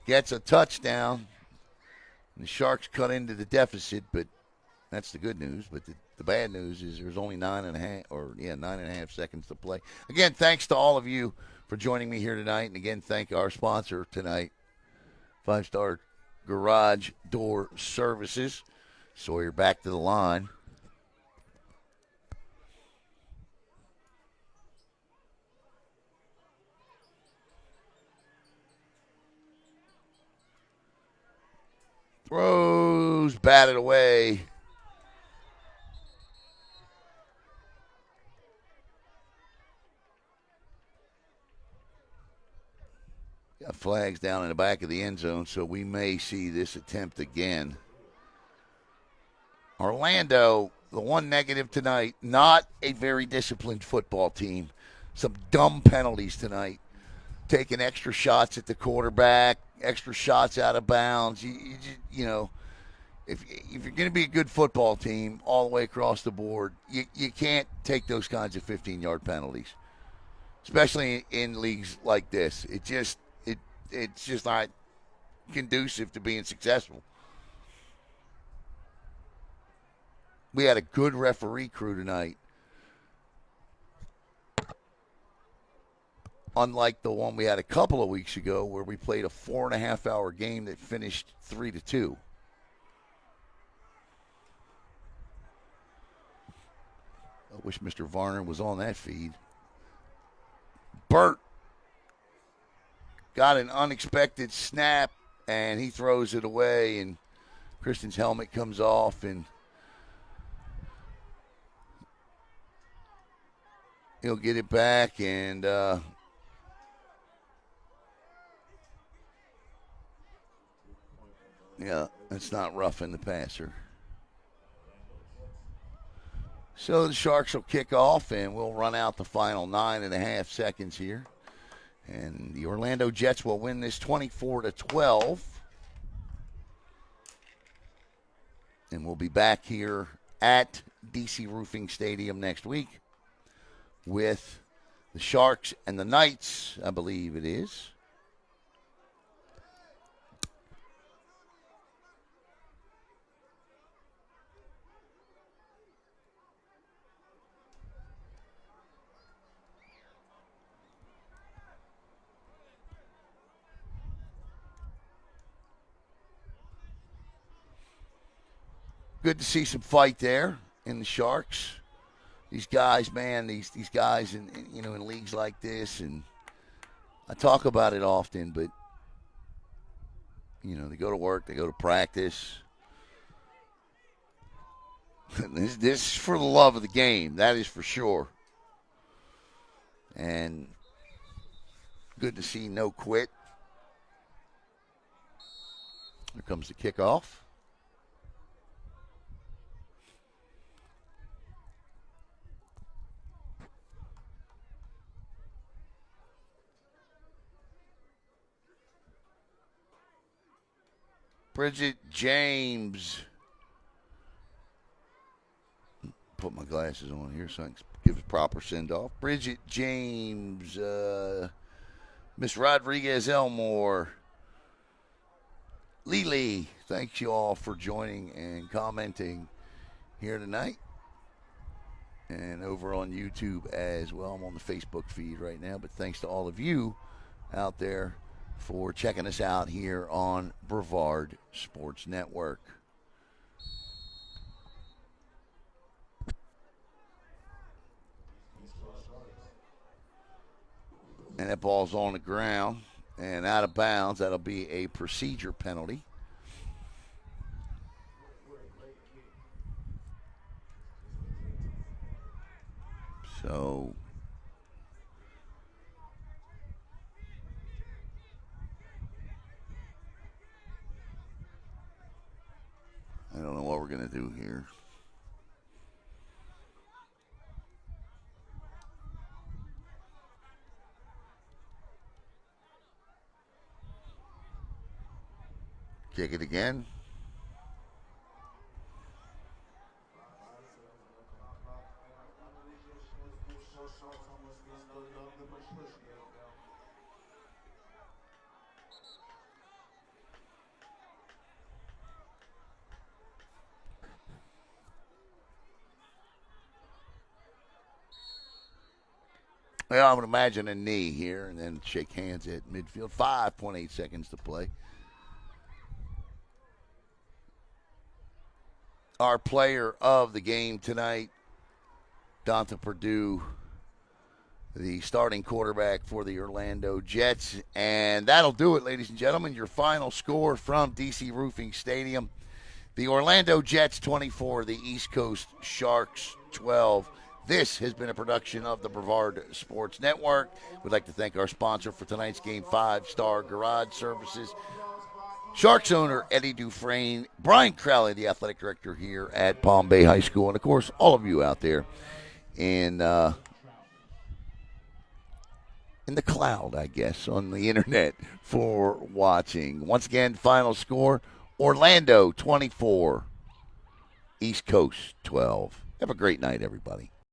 Gets a touchdown. The Sharks cut into the deficit, but that's the good news. But the bad news is there's only 9.5 seconds to play. Again, thanks to all of you for joining me here tonight. And again, thank our sponsor tonight, 5-Star Garage Door Services. Sawyer back to the line. Throws, batted away. Got flags down in the back of the end zone, so we may see this attempt again. Orlando, the one negative tonight, not a very disciplined football team. Some dumb penalties tonight. Taking extra shots at the quarterback, extra shots out of bounds. You know, if you're going to be a good football team all the way across the board, you can't take those kinds of 15-yard penalties, especially in leagues like this. It's just not conducive to being successful. We had a good referee crew tonight. Unlike the one we had a couple of weeks ago where we played a 4.5-hour game that finished 3-2. I wish Mr. Varner was on that feed. Burt got an unexpected snap, and he throws it away, and Christian's helmet comes off, and he'll get it back, and yeah, that's not roughing the passer. So the Sharks will kick off, and we'll run out the final 9.5 seconds here. And the Orlando Jets will win this 24-12. And we'll be back here at DC Roofing Stadium next week with the Sharks and the Knights, I believe it is. Good to see some fight there in the Sharks. These guys, man, these guys in leagues like this, and I talk about it often, but they go to work, they go to practice. This is for the love of the game, that is for sure. And good to see no quit. Here comes the kickoff. Bridget James. Put my glasses on here so I can give a proper send-off. Bridget James. Miss Rodriguez Elmore. Lily, thanks you all for joining and commenting here tonight. And over on YouTube as well. I'm on the Facebook feed right now, but thanks to all of you out there for checking us out here on Brevard Sports Network. And that ball's on the ground and out of bounds. That'll be a procedure penalty. So I don't know what we're going to do here. Kick it again. Well, I would imagine a knee here and then shake hands at midfield. 5.8 seconds to play. Our player of the game tonight, Donta Purdue, the starting quarterback for the Orlando Jets. And that'll do it, ladies and gentlemen. Your final score from DC Roofing Stadium. The Orlando Jets 24, the East Coast Sharks 12. This has been a production of the Brevard Sports Network. We'd like to thank our sponsor for tonight's game, 5 Star Garage Services. Sharks owner Eddie Dufresne, Brian Crowley, the athletic director here at Palm Bay High School, and, of course, all of you out there in the cloud, I guess, on the internet for watching. Once again, final score, Orlando 24, East Coast 12. Have a great night, everybody.